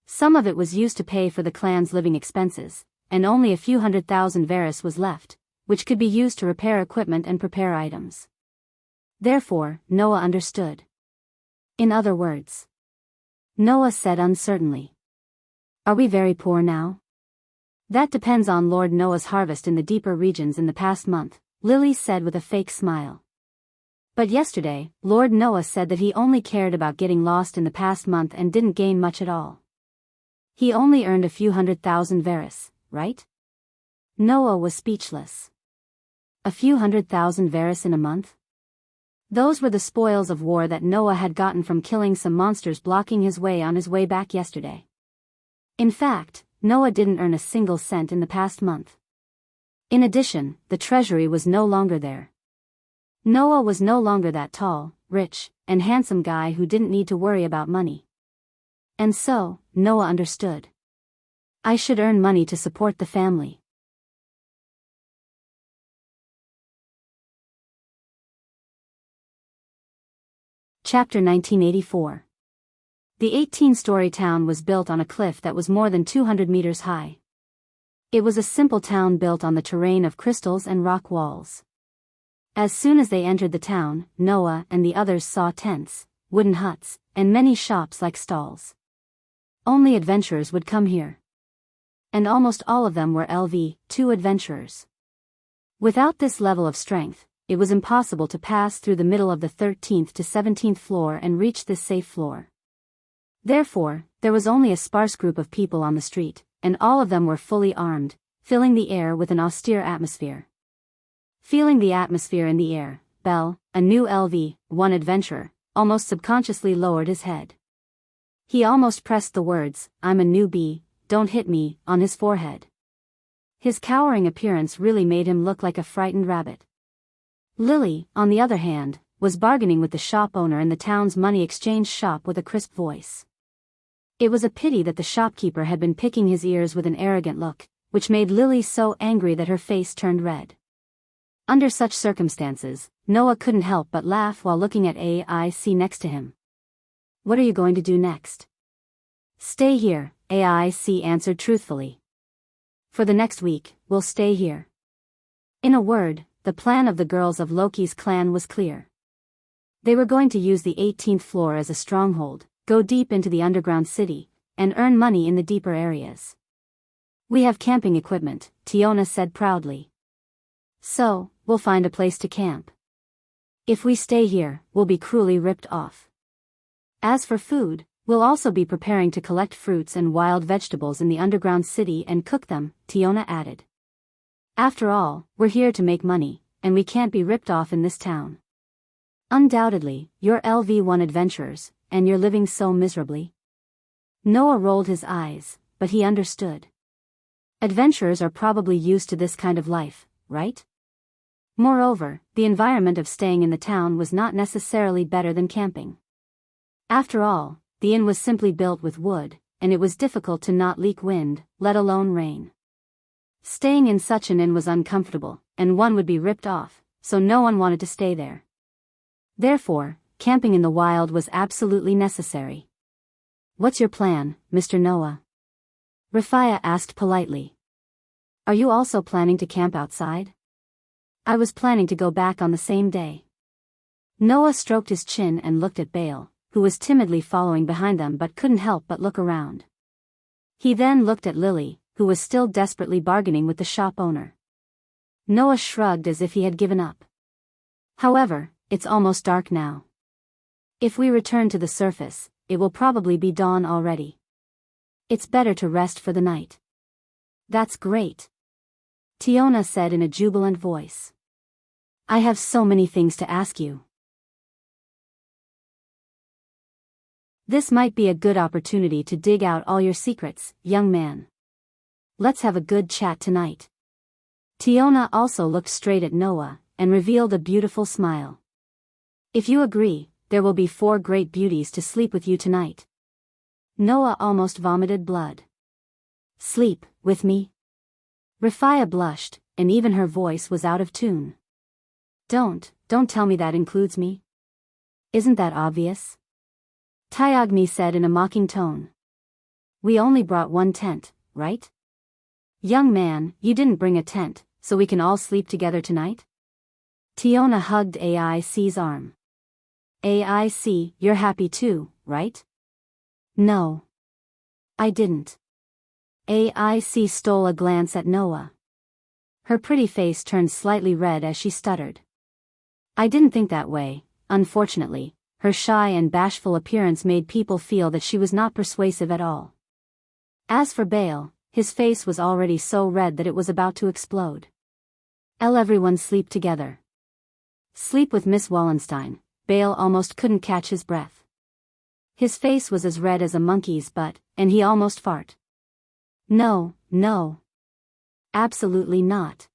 Some of it was used to pay for the clan's living expenses, and only a few 100,000 Varus was left, which could be used to repair equipment and prepare items. Therefore, Noah understood. In other words, Noah said uncertainly, "Are we very poor now?" "That depends on Lord Noah's harvest in the deeper regions in the past month," Lily said with a fake smile. But yesterday, Lord Noah said that he only cared about getting lost in the past month and didn't gain much at all. He only earned a few 100,000 Varus, right? Noah was speechless. A few 100,000 Varus in a month? Those were the spoils of war that Noah had gotten from killing some monsters blocking his way on his way back yesterday. In fact, Noah didn't earn a single cent in the past month. In addition, the treasury was no longer there. Noah was no longer that tall, rich, and handsome guy who didn't need to worry about money. And so, Noah understood. I should earn money to support the family. Chapter 1984. The 18-story town was built on a cliff that was more than 200 meters high. It was a simple town built on the terrain of crystals and rock walls. As soon as they entered the town, Noah and the others saw tents, wooden huts, and many shops like stalls. Only adventurers would come here. And almost all of them were LV-2 adventurers. Without this level of strength, it was impossible to pass through the middle of the 13th to 17th floor and reach this safe floor. Therefore, there was only a sparse group of people on the street, and all of them were fully armed, filling the air with an austere atmosphere. Feeling the atmosphere in the air, Bell, a new LV-1 adventurer, almost subconsciously lowered his head. He almost pressed the words, "I'm a newbie, don't hit me," on his forehead. His cowering appearance really made him look like a frightened rabbit. Lily, on the other hand, was bargaining with the shop owner in the town's money exchange shop with a crisp voice. It was a pity that the shopkeeper had been picking his ears with an arrogant look, which made Lily so angry that her face turned red. Under such circumstances, Noah couldn't help but laugh while looking at AIC next to him. "What are you going to do next?" "Stay here," AIC answered truthfully. "For the next week, we'll stay here." In a word, the plan of the girls of Loki's clan was clear. They were going to use the 18th floor as a stronghold, go deep into the underground city, and earn money in the deeper areas. "We have camping equipment," Tiona said proudly. "So, we'll find a place to camp. If we stay here, we'll be cruelly ripped off. As for food, we'll also be preparing to collect fruits and wild vegetables in the underground city and cook them," Tiona added. "After all, we're here to make money, and we can't be ripped off in this town. Undoubtedly, you're LV-1 adventurers, and you're living so miserably." Noah rolled his eyes, but he understood. Adventurers are probably used to this kind of life, right? Moreover, the environment of staying in the town was not necessarily better than camping. After all, the inn was simply built with wood, and it was difficult to not leak wind, let alone rain. Staying in such an inn was uncomfortable, and one would be ripped off, so no one wanted to stay there. Therefore, camping in the wild was absolutely necessary. "What's your plan, Mr. Noah?" Rafia asked politely. "Are you also planning to camp outside?" "I was planning to go back on the same day." Noah stroked his chin and looked at Bale, who was timidly following behind them but couldn't help but look around. He then looked at Lily, who was still desperately bargaining with the shop owner. Noah shrugged as if he had given up. "However, it's almost dark now. If we return to the surface, it will probably be dawn already. It's better to rest for the night." "That's great," Tiona said in a jubilant voice. "I have so many things to ask you." "This might be a good opportunity to dig out all your secrets, young man. Let's have a good chat tonight." Tiona also looked straight at Noah, and revealed a beautiful smile. "If you agree, there will be 4 great beauties to sleep with you tonight." Noah almost vomited blood. "Sleep with me?" Rafia blushed, and even her voice was out of tune. Don't tell me that includes me. Isn't that obvious?" Tyagni said in a mocking tone. "We only brought 1 tent, right? Young man, you didn't bring a tent, so we can all sleep together tonight?" Tiona hugged AIC's arm. "AIC, you're happy too, right?" "No. I didn't." AIC stole a glance at Noah. Her pretty face turned slightly red as she stuttered. "I didn't think that way." Unfortunately, her shy and bashful appearance made people feel that she was not persuasive at all. As for Bale, his face was already so red that it was about to explode. "Everyone sleep together." Sleep with Miss Wallenstein. Bale almost couldn't catch his breath. His face was as red as a monkey's butt, and he almost fart. No, no. Absolutely not.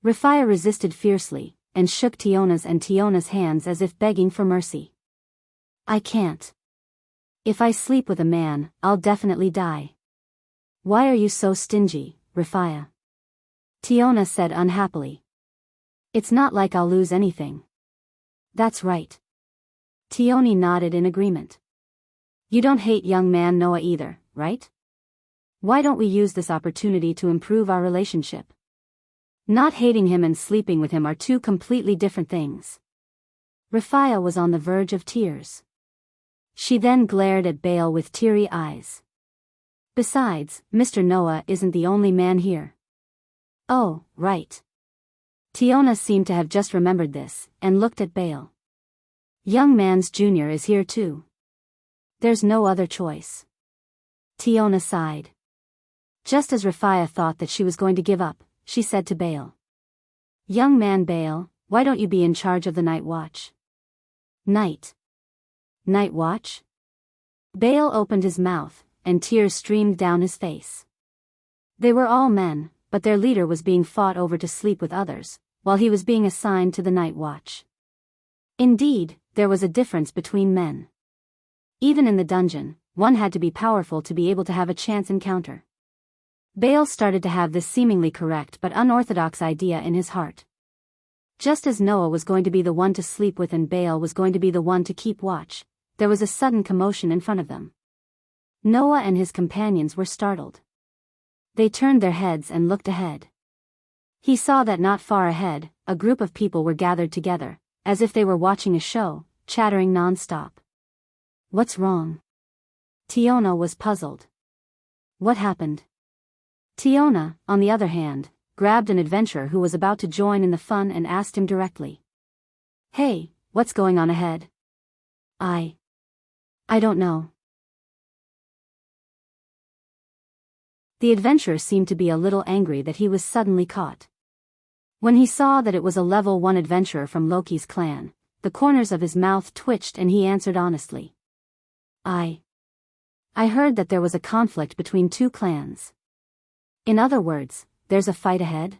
Rafia resisted fiercely, and shook Tiona's hands as if begging for mercy. I can't. If I sleep with a man, I'll definitely die. Why are you so stingy, Rafia? Tiona said unhappily. It's not like I'll lose anything. That's right. Tioni nodded in agreement. You don't hate young man Noah either, right? Why don't we use this opportunity to improve our relationship? Not hating him and sleeping with him are two completely different things. Rafia was on the verge of tears. She then glared at Bale with teary eyes. Besides, Mr. Noah isn't the only man here. Oh, right. Tiona seemed to have just remembered this, and looked at Bale. Young man's junior is here too. There's no other choice. Tiona sighed. Just as Rafia thought that she was going to give up, she said to Bale. Young man Bale, why don't you be in charge of the night watch? Night watch? Bale opened his mouth, and tears streamed down his face. They were all men, but their leader was being fought over to sleep with others, while he was being assigned to the night watch. Indeed, there was a difference between men. Even in the dungeon, one had to be powerful to be able to have a chance encounter. Bale started to have this seemingly correct but unorthodox idea in his heart. Just as Noah was going to be the one to sleep with and Bale was going to be the one to keep watch, there was a sudden commotion in front of them. Noah and his companions were startled. They turned their heads and looked ahead. He saw that not far ahead, a group of people were gathered together, as if they were watching a show, chattering non-stop. What's wrong? Tiona was puzzled. What happened? Tiona, on the other hand, grabbed an adventurer who was about to join in the fun and asked him directly. Hey, what's going on ahead? I don't know. The adventurer seemed to be a little angry that he was suddenly caught. When he saw that it was a level 1 adventurer from Loki's clan, the corners of his mouth twitched and he answered honestly. I heard that there was a conflict between two clans. In other words, there's a fight ahead?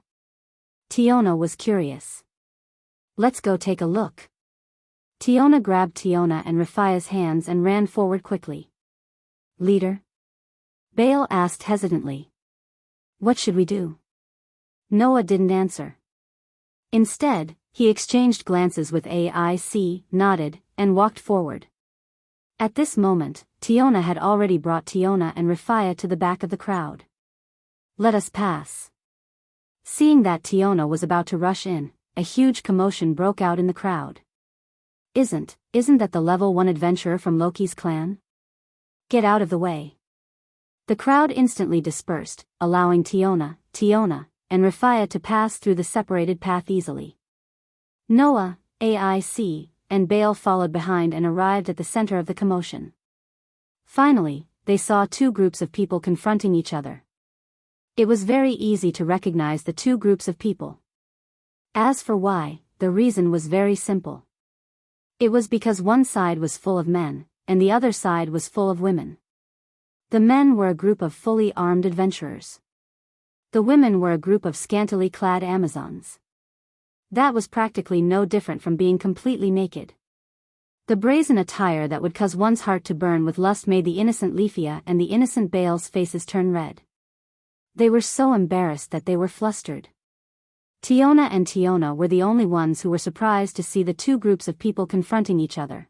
Tiona was curious. Let's go take a look. Tiona grabbed Tiona and Rafia's hands and ran forward quickly. Leader? Bale asked hesitantly. What should we do? Noah didn't answer. Instead, he exchanged glances with AIC, nodded, and walked forward. At this moment, Tiona had already brought Tiona and Rafia to the back of the crowd. Let us pass. Seeing that Tiona was about to rush in, a huge commotion broke out in the crowd. Isn't that the level 1 adventurer from Loki's clan? Get out of the way. The crowd instantly dispersed, allowing Tiona, and Rafia to pass through the separated path easily. Noah, AIC, and Bale followed behind and arrived at the center of the commotion. Finally, they saw two groups of people confronting each other. It was very easy to recognize the two groups of people. As for why, the reason was very simple. It was because one side was full of men, and the other side was full of women. The men were a group of fully armed adventurers. The women were a group of scantily clad Amazons. That was practically no different from being completely naked. The brazen attire that would cause one's heart to burn with lust made the innocent Leafia and the innocent Bale's faces turn red. They were so embarrassed that they were flustered. Tiona and Tiona were the only ones who were surprised to see the two groups of people confronting each other.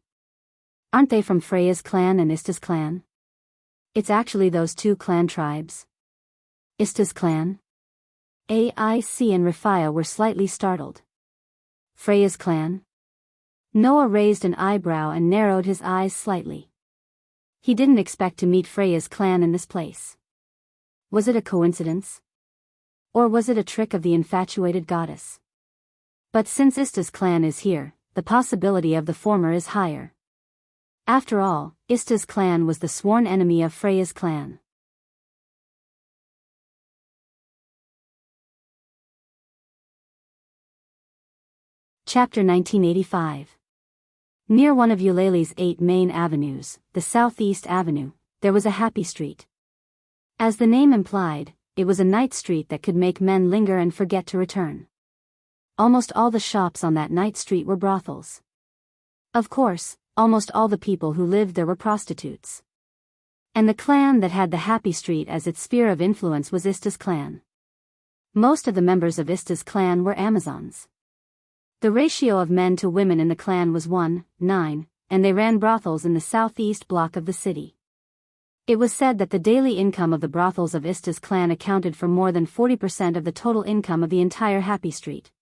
Aren't they from Freya's clan and Ista's clan? It's actually those two clan tribes. Ista's clan? AIC and Rafia were slightly startled. Freya's clan? Noah raised an eyebrow and narrowed his eyes slightly. He didn't expect to meet Freya's clan in this place. Was it a coincidence? Or was it a trick of the infatuated goddess? But since Ista's clan is here, the possibility of the former is higher. After all, Ista's clan was the sworn enemy of Freya's clan. Chapter 1985. Near one of Eulalie's 8 main avenues, the Southeast Avenue, there was a happy street. As the name implied, it was a night street that could make men linger and forget to return. Almost all the shops on that night street were brothels. Of course, almost all the people who lived there were prostitutes. And the clan that had the happy street as its sphere of influence was Ista's clan. Most of the members of Ista's clan were Amazons. The ratio of men to women in the clan was 1:9, and they ran brothels in the southeast block of the city. It was said that the daily income of the brothels of Ista's clan accounted for more than 40% of the total income of the entire happy street.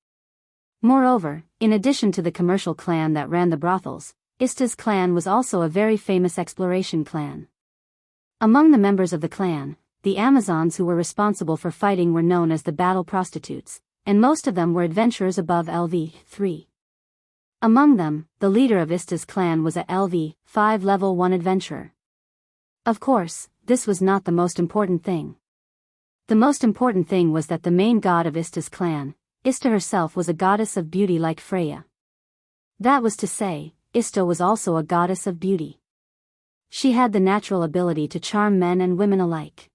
Moreover, in addition to the commercial clan that ran the brothels, Ista's clan was also a very famous exploration clan. Among the members of the clan, the Amazons who were responsible for fighting were known as the battle prostitutes, and most of them were adventurers above LV3. Among them, the leader of Ista's clan was a LV5 level 1 adventurer. Of course, this was not the most important thing. The most important thing was that the main god of Ista's clan, Ista herself, was a goddess of beauty like Freya. That was to say, Ista was also a goddess of beauty. She had the natural ability to charm men and women alike.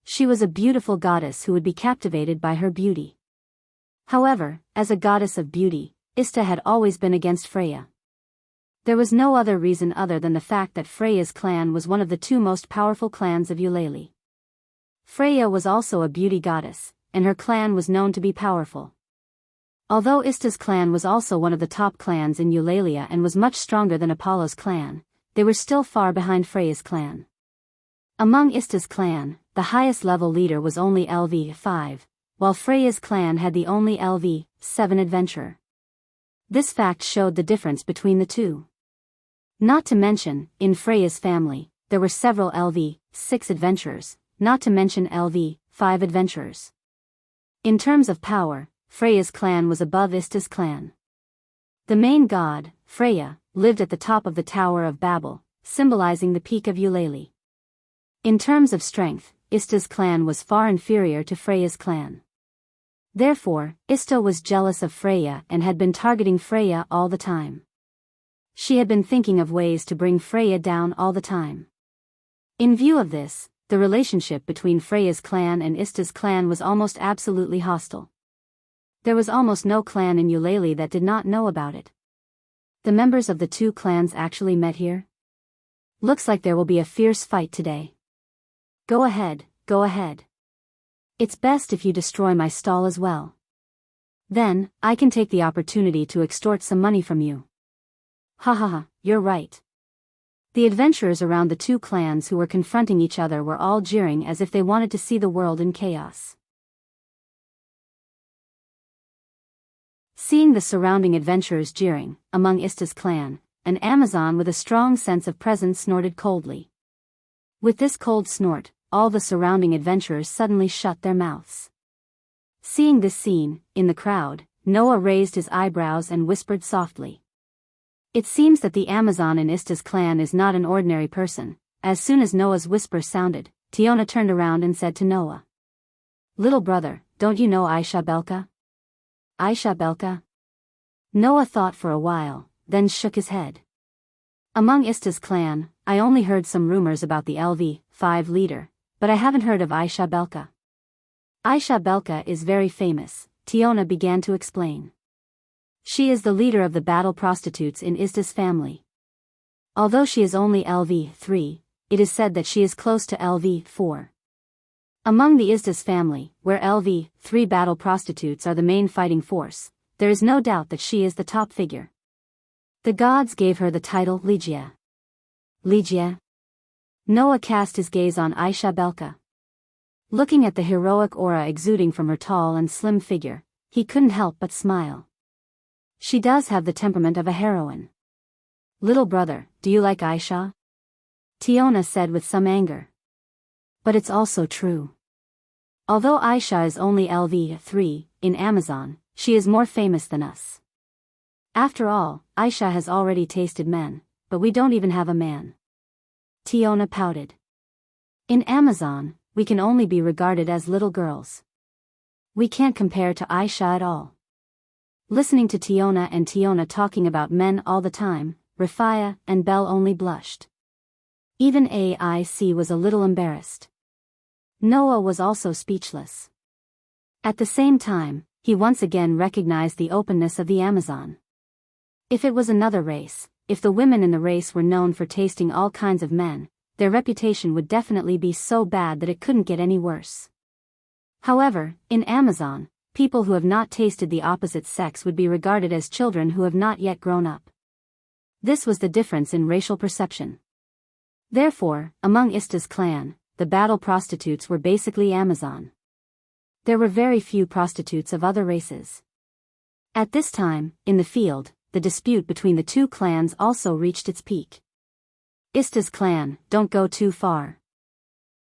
She was a beautiful goddess who would be captivated by her beauty. However, as a goddess of beauty, Ista had always been against Freya. There was no other reason other than the fact that Freya's clan was one of the 2 most powerful clans of Eulalie. Freya was also a beauty goddess, and her clan was known to be powerful. Although Ista's clan was also one of the top clans in Eulalia and was much stronger than Apollo's clan, they were still far behind Freya's clan. Among Ista's clan, the highest level leader was only LV5, while Freya's clan had the only LV7 adventurer. This fact showed the difference between the two. Not to mention, in Freya's family, there were several LV6 adventurers, not to mention LV5 adventurers. In terms of power, Freya's clan was above Ista's clan. The main god, Freya, lived at the top of the Tower of Babel, symbolizing the peak of Eulalie. In terms of strength, Ista's clan was far inferior to Freya's clan. Therefore, Ista was jealous of Freya and had been targeting Freya all the time. She had been thinking of ways to bring Freya down all the time. In view of this, the relationship between Freya's clan and Ista's clan was almost absolutely hostile. There was almost no clan in Eulalie that did not know about it. The members of the 2 clans actually met here? Looks like there will be a fierce fight today. Go ahead, go ahead. It's best if you destroy my stall as well. Then, I can take the opportunity to extort some money from you. Ha ha ha, you're right. The adventurers around the 2 clans who were confronting each other were all jeering as if they wanted to see the world in chaos. Seeing the surrounding adventurers jeering, among Ista's clan, an Amazon with a strong sense of presence snorted coldly. With this cold snort, all the surrounding adventurers suddenly shut their mouths. Seeing this scene, in the crowd, Noah raised his eyebrows and whispered softly. It seems that the Amazon in Ista's clan is not an ordinary person. As soon as Noah's whisper sounded, Tiona turned around and said to Noah, "Little brother, don't you know Aisha Belka?" Aisha Belka? Noah thought for a while, then shook his head. Among Ista's clan, I only heard some rumors about the LV5 leader, but I haven't heard of Aisha Belka. Aisha Belka is very famous, Tiona began to explain. She is the leader of the battle prostitutes in Ista's family. Although she is only LV3, it is said that she is close to LV4. Among the Ista's family, where LV3 battle prostitutes are the main fighting force, there is no doubt that she is the top figure. The gods gave her the title Ligia. Ligia? Noah cast his gaze on Aisha Belka. Looking at the heroic aura exuding from her tall and slim figure, he couldn't help but smile. She does have the temperament of a heroine. Little brother, do you like Aisha? Tiona said with some anger. But it's also true. Although Aisha is only LV3, in Amazon, she is more famous than us. After all, Aisha has already tasted men, but we don't even have a man. Tiona pouted. In Amazon, we can only be regarded as little girls. We can't compare to Aisha at all. Listening to Tiona and Tiona talking about men all the time, Rafia and Belle only blushed. Even AIC was a little embarrassed. Noah was also speechless. At the same time, he once again recognized the openness of the Amazon. If it was another race, if the women in the race were known for tasting all kinds of men, their reputation would definitely be so bad that it couldn't get any worse. However, in Amazon, people who have not tasted the opposite sex would be regarded as children who have not yet grown up. This was the difference in racial perception. Therefore, among Ista's clan, the battle prostitutes were basically Amazon. There were very few prostitutes of other races. At this time, in the field, the dispute between the two clans also reached its peak. Ista's clan, don't go too far.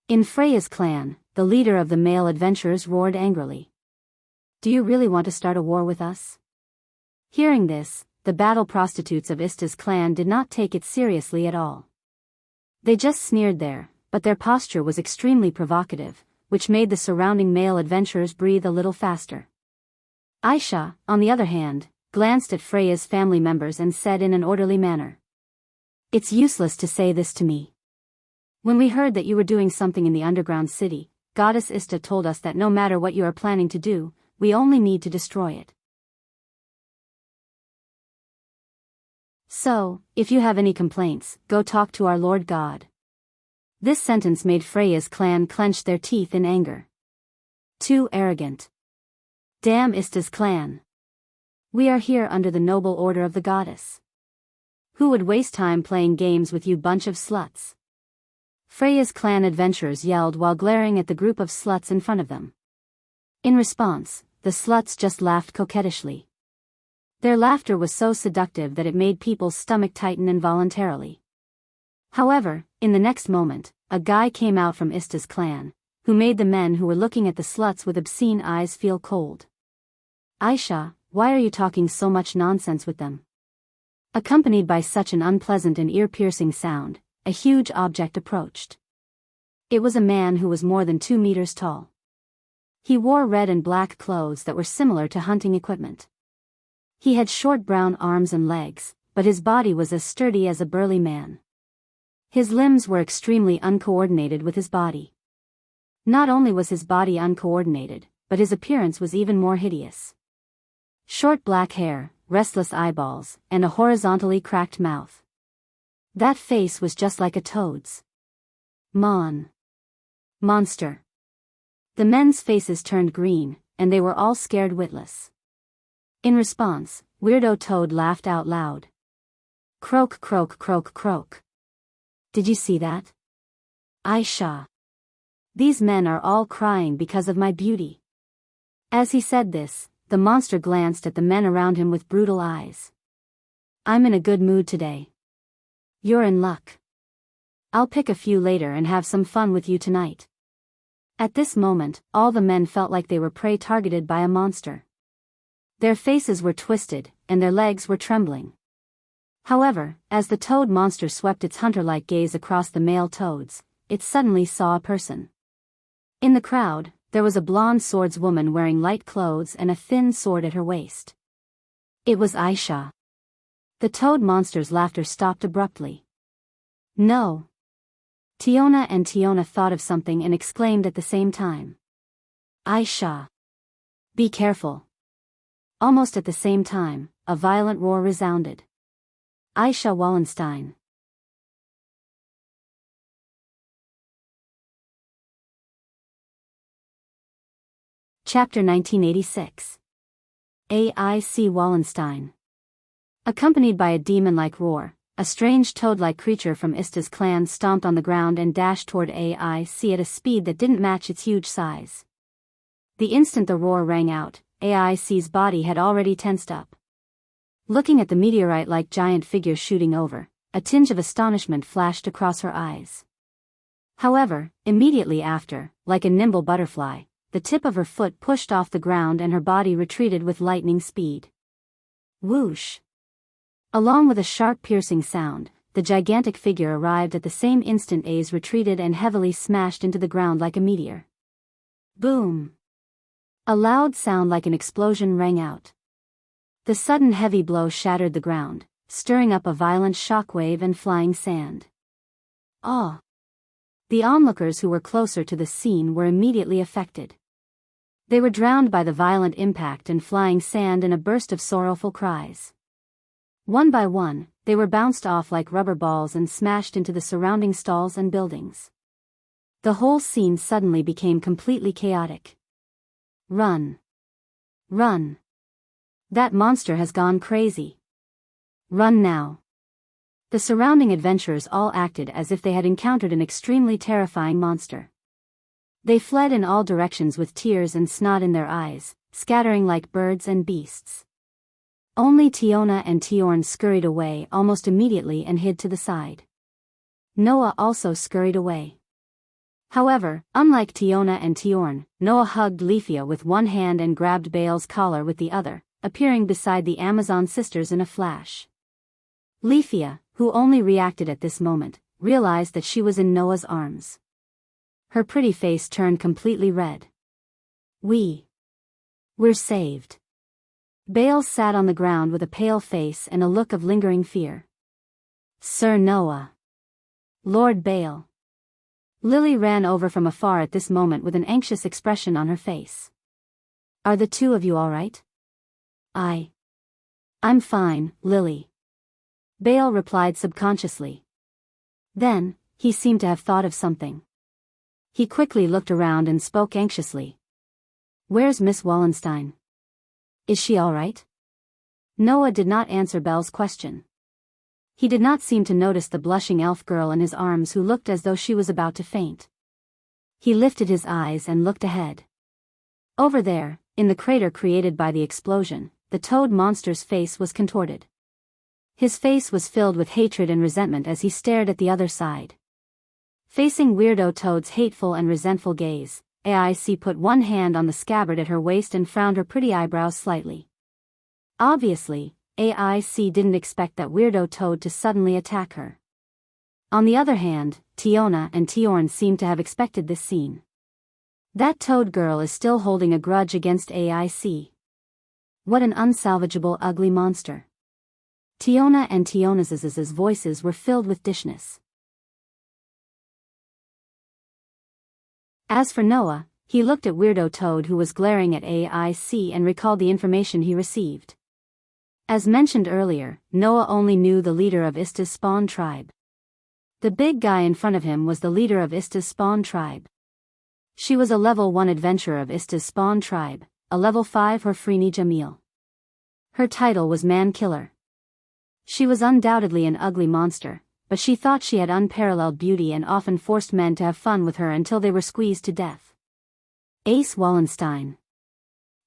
In Freya's clan, the leader of the male adventurers roared angrily. Do you really want to start a war with us? Hearing this, the battle prostitutes of Ista's clan did not take it seriously at all. They just sneered there, but their posture was extremely provocative, which made the surrounding male adventurers breathe a little faster. Aisha, on the other hand, glanced at Freya's family members and said in an orderly manner. It's useless to say this to me. When we heard that you were doing something in the underground city, Goddess Ista told us that no matter what you are planning to do, we only need to destroy it. So, if you have any complaints, go talk to our Lord God. This sentence made Freya's clan clench their teeth in anger. Too arrogant. Damn Ista's clan. We are here under the noble order of the goddess. Who would waste time playing games with you bunch of sluts? Freya's clan adventurers yelled while glaring at the group of sluts in front of them. In response, the sluts just laughed coquettishly. Their laughter was so seductive that it made people's stomach tighten involuntarily. However, in the next moment, a guy came out from Ista's clan, who made the men who were looking at the sluts with obscene eyes feel cold. Aisha, why are you talking so much nonsense with them? Accompanied by such an unpleasant and ear-piercing sound, a huge object approached. It was a man who was more than 2 meters tall. He wore red and black clothes that were similar to hunting equipment. He had short brown arms and legs, but his body was as sturdy as a burly man. His limbs were extremely uncoordinated with his body. Not only was his body uncoordinated, but his appearance was even more hideous. Short black hair, restless eyeballs, and a horizontally cracked mouth. That face was just like a toad's. Monster. The men's faces turned green, and they were all scared witless. In response, Weirdo Toad laughed out loud. Croak, croak, croak, croak. Did you see that? Aisha. These men are all crying because of my beauty. As he said this, the monster glanced at the men around him with brutal eyes. I'm in a good mood today. You're in luck. I'll pick a few later and have some fun with you tonight. At this moment, all the men felt like they were prey targeted by a monster. Their faces were twisted, and their legs were trembling. However, as the toad monster swept its hunter-like gaze across the male toads, it suddenly saw a person. In the crowd, there was a blonde swordswoman wearing light clothes and a thin sword at her waist. It was Aisha. The toad monster's laughter stopped abruptly. No. Tiona and Tiona thought of something and exclaimed at the same time. Aisha. Be careful. Almost at the same time, a violent roar resounded. Aisha Wallenstein. Chapter 1986. AIC Wallenstein. Accompanied by a demon-like roar, a strange toad-like creature from Ista's clan stomped on the ground and dashed toward AIC at a speed that didn't match its huge size. The instant the roar rang out, AIC's body had already tensed up. Looking at the meteorite-like giant figure shooting over, a tinge of astonishment flashed across her eyes. However, immediately after, like a nimble butterfly, the tip of her foot pushed off the ground and her body retreated with lightning speed. Whoosh! Along with a sharp piercing sound, the gigantic figure arrived at the same instant as retreated and heavily smashed into the ground like a meteor. Boom! A loud sound like an explosion rang out. The sudden heavy blow shattered the ground, stirring up a violent shockwave and flying sand. Ah! The onlookers who were closer to the scene were immediately affected. They were drowned by the violent impact and flying sand in a burst of sorrowful cries. One by one, they were bounced off like rubber balls and smashed into the surrounding stalls and buildings. The whole scene suddenly became completely chaotic. Run! Run! That monster has gone crazy. Run now! The surrounding adventurers all acted as if they had encountered an extremely terrifying monster. They fled in all directions with tears and snot in their eyes, scattering like birds and beasts. Only Tiona and Tiorn scurried away almost immediately and hid to the side. Noah also scurried away. However, unlike Tiona and Tiorn, Noah hugged Leafia with one hand and grabbed Baal's collar with the other, appearing beside the Amazon sisters in a flash. Leafia, who only reacted at this moment, realized that she was in Noah's arms. Her pretty face turned completely red. We're saved. Baal sat on the ground with a pale face and a look of lingering fear. Sir Noah. Lord Baal. Lily ran over from afar at this moment with an anxious expression on her face. Are the two of you all right? I'm fine, Lily. Baal replied subconsciously. Then, he seemed to have thought of something. He quickly looked around and spoke anxiously. Where's Miss Wallenstein? Is she all right? Noah did not answer Belle's question. He did not seem to notice the blushing elf girl in his arms who looked as though she was about to faint. He lifted his eyes and looked ahead. Over there, in the crater created by the explosion, the toad monster's face was contorted. His face was filled with hatred and resentment as he stared at the other side. Facing Weirdo Toad's hateful and resentful gaze, AIC put one hand on the scabbard at her waist and frowned her pretty eyebrows slightly. Obviously, AIC didn't expect that Weirdo Toad to suddenly attack her. On the other hand, Tiona and Tiorn seemed to have expected this scene. That toad girl is still holding a grudge against AIC. What an unsalvageable ugly monster. Tiona and Tiona's voices were filled with dishness. As for Noah, he looked at Weirdo Toad who was glaring at AIC and recalled the information he received. As mentioned earlier, Noah only knew the leader of Ista's spawn tribe. The big guy in front of him was the leader of Ista's spawn tribe. She was a level 1 adventurer of Ista's spawn tribe, a level 5 Horfrini Jamil. Her title was Man Killer. She was undoubtedly an ugly monster, but she thought she had unparalleled beauty and often forced men to have fun with her until they were squeezed to death. Ace Wallenstein!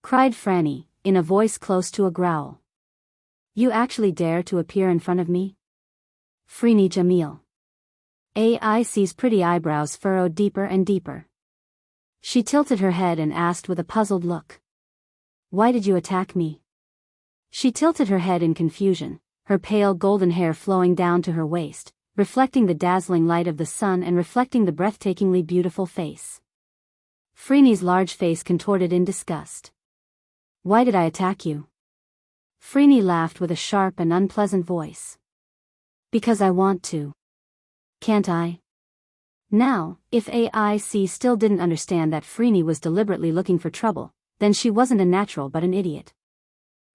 Cried Franny, in a voice close to a growl. You actually dare to appear in front of me? Frini Jamil. AIC's pretty eyebrows furrowed deeper and deeper. She tilted her head and asked with a puzzled look. Why did you attack me? She tilted her head in confusion, her pale golden hair flowing down to her waist, reflecting the dazzling light of the sun and reflecting the breathtakingly beautiful face. Freeny's large face contorted in disgust. Why did I attack you? Freeny laughed with a sharp and unpleasant voice. Because I want to. Can't I? Now, if AIC still didn't understand that Freeny was deliberately looking for trouble, then she wasn't a natural but an idiot.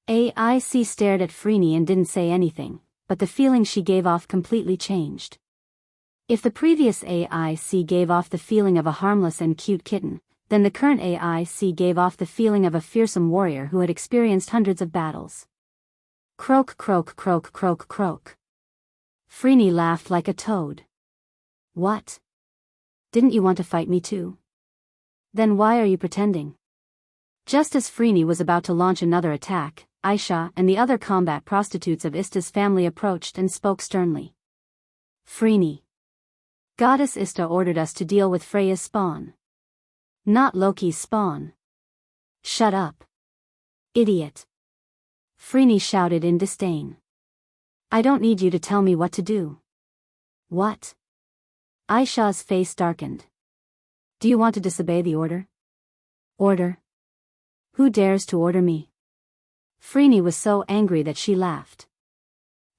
AIC stared at Freeny and didn't say anything, but the feeling she gave off completely changed. If the previous AIC gave off the feeling of a harmless and cute kitten, then the current AIC gave off the feeling of a fearsome warrior who had experienced hundreds of battles. Croak, croak, croak, croak, croak. Freeny laughed like a toad. What? Didn't you want to fight me too? Then why are you pretending? Just as Freeny was about to launch another attack, Aisha and the other combat prostitutes of Ista's family approached and spoke sternly. Freeny. Goddess Ista ordered us to deal with Freya's spawn. Not Loki's spawn. Shut up. Idiot. Freeny shouted in disdain. I don't need you to tell me what to do. What? Aisha's face darkened. Do you want to disobey the order? Order? Who dares to order me? Freeney was so angry that she laughed.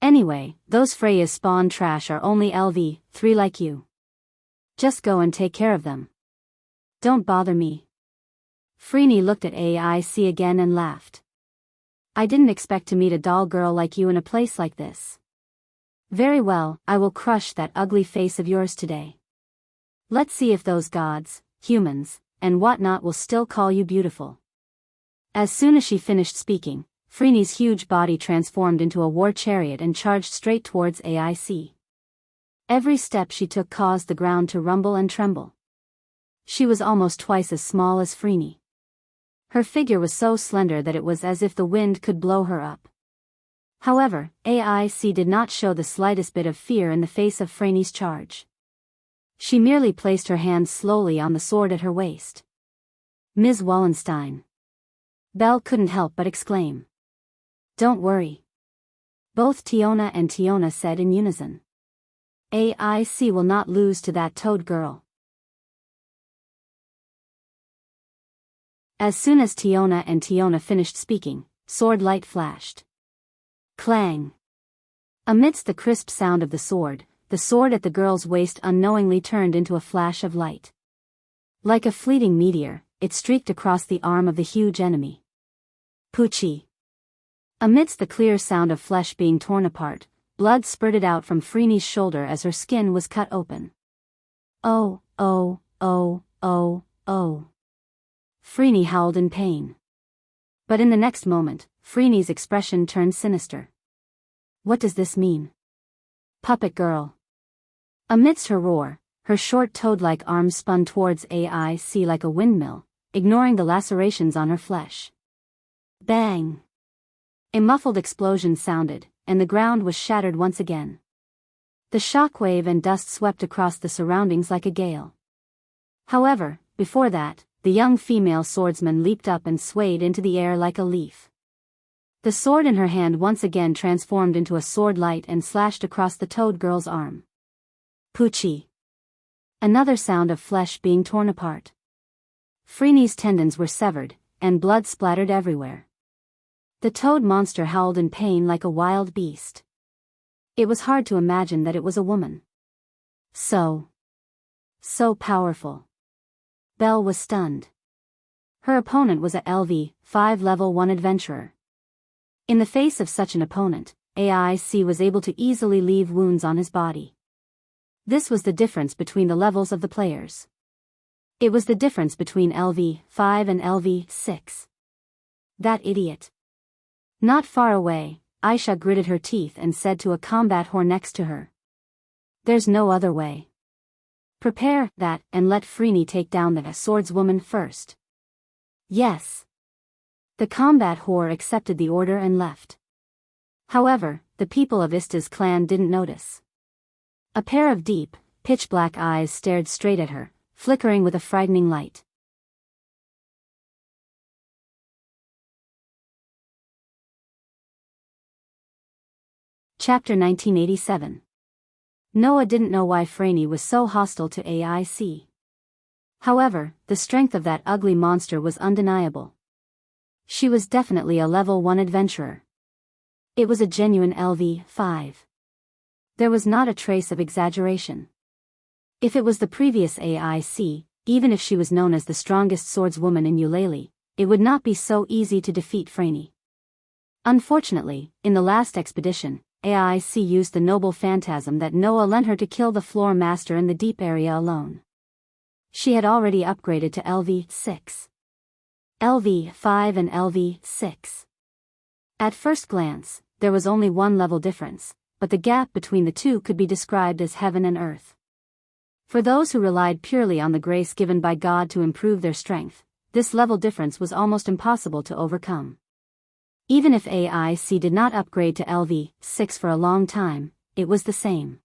Anyway, those Freya's spawn trash are only LV3 like you. Just go and take care of them. Don't bother me. Freeney looked at AIC again and laughed. I didn't expect to meet a doll girl like you in a place like this. Very well, I will crush that ugly face of yours today. Let's see if those gods, humans, and whatnot will still call you beautiful. As soon as she finished speaking, Freeney's huge body transformed into a war chariot and charged straight towards AIC. Every step she took caused the ground to rumble and tremble. She was almost twice as small as Freeney. Her figure was so slender that it was as if the wind could blow her up. However, AIC did not show the slightest bit of fear in the face of Freeney's charge. She merely placed her hands slowly on the sword at her waist. Ms. Wallenstein. Belle couldn't help but exclaim. Don't worry. Both Tiona and Tiona said in unison. AIC will not lose to that toad girl. As soon as Tiona and Tiona finished speaking, sword light flashed. Clang! Amidst the crisp sound of the sword at the girl's waist unknowingly turned into a flash of light. Like a fleeting meteor, it streaked across the arm of the huge enemy. Poochie! Amidst the clear sound of flesh being torn apart, blood spurted out from Freeney's shoulder as her skin was cut open. Oh, oh, oh, oh, oh. Freeney howled in pain. But in the next moment, Freeney's expression turned sinister. What does this mean? Puppet girl. Amidst her roar, her short toad-like arms spun towards AIC like a windmill, ignoring the lacerations on her flesh. Bang! A muffled explosion sounded, and the ground was shattered once again. The shockwave and dust swept across the surroundings like a gale. However, before that, the young female swordsman leaped up and swayed into the air like a leaf. The sword in her hand once again transformed into a sword light and slashed across the toad girl's arm. Poochie! Another sound of flesh being torn apart. Freeney's tendons were severed, and blood splattered everywhere. The toad monster howled in pain like a wild beast. It was hard to imagine that it was a woman. So powerful. Belle was stunned. Her opponent was a LV5 level 1 adventurer. In the face of such an opponent, AIC was able to easily leave wounds on his body. This was the difference between the levels of the players. It was the difference between LV5 and LV6. That idiot. Not far away, Aisha gritted her teeth and said to a combat whore next to her. There's no other way. Prepare that and let Freeney take down the swordswoman first. Yes. The combat whore accepted the order and left. However, the people of Ista's clan didn't notice. A pair of deep, pitch-black eyes stared straight at her, flickering with a frightening light. Chapter 1987. Noah didn't know why Freeney was so hostile to AIC. However, the strength of that ugly monster was undeniable. She was definitely a level 1 adventurer. It was a genuine LV5. There was not a trace of exaggeration. If it was the previous AIC, even if she was known as the strongest swordswoman in Eulalie, it would not be so easy to defeat Freeney. Unfortunately, in the last expedition, AIC used the noble phantasm that Noah lent her to kill the floor master in the deep area alone. She had already upgraded to LV6. LV5 and LV6. At first glance, there was only one level difference, but the gap between the two could be described as heaven and earth. For those who relied purely on the grace given by God to improve their strength, this level difference was almost impossible to overcome. Even if AIC did not upgrade to LV6 for a long time, it was the same.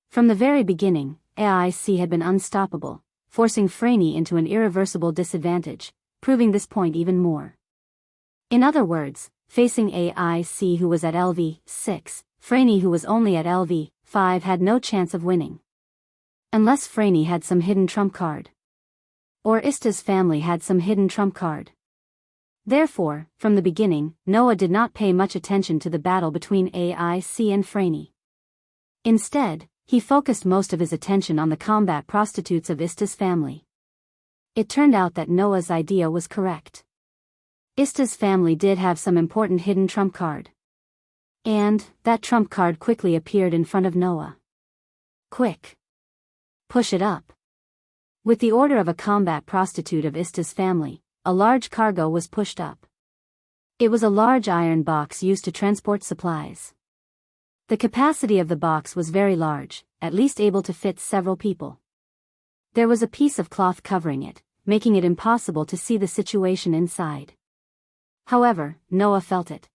From the very beginning, AIC had been unstoppable, forcing Freeney into an irreversible disadvantage, proving this point even more. In other words, facing AIC who was at LV6, Freeney who was only at LV5 had no chance of winning. Unless Freeney had some hidden trump card. Or Ista's family had some hidden trump card. Therefore, from the beginning, Noah did not pay much attention to the battle between AIC and Franny. Instead, he focused most of his attention on the combat prostitutes of Ista's family. It turned out that Noah's idea was correct. Ista's family did have some important hidden trump card. And that trump card quickly appeared in front of Noah. Quick! Push it up. With the order of a combat prostitute of Ista's family, a large cargo was pushed up. It was a large iron box used to transport supplies. The capacity of the box was very large, at least able to fit several people. There was a piece of cloth covering it, making it impossible to see the situation inside. However, Noah felt it.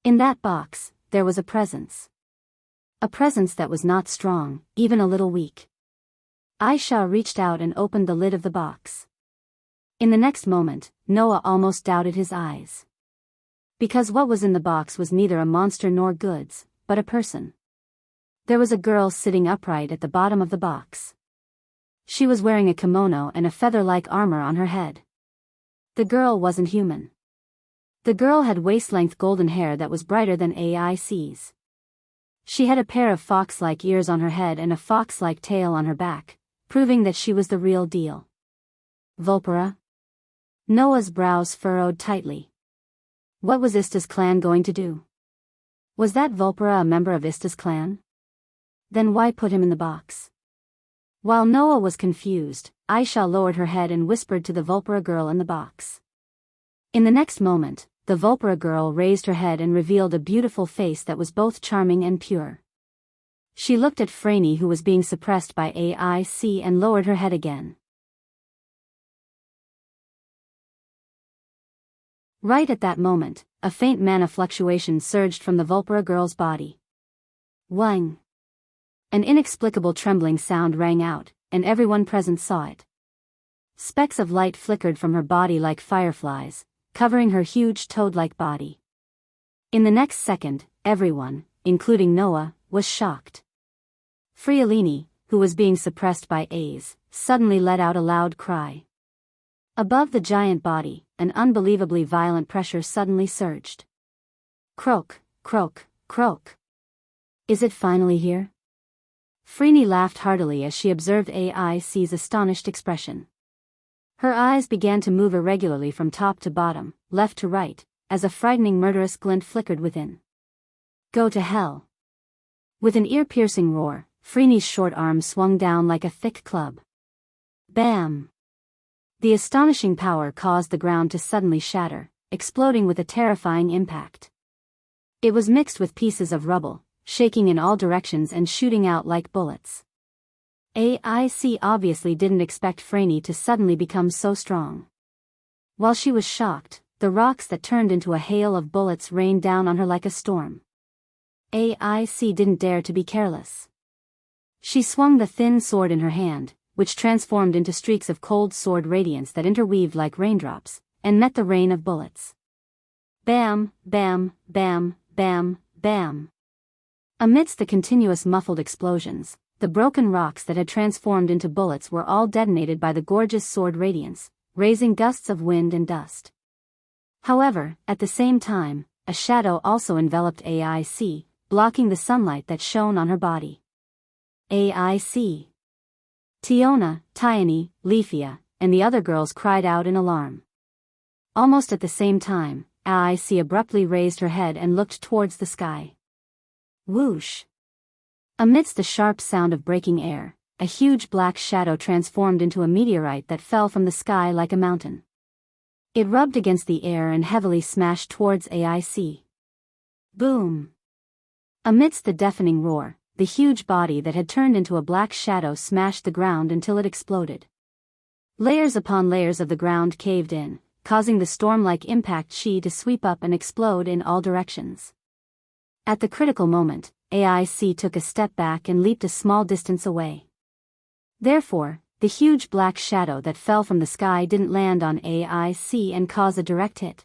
In that box, there was a presence. A presence that was not strong, even a little weak. Aisha reached out and opened the lid of the box. In the next moment, Noah almost doubted his eyes. Because what was in the box was neither a monster nor goods, but a person. There was a girl sitting upright at the bottom of the box. She was wearing a kimono and a feather-like armor on her head. The girl wasn't human. The girl had waist-length golden hair that was brighter than AIC's. She had a pair of fox-like ears on her head and a fox-like tail on her back, proving that she was the real deal. Volpara? Noah's brows furrowed tightly. What was Ista's clan going to do? Was that Volpara a member of Ista's clan? Then why put him in the box? While Noah was confused, Aisha lowered her head and whispered to the Volpara girl in the box. In the next moment, the Volpara girl raised her head and revealed a beautiful face that was both charming and pure. She looked at Franny, who was being suppressed by AIC, and lowered her head again. Right at that moment, a faint mana fluctuation surged from the Volpara girl's body. Wang! An inexplicable trembling sound rang out, and everyone present saw it. Specks of light flickered from her body like fireflies, covering her huge toad-like body. In the next second, everyone, including Noah, was shocked. Friolini, who was being suppressed by A's, suddenly let out a loud cry. Above the giant body, an unbelievably violent pressure suddenly surged. Croak, croak, croak. Is it finally here? Franny laughed heartily as she observed AIC's astonished expression. Her eyes began to move irregularly from top to bottom, left to right, as a frightening murderous glint flickered within. Go to hell! With an ear-piercing roar, Franny's short arm swung down like a thick club. Bam! The astonishing power caused the ground to suddenly shatter, exploding with a terrifying impact. It was mixed with pieces of rubble, shaking in all directions and shooting out like bullets. AIC obviously didn't expect Franny to suddenly become so strong. While she was shocked, the rocks that turned into a hail of bullets rained down on her like a storm. AIC didn't dare to be careless. She swung the thin sword in her hand, which transformed into streaks of cold sword radiance that interweaved like raindrops, and met the rain of bullets. Bam, bam, bam, bam, bam. Amidst the continuous muffled explosions, the broken rocks that had transformed into bullets were all detonated by the gorgeous sword radiance, raising gusts of wind and dust. However, at the same time, a shadow also enveloped AIC, blocking the sunlight that shone on her body. AIC. Tiona, Tiani, Leafia, and the other girls cried out in alarm. Almost at the same time, AIC abruptly raised her head and looked towards the sky. Whoosh! Amidst the sharp sound of breaking air, a huge black shadow transformed into a meteorite that fell from the sky like a mountain. It rubbed against the air and heavily smashed towards AIC. Boom! Amidst the deafening roar, the huge body that had turned into a black shadow smashed the ground until it exploded. Layers upon layers of the ground caved in, causing the storm-like impact chi to sweep up and explode in all directions. At the critical moment, AIC took a step back and leaped a small distance away. Therefore, the huge black shadow that fell from the sky didn't land on AIC and cause a direct hit.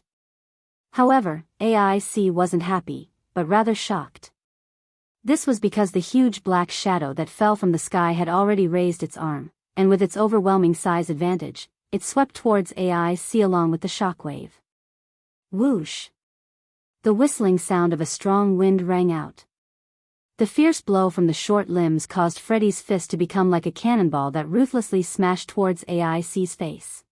However, AIC wasn't happy, but rather shocked. This was because the huge black shadow that fell from the sky had already raised its arm, and with its overwhelming size advantage, it swept towards AIC along with the shockwave. Whoosh! The whistling sound of a strong wind rang out. The fierce blow from the short limbs caused Freddy's fist to become like a cannonball that ruthlessly smashed towards AIC's face.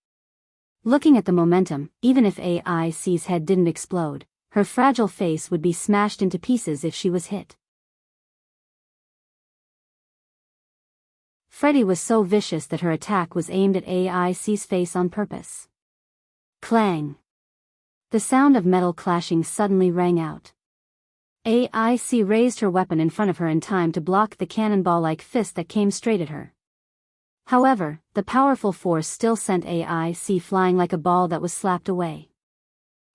Looking at the momentum, even if AIC's head didn't explode, her fragile face would be smashed into pieces if she was hit. Freddy was so vicious that her attack was aimed at AIC's face on purpose. Clang! The sound of metal clashing suddenly rang out. AIC raised her weapon in front of her in time to block the cannonball-like fist that came straight at her. However, the powerful force still sent AIC flying like a ball that was slapped away.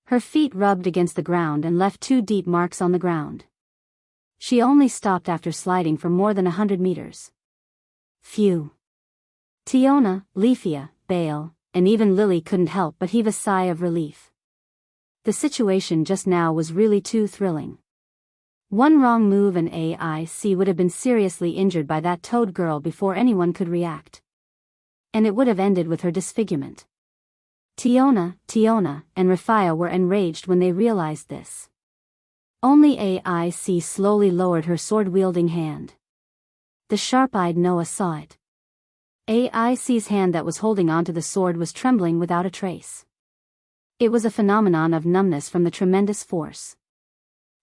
Her feet rubbed against the ground and left 2 deep marks on the ground. She only stopped after sliding for more than 100 meters. Phew! Tiona, Leafia, Bale, and even Lily couldn't help but heave a sigh of relief. The situation just now was really too thrilling. One wrong move and AIC would have been seriously injured by that toad girl before anyone could react. And it would have ended with her disfigurement. Tiona, and Rafia were enraged when they realized this. Only AIC slowly lowered her sword-wielding hand. The sharp-eyed Noah saw it. AIC's hand that was holding onto the sword was trembling without a trace. It was a phenomenon of numbness from the tremendous force.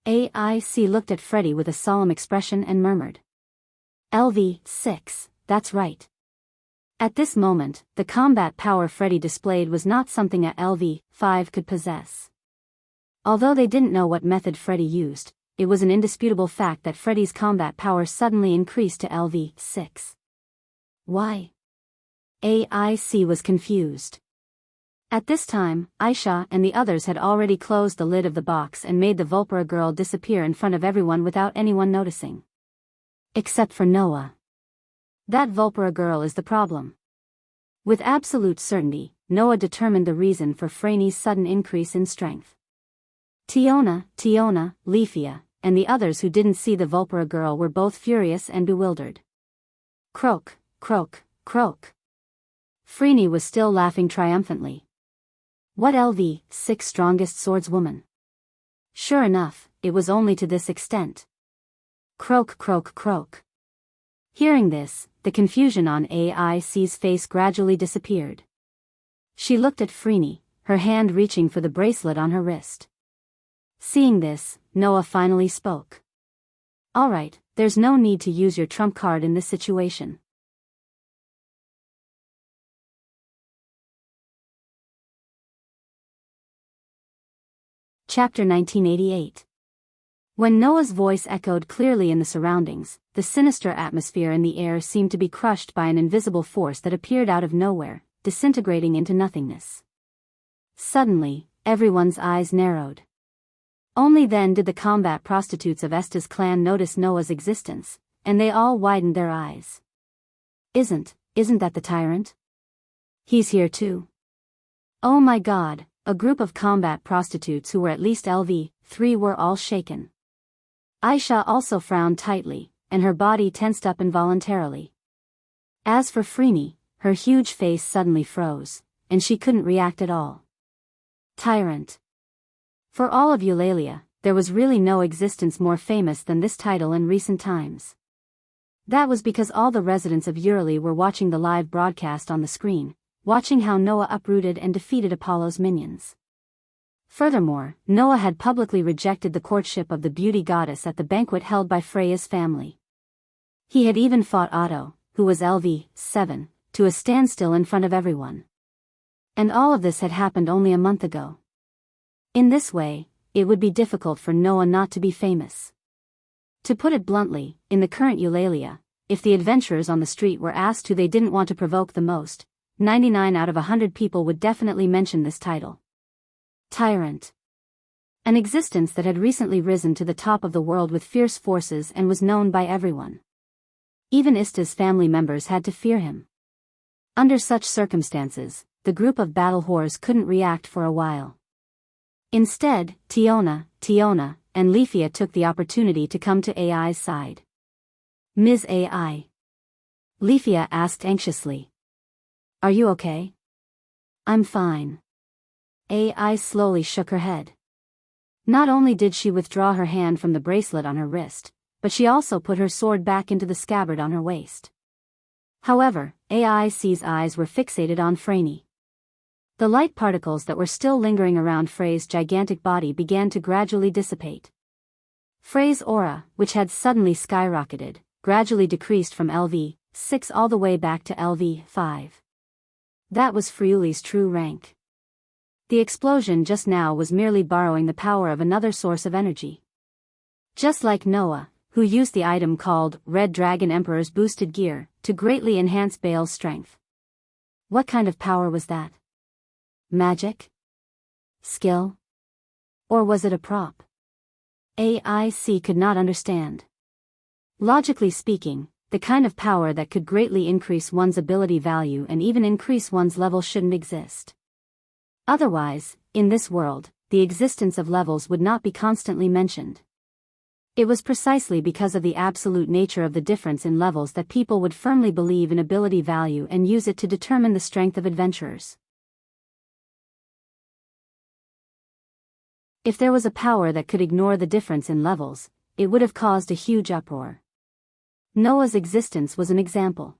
AIC looked at Freddy with a solemn expression and murmured. LV-6, that's right. At this moment, the combat power Freddy displayed was not something a LV-5 could possess. Although they didn't know what method Freddy used, it was an indisputable fact that Freddy's combat power suddenly increased to LV-6. Why? AIC was confused. At this time, Aisha and the others had already closed the lid of the box and made the Vulpera girl disappear in front of everyone without anyone noticing. Except for Noah. That Vulpera girl is the problem. With absolute certainty, Noah determined the reason for Franny's sudden increase in strength. Tiona, Leafia, and the others who didn't see the Vulpera girl were both furious and bewildered. Croak, croak, croak. Franny was still laughing triumphantly. What LV-6 strongest swordswoman? Sure enough, it was only to this extent. Croak, croak, croak. Hearing this, the confusion on AIC's face gradually disappeared. She looked at Franny, her hand reaching for the bracelet on her wrist. Seeing this, Noah finally spoke. Alright, there's no need to use your trump card in this situation. Chapter 1988. When Noah's voice echoed clearly in the surroundings, the sinister atmosphere in the air seemed to be crushed by an invisible force that appeared out of nowhere, disintegrating into nothingness. Suddenly, everyone's eyes narrowed. Only then did the combat prostitutes of Esta's clan notice Noah's existence, and they all widened their eyes. Isn't that the tyrant? He's here too. Oh my god. A group of combat prostitutes who were at least LV-3 were all shaken. Aisha also frowned tightly, and her body tensed up involuntarily. As for Franny, her huge face suddenly froze, and she couldn't react at all. Tyrant. For all of Eulalia, there was really no existence more famous than this title in recent times. That was because all the residents of Euralia were watching the live broadcast on the screen, watching how Noah uprooted and defeated Apollo's minions. Furthermore, Noah had publicly rejected the courtship of the beauty goddess at the banquet held by Freya's family. He had even fought Otto, who was LV-7, to a standstill in front of everyone. And all of this had happened only a month ago. In this way, it would be difficult for Noah not to be famous. To put it bluntly, in the current Eulalia, if the adventurers on the street were asked who they didn't want to provoke the most, 99 out of 100 people would definitely mention this title. Tyrant. An existence that had recently risen to the top of the world with fierce forces and was known by everyone. Even Ista's family members had to fear him. Under such circumstances, the group of battle whores couldn't react for a while. Instead, Tiona, and Leafia took the opportunity to come to AI's side. Ms. AI. Leafia asked anxiously. Are you okay? I'm fine. AI slowly shook her head. Not only did she withdraw her hand from the bracelet on her wrist, but she also put her sword back into the scabbard on her waist. However, AIC's eyes were fixated on Franny. The light particles that were still lingering around Frey's gigantic body began to gradually dissipate. Frey's aura, which had suddenly skyrocketed, gradually decreased from LV6 all the way back to LV5. That was Friuli's true rank. The explosion just now was merely borrowing the power of another source of energy. Just like Noah, who used the item called Red Dragon Emperor's Boosted Gear to greatly enhance Baal's strength. What kind of power was that? Magic? Skill? Or was it a prop? AIC could not understand. Logically speaking, the kind of power that could greatly increase one's ability value and even increase one's level shouldn't exist. Otherwise, in this world, the existence of levels would not be constantly mentioned. It was precisely because of the absolute nature of the difference in levels that people would firmly believe in ability value and use it to determine the strength of adventurers. If there was a power that could ignore the difference in levels, it would have caused a huge uproar. Noah's existence was an example.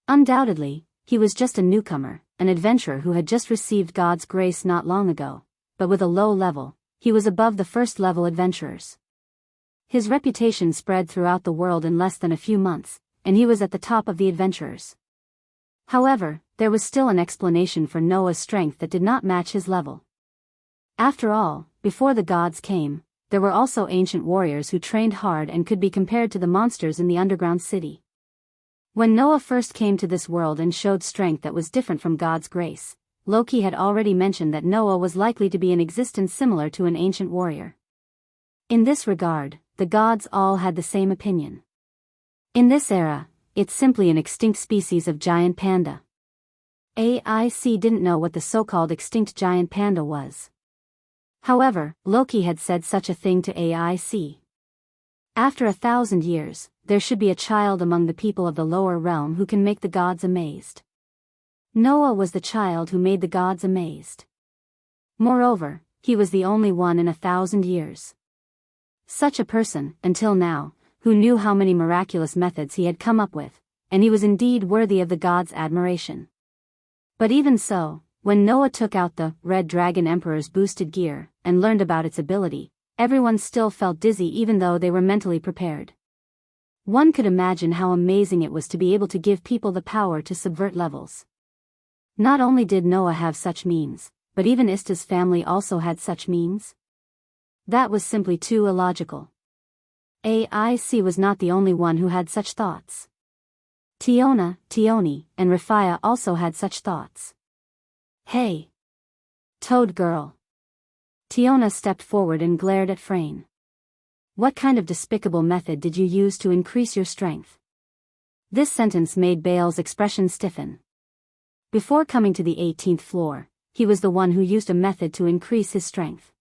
Undoubtedly, he was just a newcomer, an adventurer who had just received God's grace not long ago, but with a low level, he was above the first-level adventurers. His reputation spread throughout the world in less than a few months, and he was at the top of the adventurers. However, there was still an explanation for Noah's strength that did not match his level. After all, before the gods came, there were also ancient warriors who trained hard and could be compared to the monsters in the underground city. When Noah first came to this world and showed strength that was different from God's grace, Loki had already mentioned that Noah was likely to be in existence similar to an ancient warrior. In this regard, the gods all had the same opinion. In this era, it's simply an extinct species of giant panda. AIC didn't know what the so-called extinct giant panda was. However, Loki had said such a thing to AIC. After 1,000 years, there should be a child among the people of the lower realm who can make the gods amazed. Noah was the child who made the gods amazed. Moreover, he was the only one in 1,000 years. Such a person, until now, who knew how many miraculous methods he had come up with, and he was indeed worthy of the gods' admiration. But even so, when Noah took out the Red Dragon Emperor's boosted gear, and learned about its ability, everyone still felt dizzy even though they were mentally prepared. One could imagine how amazing it was to be able to give people the power to subvert levels. Not only did Noah have such means, but even Ista's family also had such means. That was simply too illogical. AIC was not the only one who had such thoughts. Tiona, Tioni, and Rafia also had such thoughts. Hey! Toad girl! Tiona stepped forward and glared at Frayne. What kind of despicable method did you use to increase your strength? This sentence made Baal's expression stiffen. Before coming to the 18th floor, he was the one who used a method to increase his strength.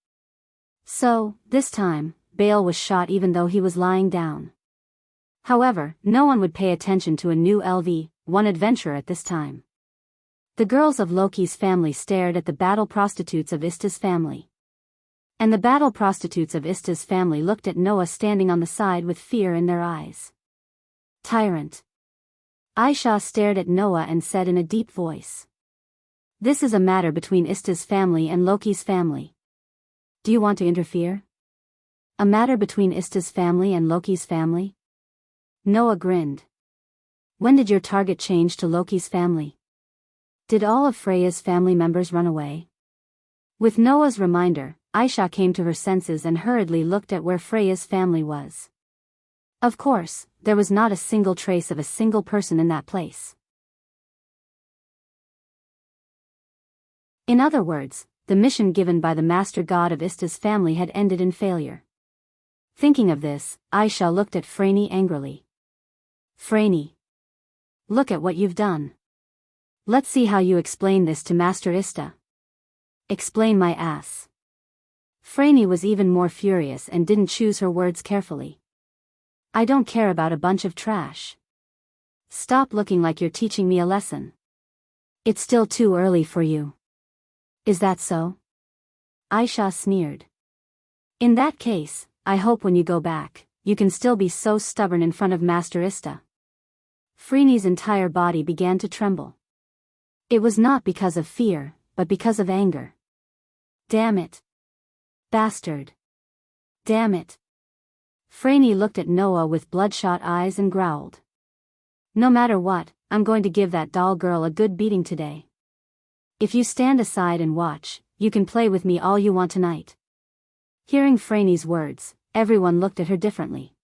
So, this time, Baal was shot even though he was lying down. However, no one would pay attention to a new LV1 adventurer at this time. The girls of Loki's family stared at the battle prostitutes of Ista's family. And the battle prostitutes of Ista's family looked at Noah standing on the side with fear in their eyes. Tyrant. Aisha stared at Noah and said in a deep voice. This is a matter between Ista's family and Loki's family. Do you want to interfere? A matter between Ista's family and Loki's family? Noah grinned. When did your target change to Loki's family? Did all of Freya's family members run away? With Noah's reminder, Aisha came to her senses and hurriedly looked at where Freya's family was. Of course, there was not a single trace of a single person in that place. In other words, the mission given by the master god of Ista's family had ended in failure. Thinking of this, Aisha looked at Franny angrily. Franny. Look at what you've done. Let's see how you explain this to Master Ista. Explain my ass. Franny was even more furious and didn't choose her words carefully. I don't care about a bunch of trash. Stop looking like you're teaching me a lesson. It's still too early for you. Is that so? Aisha sneered. In that case, I hope when you go back, you can still be so stubborn in front of Master Ista. Freeney's entire body began to tremble. It was not because of fear, but because of anger. Damn it. Bastard. Damn it. Freeney looked at Noah with bloodshot eyes and growled. No matter what, I'm going to give that doll girl a good beating today. If you stand aside and watch, you can play with me all you want tonight. Hearing Freeney's words, everyone looked at her differently.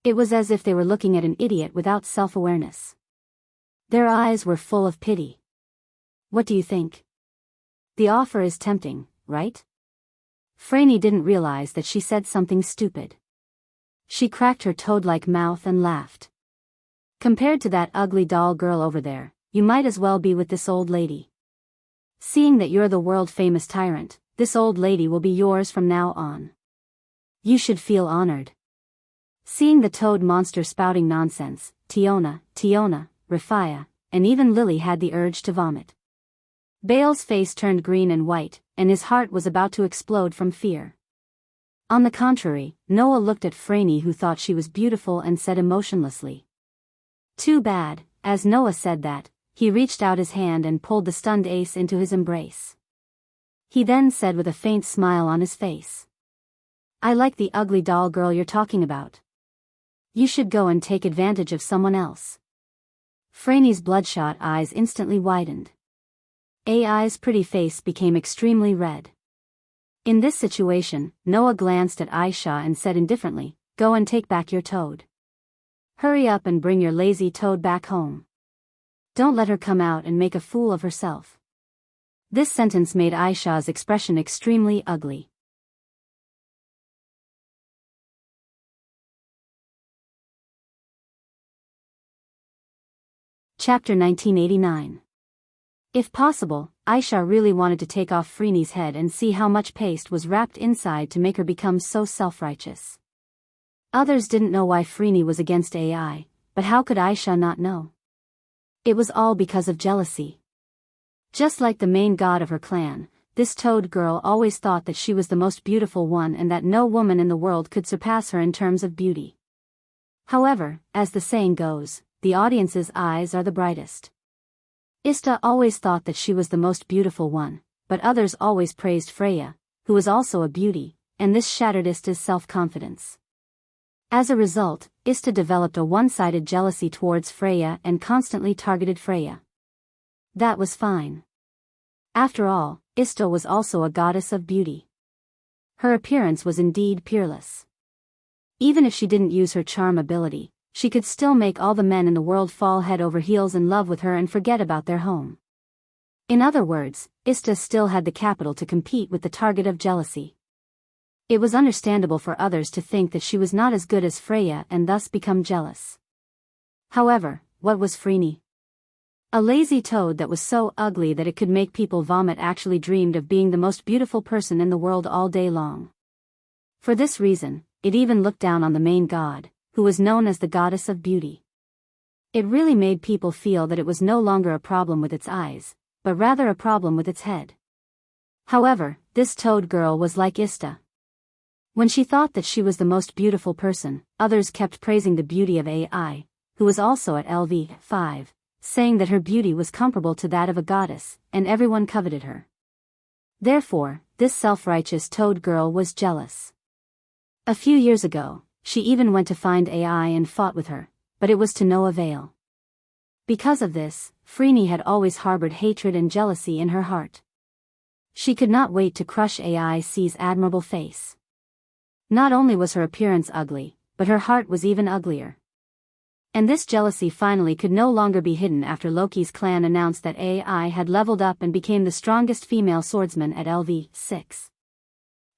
It was as if they were looking at an idiot without self-awareness. Their eyes were full of pity. What do you think? The offer is tempting, right? Freeney didn't realize that she said something stupid. She cracked her toad-like mouth and laughed. Compared to that ugly doll girl over there, you might as well be with this old lady. Seeing that you're the world-famous tyrant, this old lady will be yours from now on. You should feel honored. Seeing the toad monster spouting nonsense, Tiona, Rafia, and even Lily had the urge to vomit. Bale's face turned green and white, and his heart was about to explode from fear. On the contrary, Noah looked at Freeney, who thought she was beautiful, and said emotionlessly. Too bad. As Noah said that, he reached out his hand and pulled the stunned Ace into his embrace. He then said with a faint smile on his face. I like the ugly doll girl you're talking about. You should go and take advantage of someone else. Freeney's bloodshot eyes instantly widened. AI's pretty face became extremely red. In this situation, Noah glanced at Aisha and said indifferently, go and take back your toad. Hurry up and bring your lazy toad back home. Don't let her come out and make a fool of herself. This sentence made Aisha's expression extremely ugly. Chapter 1989. If possible, Aisha really wanted to take off Freeney's head and see how much paste was wrapped inside to make her become so self-righteous. Others didn't know why Freeney was against AI, but how could Aisha not know? It was all because of jealousy. Just like the main god of her clan, this toad girl always thought that she was the most beautiful one and that no woman in the world could surpass her in terms of beauty. However, as the saying goes, the audience's eyes are the brightest. Ista always thought that she was the most beautiful one, but others always praised Freya, who was also a beauty, and this shattered Ista's self-confidence. As a result, Ista developed a one-sided jealousy towards Freya and constantly targeted Freya. That was fine. After all, Ista was also a goddess of beauty. Her appearance was indeed peerless. Even if she didn't use her charm ability, she could still make all the men in the world fall head over heels in love with her and forget about their home. In other words, Ista still had the capital to compete with the target of jealousy. It was understandable for others to think that she was not as good as Freya and thus become jealous. However, what was Freeney? A lazy toad that was so ugly that it could make people vomit actually dreamed of being the most beautiful person in the world all day long. For this reason, it even looked down on the main god, who was known as the goddess of beauty. It really made people feel that it was no longer a problem with its eyes, but rather a problem with its head. However, this toad girl was like Ista. When she thought that she was the most beautiful person, others kept praising the beauty of AI, who was also at LV5, saying that her beauty was comparable to that of a goddess, and everyone coveted her. Therefore, this self-righteous toad girl was jealous. A few years ago, she even went to find AI and fought with her, but it was to no avail. Because of this, Freeney had always harbored hatred and jealousy in her heart. She could not wait to crush AI's admirable face. Not only was her appearance ugly, but her heart was even uglier. And this jealousy finally could no longer be hidden after Loki's clan announced that AI had leveled up and became the strongest female swordsman at LV6.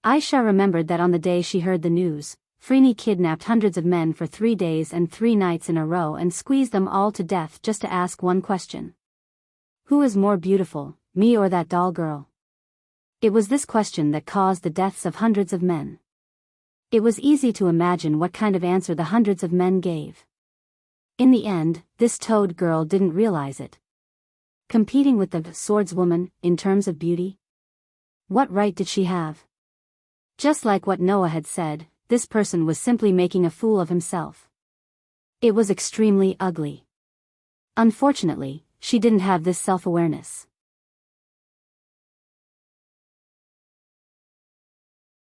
Aisha remembered that on the day she heard the news, Freeney kidnapped hundreds of men for 3 days and 3 nights in a row and squeezed them all to death just to ask one question. Who is more beautiful, me or that doll girl? It was this question that caused the deaths of hundreds of men. It was easy to imagine what kind of answer the hundreds of men gave. In the end, this toad girl didn't realize it. Competing with the swordswoman, in terms of beauty, What right did she have? Just like what Noah had said, this person was simply making a fool of himself. It was extremely ugly. Unfortunately, she didn't have this self-awareness.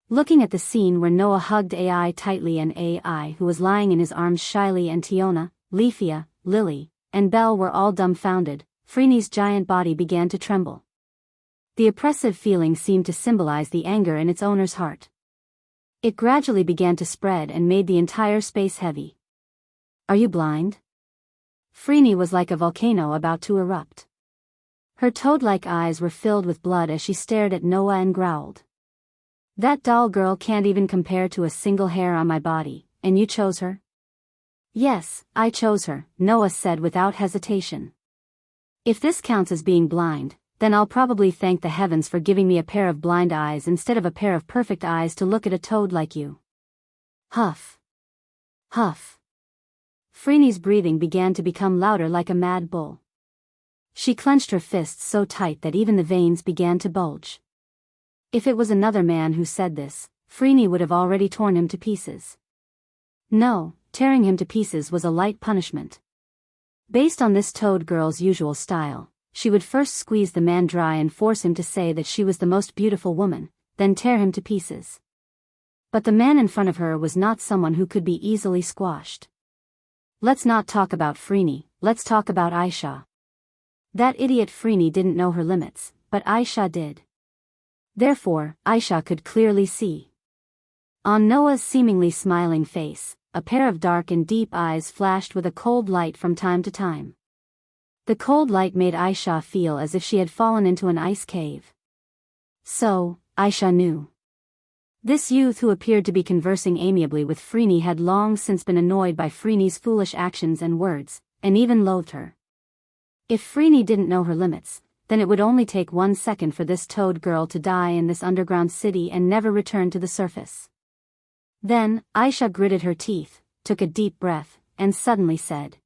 Looking at the scene where Noah hugged AI tightly and AI who was lying in his arms shyly and Tiona, Leafia, Lily, and Belle were all dumbfounded, Freeney's giant body began to tremble. The oppressive feeling seemed to symbolize the anger in its owner's heart. It gradually began to spread and made the entire space heavy. Are you blind? Freeney was like a volcano about to erupt. Her toad-like eyes were filled with blood as she stared at Noah and growled. That doll girl can't even compare to a single hair on my body, and you chose her? Yes, I chose her, Noah said without hesitation. If this counts as being blind, then I'll probably thank the heavens for giving me a pair of blind eyes instead of a pair of perfect eyes to look at a toad like you. Huff. Huff. Freeney's breathing began to become louder like a mad bull. She clenched her fists so tight that even the veins began to bulge. If it was another man who said this, Freeney would have already torn him to pieces. No, tearing him to pieces was a light punishment. Based on this toad girl's usual style, she would first squeeze the man dry and force him to say that she was the most beautiful woman, then tear him to pieces. But the man in front of her was not someone who could be easily squashed. Let's not talk about Freeney, let's talk about Aisha. That idiot Freeney didn't know her limits, but Aisha did. Therefore, Aisha could clearly see. On Noah's seemingly smiling face, a pair of dark and deep eyes flashed with a cold light from time to time. The cold light made Aisha feel as if she had fallen into an ice cave. So, Aisha knew. This youth who appeared to be conversing amiably with Freeney had long since been annoyed by Freeney's foolish actions and words, and even loathed her. If Freeney didn't know her limits, then it would only take 1 second for this toad girl to die in this underground city and never return to the surface. Then, Aisha gritted her teeth, took a deep breath, and suddenly said,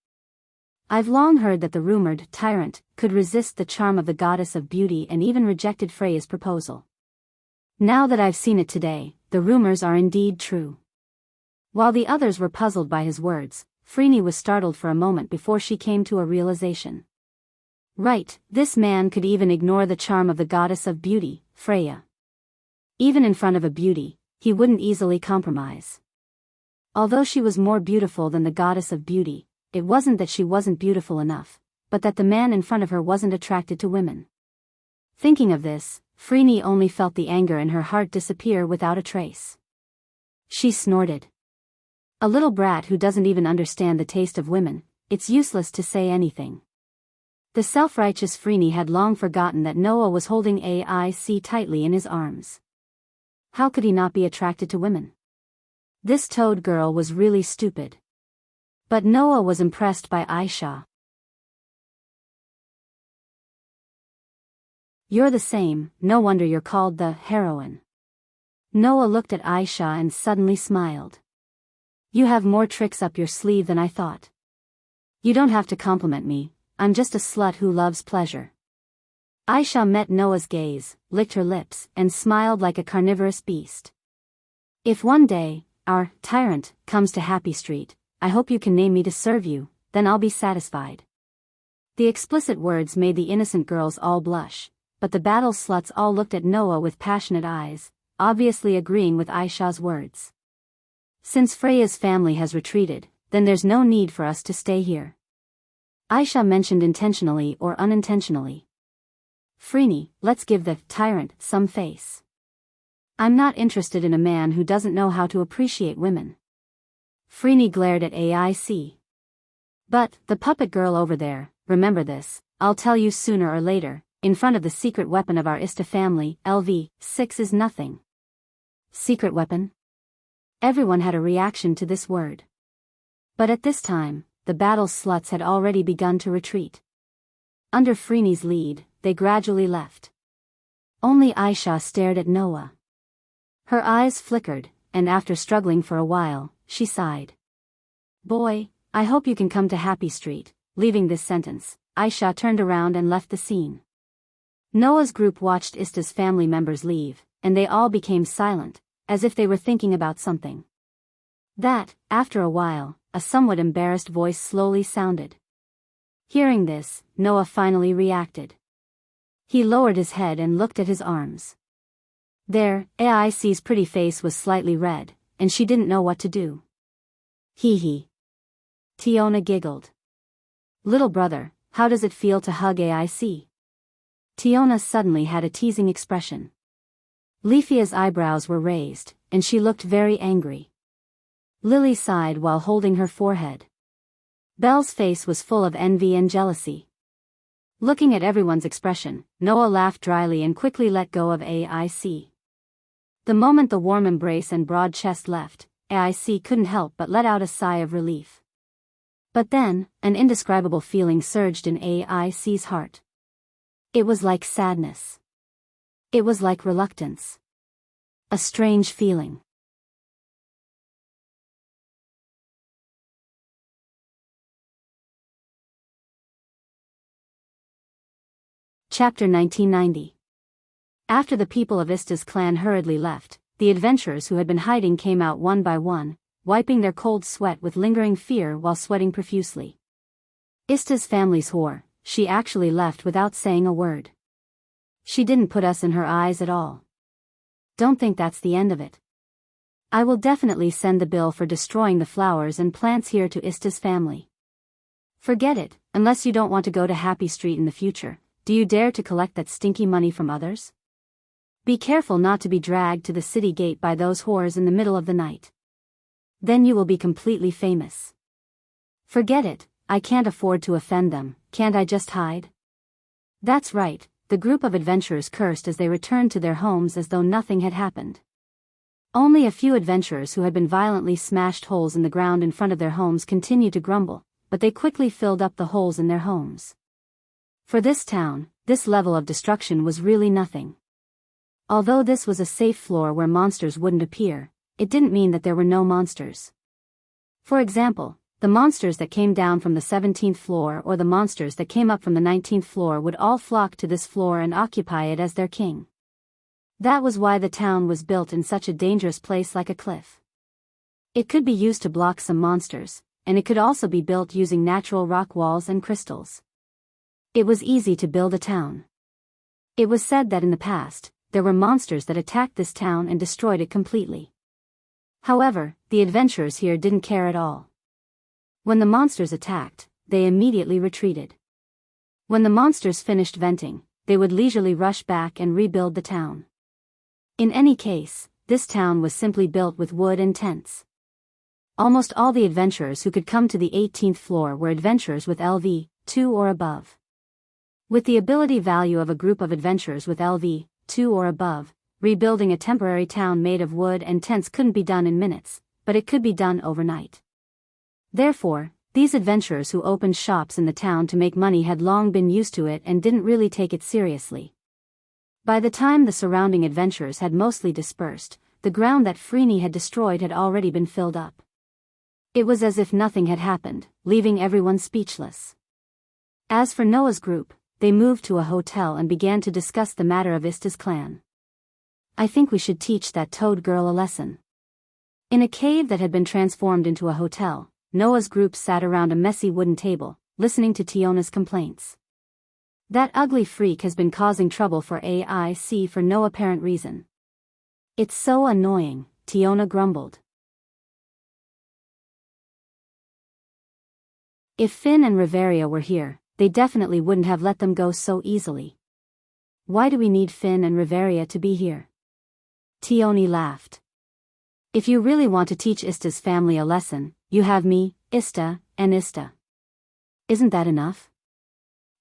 I've long heard that the rumored tyrant could resist the charm of the goddess of beauty and even rejected Freya's proposal. Now that I've seen it today, the rumors are indeed true. While the others were puzzled by his words, Freeney was startled for a moment before she came to a realization. Right, this man could even ignore the charm of the goddess of beauty, Freya. Even in front of a beauty, he wouldn't easily compromise. Although she was more beautiful than the goddess of beauty, it wasn't that she wasn't beautiful enough, but that the man in front of her wasn't attracted to women. Thinking of this, Freeney only felt the anger in her heart disappear without a trace. She snorted. A little brat who doesn't even understand the taste of women, it's useless to say anything. The self-righteous Freeney had long forgotten that Noah was holding AIC tightly in his arms. How could he not be attracted to women? This toad girl was really stupid. But Noah was impressed by Aisha. You're the same, no wonder you're called the heroine. Noah looked at Aisha and suddenly smiled. You have more tricks up your sleeve than I thought. You don't have to compliment me, I'm just a slut who loves pleasure. Aisha met Noah's gaze, licked her lips, and smiled like a carnivorous beast. If one day, our tyrant comes to Happy Street, I hope you can name me to serve you, then I'll be satisfied. The explicit words made the innocent girls all blush, but the battle sluts all looked at Noah with passionate eyes, obviously agreeing with Aisha's words. Since Freya's family has retreated, then there's no need for us to stay here. Aisha mentioned intentionally or unintentionally. Freeney, let's give the tyrant some face. I'm not interested in a man who doesn't know how to appreciate women. Freeney glared at AIC. But, the puppet girl over there, remember this, I'll tell you sooner or later, in front of the secret weapon of our Ista family, LV6 is nothing. Secret weapon? Everyone had a reaction to this word. But at this time, the battle sluts had already begun to retreat. Under Freeney's lead, they gradually left. Only Aisha stared at Noah. Her eyes flickered, and after struggling for a while, she sighed. Boy, I hope you can come to Happy Street. Leaving this sentence, Aisha turned around and left the scene. Noah's group watched Ista's family members leave, and they all became silent, as if they were thinking about something. After a while, a somewhat embarrassed voice slowly sounded. Hearing this, Noah finally reacted. He lowered his head and looked at his arms. AIC's pretty face was slightly red, and she didn't know what to do. Hee hee. Tiona giggled. Little brother, how does it feel to hug AIC? Tiona suddenly had a teasing expression. Leafia's eyebrows were raised, and she looked very angry. Lily sighed while holding her forehead. Belle's face was full of envy and jealousy. Looking at everyone's expression, Noah laughed dryly and quickly let go of AIC. The moment the warm embrace and broad chest left, AIC couldn't help but let out a sigh of relief. But then, an indescribable feeling surged in AIC's heart. It was like sadness. It was like reluctance. A strange feeling. Chapter 1990. After the people of Ista's clan hurriedly left, the adventurers who had been hiding came out one by one, wiping their cold sweat with lingering fear while sweating profusely. Ista's family's whore, she actually left without saying a word. She didn't put us in her eyes at all. Don't think that's the end of it. I will definitely send the bill for destroying the flowers and plants here to Ista's family. Forget it, unless you don't want to go to Happy Street in the future. Do you dare to collect that stinky money from others? Be careful not to be dragged to the city gate by those whores in the middle of the night. Then you will be completely famous. Forget it, I can't afford to offend them, can't I just hide? That's right, the group of adventurers cursed as they returned to their homes as though nothing had happened. Only a few adventurers who had been violently smashed holes in the ground in front of their homes continued to grumble, but they quickly filled up the holes in their homes. For this town, this level of destruction was really nothing. Although this was a safe floor where monsters wouldn't appear, it didn't mean that there were no monsters. For example, the monsters that came down from the 17th floor or the monsters that came up from the 19th floor would all flock to this floor and occupy it as their king. That was why the town was built in such a dangerous place like a cliff. It could be used to block some monsters, and it could also be built using natural rock walls and crystals. It was easy to build a town. It was said that in the past, there were monsters that attacked this town and destroyed it completely. However, the adventurers here didn't care at all. When the monsters attacked, they immediately retreated. When the monsters finished venting, they would leisurely rush back and rebuild the town. In any case, this town was simply built with wood and tents. Almost all the adventurers who could come to the 18th floor were adventurers with LV 2 or above. With the ability value of a group of adventurers with LV 2 or above, rebuilding a temporary town made of wood and tents couldn't be done in minutes, but it could be done overnight. Therefore, these adventurers who opened shops in the town to make money had long been used to it and didn't really take it seriously. By the time the surrounding adventurers had mostly dispersed, the ground that Freeney had destroyed had already been filled up. It was as if nothing had happened, leaving everyone speechless. As for Noah's group, they moved to a hotel and began to discuss the matter of Ista's clan. I think we should teach that toad girl a lesson. In a cave that had been transformed into a hotel, Noah's group sat around a messy wooden table, listening to Tiona's complaints. That ugly freak has been causing trouble for AIC for no apparent reason. It's so annoying, Tiona grumbled. If Finn and Riveria were here, they definitely wouldn't have let them go so easily. Why do we need Finn and Riveria to be here? Tioni laughed. If you really want to teach Ista's family a lesson, you have me, Ista, and Ista. Isn't that enough?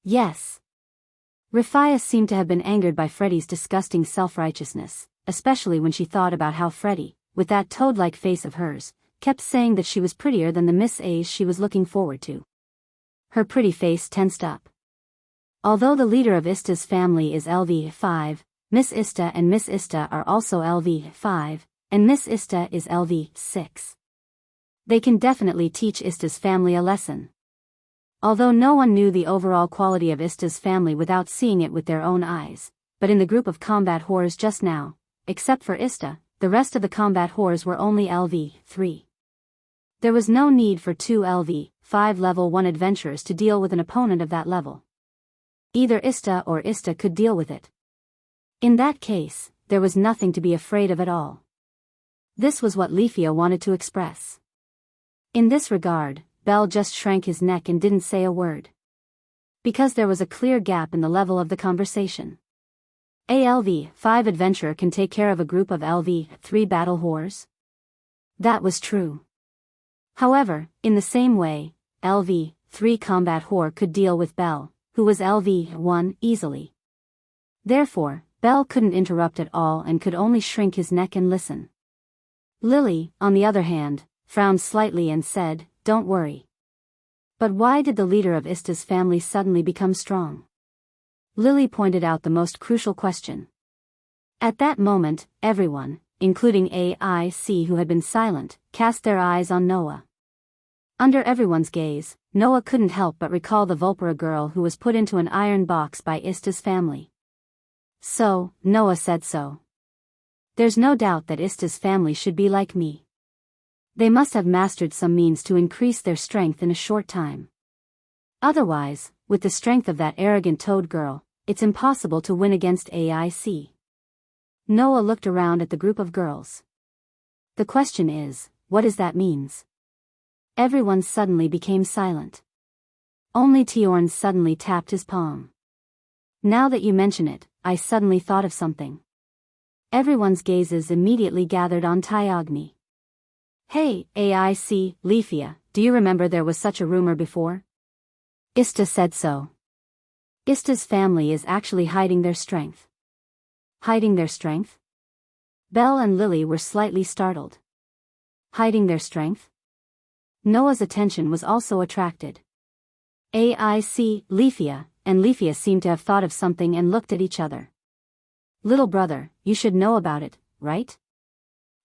Yes. Rifia seemed to have been angered by Freddy's disgusting self-righteousness, especially when she thought about how Freddy, with that toad-like face of hers, kept saying that she was prettier than the Miss A's she was looking forward to. Her pretty face tensed up. Although the leader of Ista's family is LV5, Miss Ista and Miss Ista are also LV5, and Miss Ista is LV6. They can definitely teach Ista's family a lesson. Although no one knew the overall quality of Ista's family without seeing it with their own eyes, but in the group of combat whores just now, except for Ista, the rest of the combat whores were only LV3. There was no need for two LV5 level 1 adventurers to deal with an opponent of that level. Either Ista or Ista could deal with it. In that case, there was nothing to be afraid of at all. This was what Leafia wanted to express. In this regard, Bell just shrank his neck and didn't say a word. Because there was a clear gap in the level of the conversation. A LV5 adventurer can take care of a group of LV3 battle whores? That was true. However, in the same way, LV3 combat whore could deal with Bell, who was LV1, easily. Therefore, Bell couldn't interrupt at all and could only shrink his neck and listen. Lily, on the other hand, frowned slightly and said, "Don't worry." But why did the leader of Ista's family suddenly become strong? Lily pointed out the most crucial question. At that moment, everyone, including AIC who had been silent, cast their eyes on Noah. Under everyone's gaze, Noah couldn't help but recall the Vulpera girl who was put into an iron box by Ista's family. So, Noah said so. There's no doubt that Ista's family should be like me. They must have mastered some means to increase their strength in a short time. Otherwise, with the strength of that arrogant toad girl, it's impossible to win against AIC. Noah looked around at the group of girls. The question is, what does that means? Everyone suddenly became silent. Only Tiorn suddenly tapped his palm. Now that you mention it, I suddenly thought of something. Everyone's gazes immediately gathered on Tyogni. Hey, AIC, Leafia, do you remember there was such a rumor before? Ista said so. Ista's family is actually hiding their strength. Hiding their strength? Belle and Lily were slightly startled. Hiding their strength? Noah's attention was also attracted. AIC, Leafia, and Leafia seemed to have thought of something and looked at each other. Little brother, you should know about it, right?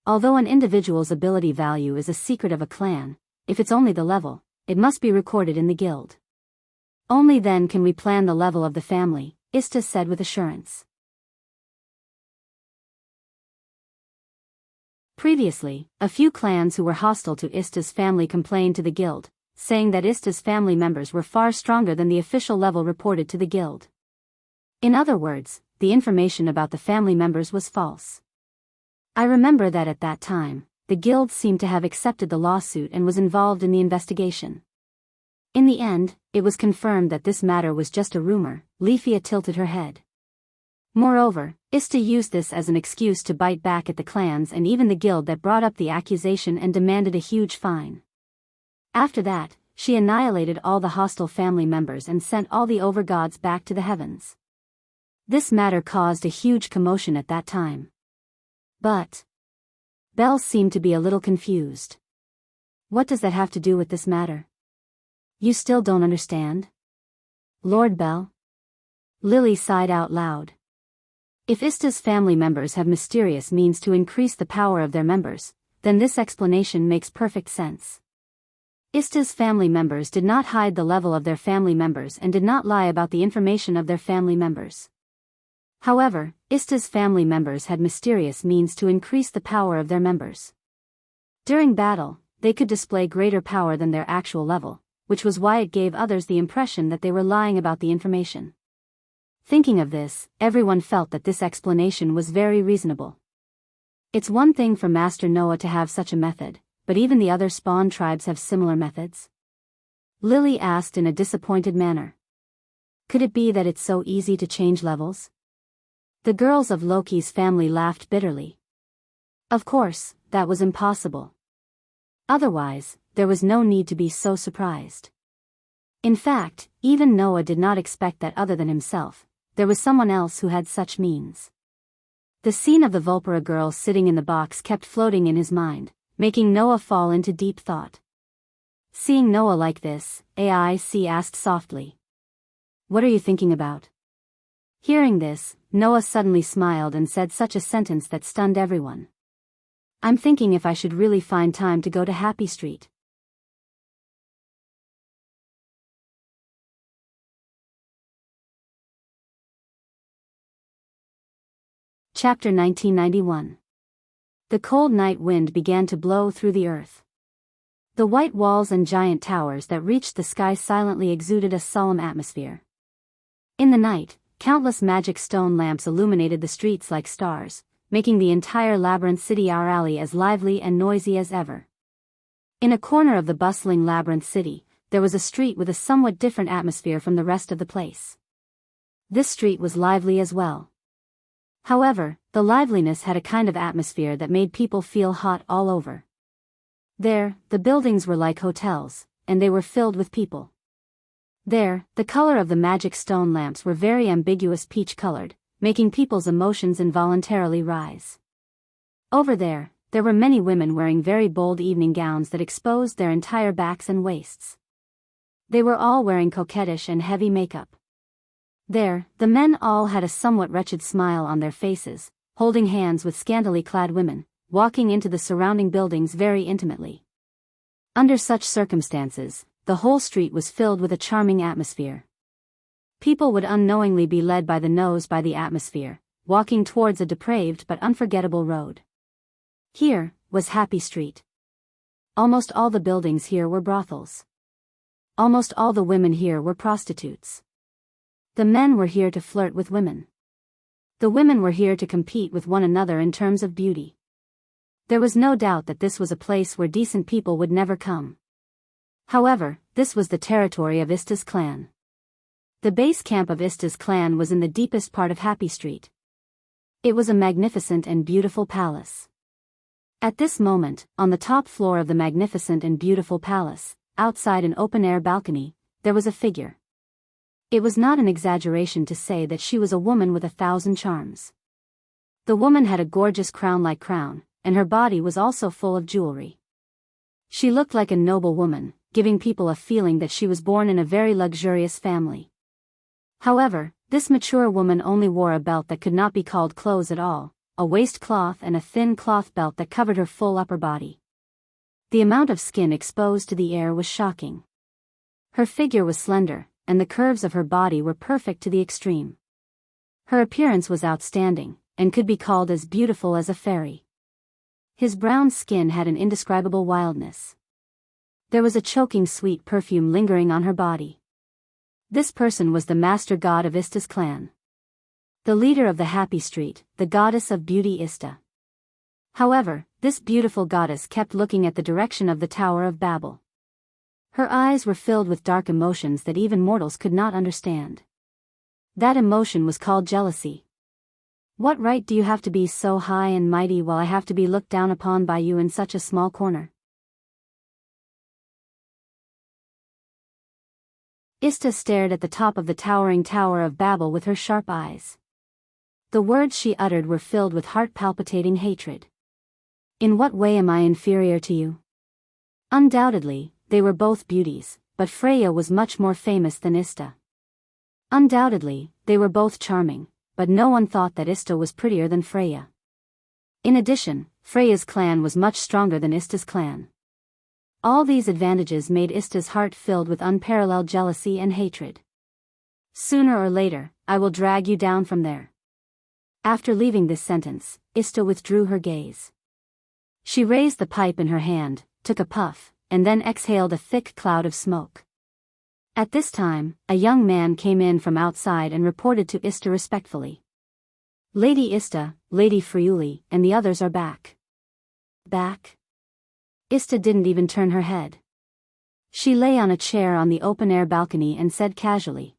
Although an individual's ability value is a secret of a clan, if it's only the level, it must be recorded in the guild. Only then can we plan the level of the family, Ista said with assurance. Previously, a few clans who were hostile to Ista's family complained to the guild, saying that Ista's family members were far stronger than the official level reported to the guild. In other words, the information about the family members was false. I remember that at that time, the guild seemed to have accepted the lawsuit and was involved in the investigation. In the end, it was confirmed that this matter was just a rumor. Leafia tilted her head. Moreover, Ista used this as an excuse to bite back at the clans and even the guild that brought up the accusation and demanded a huge fine. After that, she annihilated all the hostile family members and sent all the overgods back to the heavens. This matter caused a huge commotion at that time. But Belle seemed to be a little confused. What does that have to do with this matter? You still don't understand? Lord Bell? Lily sighed out loud. If Ista's family members have mysterious means to increase the power of their members, then this explanation makes perfect sense. Ista's family members did not hide the level of their family members and did not lie about the information of their family members. However, Ista's family members had mysterious means to increase the power of their members. During battle, they could display greater power than their actual level, which was why it gave others the impression that they were lying about the information. Thinking of this, everyone felt that this explanation was very reasonable. It's one thing for Master Noah to have such a method, but even the other spawn tribes have similar methods? Lily asked in a disappointed manner. Could it be that it's so easy to change levels? The girls of Loki's family laughed bitterly. Of course, that was impossible. Otherwise, there was no need to be so surprised. In fact, even Noah did not expect that other than himself, there was someone else who had such means. The scene of the Vulpera girl sitting in the box kept floating in his mind, making Noah fall into deep thought. Seeing Noah like this, AIC asked softly. What are you thinking about? Hearing this, Noah suddenly smiled and said such a sentence that stunned everyone. I'm thinking if I should really find time to go to Happy Street. Chapter 1991. The cold night wind began to blow through the earth. The white walls and giant towers that reached the sky silently exuded a solemn atmosphere. In the night, countless magic stone lamps illuminated the streets like stars, making the entire labyrinth city our alley as lively and noisy as ever. In a corner of the bustling labyrinth city, there was a street with a somewhat different atmosphere from the rest of the place. This street was lively as well. However, the liveliness had a kind of atmosphere that made people feel hot all over. There, the buildings were like hotels, and they were filled with people. There, the color of the magic stone lamps were very ambiguous peach-colored, making people's emotions involuntarily rise. Over there were many women wearing very bold evening gowns that exposed their entire backs and waists. They were all wearing coquettish and heavy makeup. There, the men all had a somewhat wretched smile on their faces, holding hands with scantily clad women, walking into the surrounding buildings very intimately. Under such circumstances, the whole street was filled with a charming atmosphere. People would unknowingly be led by the nose by the atmosphere, walking towards a depraved but unforgettable road. Here was Happy Street. Almost all the buildings here were brothels. Almost all the women here were prostitutes. The men were here to flirt with women. The women were here to compete with one another in terms of beauty. There was no doubt that this was a place where decent people would never come. However, this was the territory of Ista's clan. The base camp of Ista's clan was in the deepest part of Happy Street. It was a magnificent and beautiful palace. At this moment, on the top floor of the magnificent and beautiful palace, outside an open-air balcony, there was a figure. It was not an exaggeration to say that she was a woman with 1,000 charms. The woman had a gorgeous crown-like crown, and her body was also full of jewelry. She looked like a noble woman, giving people a feeling that she was born in a very luxurious family. However, this mature woman only wore a belt that could not be called clothes at all, a waistcloth and a thin cloth belt that covered her full upper body. The amount of skin exposed to the air was shocking. Her figure was slender, and the curves of her body were perfect to the extreme. Her appearance was outstanding, and could be called as beautiful as a fairy. His brown skin had an indescribable wildness. There was a choking sweet perfume lingering on her body. This person was the master god of Ista's clan. The leader of the Happy Street, the goddess of beauty Ista. However, this beautiful goddess kept looking at the direction of the Tower of Babel. Her eyes were filled with dark emotions that even mortals could not understand. That emotion was called jealousy. What right do you have to be so high and mighty while I have to be looked down upon by you in such a small corner? Ista stared at the top of the towering Tower of Babel with her sharp eyes. The words she uttered were filled with heart-palpitating hatred. In what way am I inferior to you? Undoubtedly, they were both beauties, but Freya was much more famous than Ista. Undoubtedly, they were both charming, but no one thought that Ista was prettier than Freya. In addition, Freya's clan was much stronger than Ista's clan. All these advantages made Ista's heart filled with unparalleled jealousy and hatred. Sooner or later, I will drag you down from there. After leaving this sentence, Ista withdrew her gaze. She raised the pipe in her hand, took a puff, and then exhaled a thick cloud of smoke. At this time, a young man came in from outside and reported to Ista respectfully. Lady Ista, Lady Friuli, and the others are back. Back? Ista didn't even turn her head. She lay on a chair on the open-air balcony and said casually.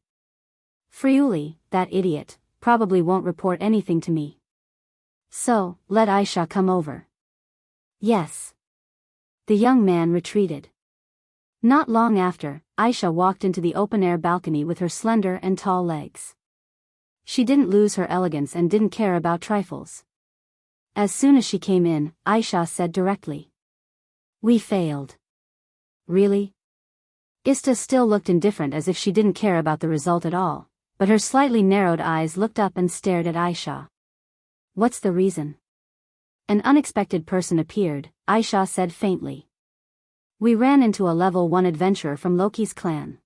Friuli, that idiot, probably won't report anything to me. So, let Aisha come over. Yes. The young man retreated. Not long after, Aisha walked into the open-air balcony with her slender and tall legs. She didn't lose her elegance and didn't care about trifles. As soon as she came in, Aisha said directly. We failed. Really? Ista still looked indifferent as if she didn't care about the result at all, but her slightly narrowed eyes looked up and stared at Aisha. What's the reason? An unexpected person appeared, Aisha said faintly. We ran into a level 1 adventurer from Loki's clan.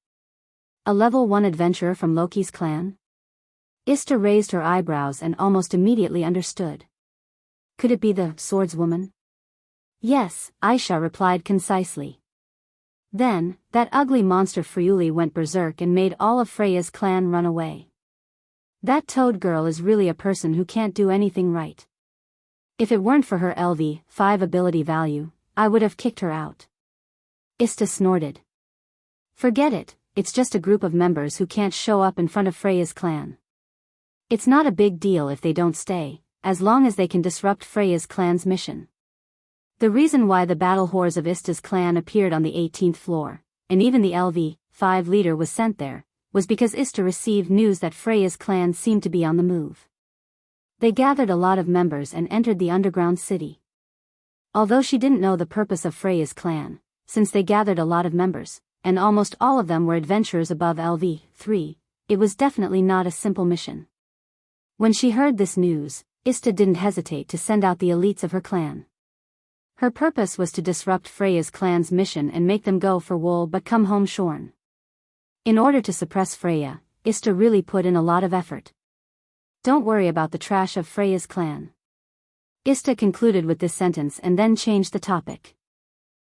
A level 1 adventurer from Loki's clan? Ista raised her eyebrows and almost immediately understood. Could it be the swordswoman? Yes, Aisha replied concisely. Then, that ugly monster Friuli went berserk and made all of Freya's clan run away. That toad girl is really a person who can't do anything right. If it weren't for her LV5 ability value, I would have kicked her out. Ista snorted. Forget it, it's just a group of members who can't show up in front of Freya's clan. It's not a big deal if they don't stay, as long as they can disrupt Freya's clan's mission. The reason why the battle horse of Ista's clan appeared on the 18th floor, and even the LV5 leader was sent there, was because Ista received news that Freya's clan seemed to be on the move. They gathered a lot of members and entered the underground city. Although she didn't know the purpose of Freya's clan, since they gathered a lot of members, and almost all of them were adventurers above LV3, it was definitely not a simple mission. When she heard this news, Ista didn't hesitate to send out the elites of her clan. Her purpose was to disrupt Freya's clan's mission and make them go for wool but come home shorn. In order to suppress Freya, Ista really put in a lot of effort. Don't worry about the trash of Freya's clan. Ista concluded with this sentence and then changed the topic.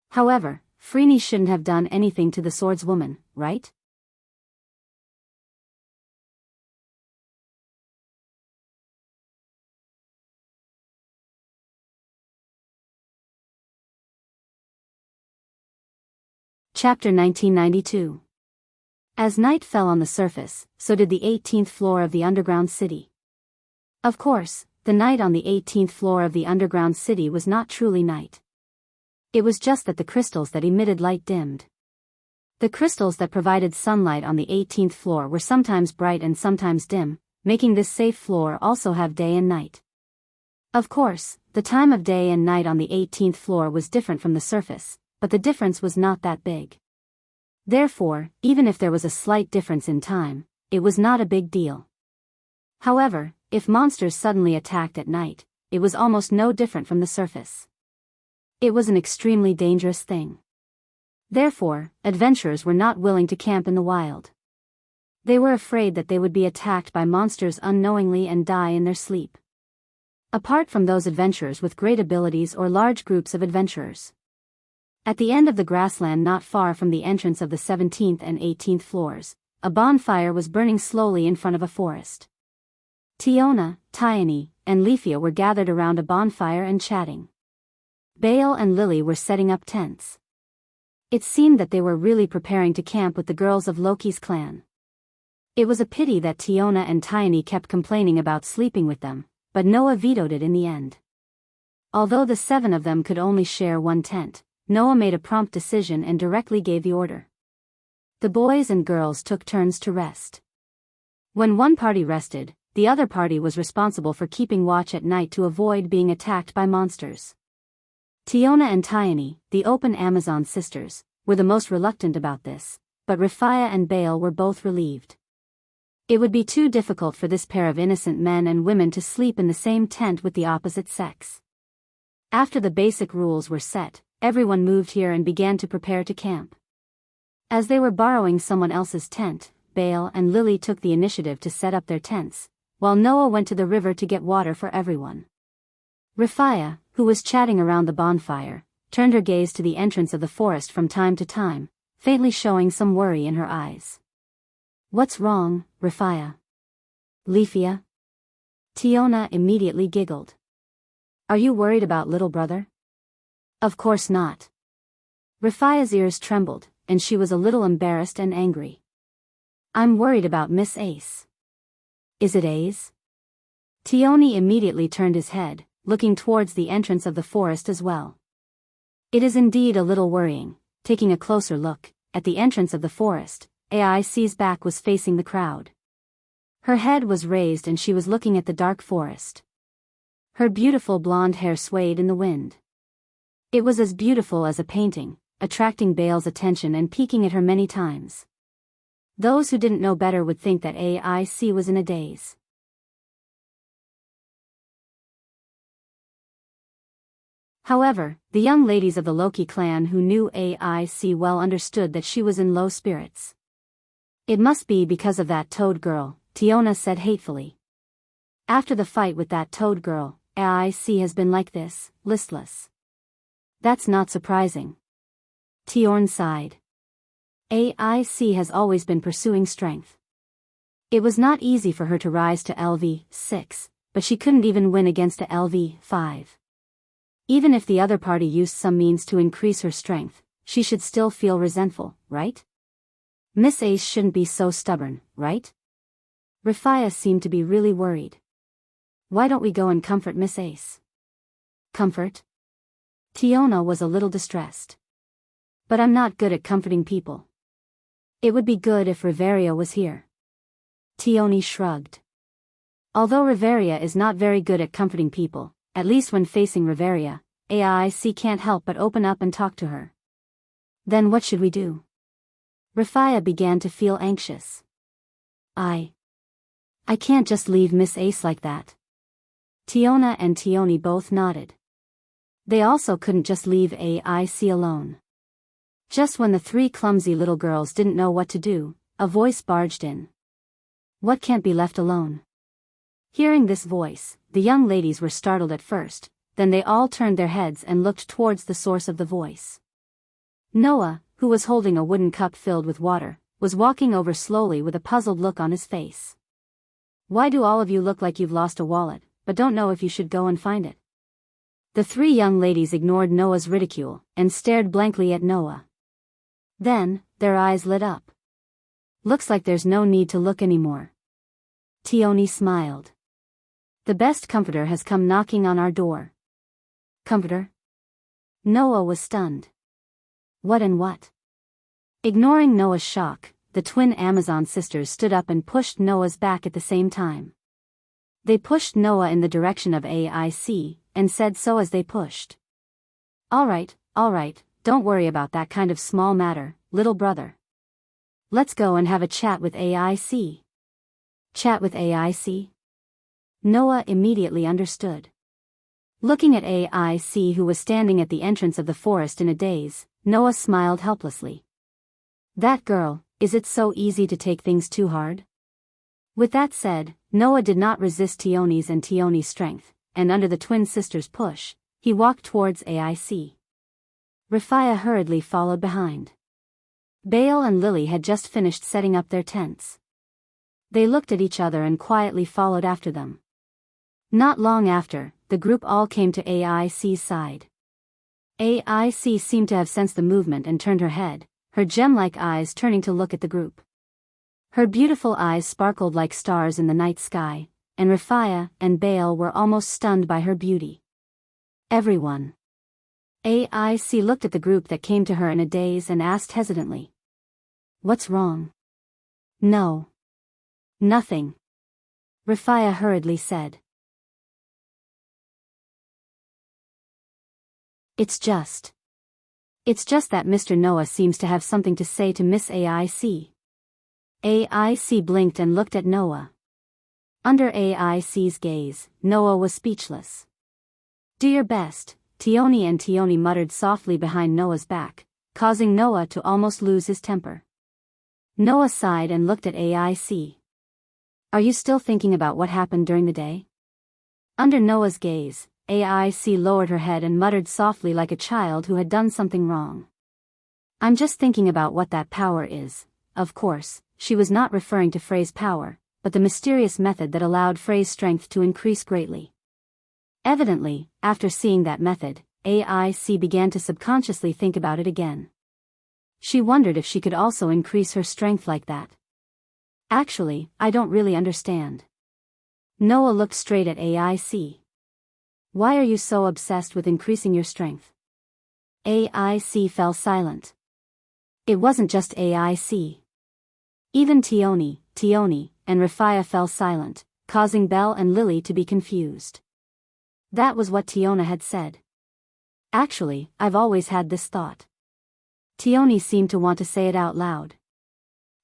However, Freeney shouldn't have done anything to the swordswoman, right? Chapter 1992. As night fell on the surface, so did the 18th floor of the underground city. Of course, the night on the 18th floor of the underground city was not truly night. It was just that the crystals that emitted light dimmed. The crystals that provided sunlight on the 18th floor were sometimes bright and sometimes dim, making this safe floor also have day and night. Of course, the time of day and night on the 18th floor was different from the surface, but the difference was not that big. Therefore, even if there was a slight difference in time, it was not a big deal. However, if monsters suddenly attacked at night, it was almost no different from the surface. It was an extremely dangerous thing. Therefore, adventurers were not willing to camp in the wild. They were afraid that they would be attacked by monsters unknowingly and die in their sleep. Apart from those adventurers with great abilities or large groups of adventurers. At the end of the grassland not far from the entrance of the 17th and 18th floors, a bonfire was burning slowly in front of a forest. Tiona, Tiani, and Leafia were gathered around a bonfire and chatting. Bale and Lily were setting up tents. It seemed that they were really preparing to camp with the girls of Loki's clan. It was a pity that Tiona and Tiani kept complaining about sleeping with them, but Noah vetoed it in the end. Although the 7 of them could only share one tent, Noah made a prompt decision and directly gave the order. The boys and girls took turns to rest. When one party rested, the other party was responsible for keeping watch at night to avoid being attacked by monsters. Tiona and Tiani, the open Amazon sisters, were the most reluctant about this, but Rafia and Bale were both relieved. It would be too difficult for this pair of innocent men and women to sleep in the same tent with the opposite sex. After the basic rules were set, everyone moved here and began to prepare to camp. As they were borrowing someone else's tent, Bale and Lily took the initiative to set up their tents, while Noah went to the river to get water for everyone. Rafia, who was chatting around the bonfire, turned her gaze to the entrance of the forest from time to time, faintly showing some worry in her eyes. "What's wrong, Rafia?" "Leafia?" Tiona immediately giggled. "Are you worried about little brother?" "Of course not." Rafia's ears trembled, and she was a little embarrassed and angry. "I'm worried about Miss Ace." "Is it Ace?" Tioni immediately turned his head, looking towards the entrance of the forest as well. It is indeed a little worrying. Taking a closer look, at the entrance of the forest, Aic's back was facing the crowd. Her head was raised and she was looking at the dark forest. Her beautiful blonde hair swayed in the wind. It was as beautiful as a painting, attracting Bale's attention and peeking at her many times. Those who didn't know better would think that Aic was in a daze. However, the young ladies of the Loki clan who knew Aic well understood that she was in low spirits. It must be because of that toad girl, Tiona said hatefully. After the fight with that toad girl, AIC has been like this, listless. That's not surprising. Tiorn sighed. AIC has always been pursuing strength. It was not easy for her to rise to LV6, but she couldn't even win against a LV5. Even if the other party used some means to increase her strength, she should still feel resentful, right? Miss Ace shouldn't be so stubborn, right? Rafia seemed to be really worried. Why don't we go and comfort Miss Ace? Comfort? Tiona was a little distressed. But I'm not good at comforting people. It would be good if Riveria was here. Tioni shrugged. Although Riveria is not very good at comforting people, at least when facing Riveria, AIC can't help but open up and talk to her. Then what should we do? Rafia began to feel anxious. I can't just leave Miss Ace like that. Tiona and Tioni both nodded. They also couldn't just leave AIC alone. Just when the three clumsy little girls didn't know what to do, a voice barged in. What can't be left alone? Hearing this voice, the young ladies were startled at first, then they all turned their heads and looked towards the source of the voice. Noah, who was holding a wooden cup filled with water, was walking over slowly with a puzzled look on his face. Why do all of you look like you've lost a wallet, but don't know if you should go and find it? The three young ladies ignored Noah's ridicule, and stared blankly at Noah. Then, their eyes lit up. Looks like there's no need to look anymore. Tioni smiled. The best comforter has come knocking on our door. Comforter? Noah was stunned. What and what? Ignoring Noah's shock, the twin Amazon sisters stood up and pushed Noah's back at the same time. They pushed Noah in the direction of AIC, and said so as they pushed. All right, don't worry about that kind of small matter, little brother. Let's go and have a chat with AIC. Chat with AIC? Noah immediately understood. Looking at AIC, who was standing at the entrance of the forest in a daze, Noah smiled helplessly. That girl, is it so easy to take things too hard? With that said, Noah did not resist Tioni's strength, and under the twin sisters' push, he walked towards AIC. Rafia hurriedly followed behind. Bale and Lily had just finished setting up their tents. They looked at each other and quietly followed after them. Not long after, the group all came to AIC's side. AIC seemed to have sensed the movement and turned her head, her gem-like eyes turning to look at the group. Her beautiful eyes sparkled like stars in the night sky, and Rafia and Bale were almost stunned by her beauty. Everyone. AIC looked at the group that came to her in a daze and asked hesitantly. What's wrong? No. Nothing. Rafia hurriedly said. It's just that Mr. Noah seems to have something to say to Miss AIC. AIC blinked and looked at Noah. Under AIC's gaze, Noah was speechless. Do your best, Tioni and Tioni muttered softly behind Noah's back, causing Noah to almost lose his temper. Noah sighed and looked at AIC. Are you still thinking about what happened during the day? Under Noah's gaze, AIC lowered her head and muttered softly like a child who had done something wrong. I'm just thinking about what that power is. Of course, she was not referring to Frey's power, but the mysterious method that allowed Frey's strength to increase greatly. Evidently, after seeing that method, AIC began to subconsciously think about it again. She wondered if she could also increase her strength like that. Actually, I don't really understand. Noah looked straight at AIC. Why are you so obsessed with increasing your strength? AIC fell silent. It wasn't just AIC. Even Tioni, and Rafia fell silent, causing Belle and Lily to be confused. That was what Tiona had said. Actually, I've always had this thought. Tioni seemed to want to say it out loud.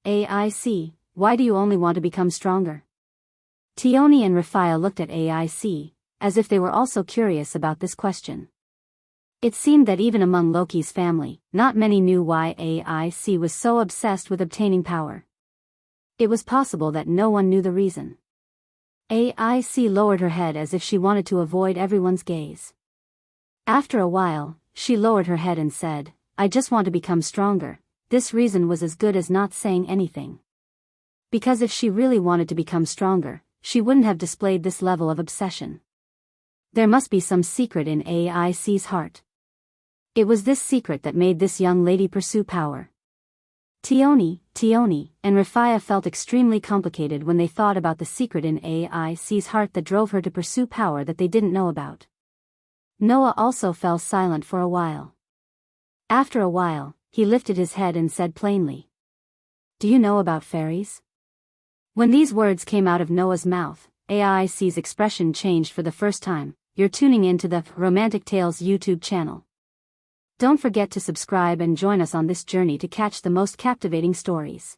AIC, why do you only want to become stronger? Tioni and Rafia looked at AIC, as if they were also curious about this question. It seemed that even among Loki's family, not many knew why AIC was so obsessed with obtaining power. It was possible that no one knew the reason. AIC lowered her head as if she wanted to avoid everyone's gaze. After a while, she lowered her head and said, I just want to become stronger. This reason was as good as not saying anything. Because if she really wanted to become stronger, she wouldn't have displayed this level of obsession. There must be some secret in AIC's heart. It was this secret that made this young lady pursue power. Tioni, and Rafia felt extremely complicated when they thought about the secret in AIC's heart that drove her to pursue power that they didn't know about. Noah also fell silent for a while. After a while, he lifted his head and said plainly, Do you know about fairies? When these words came out of Noah's mouth, AIC's expression changed for the first time. You're tuning in to the Romantic Tales YouTube channel. Don't forget to subscribe and join us on this journey to catch the most captivating stories.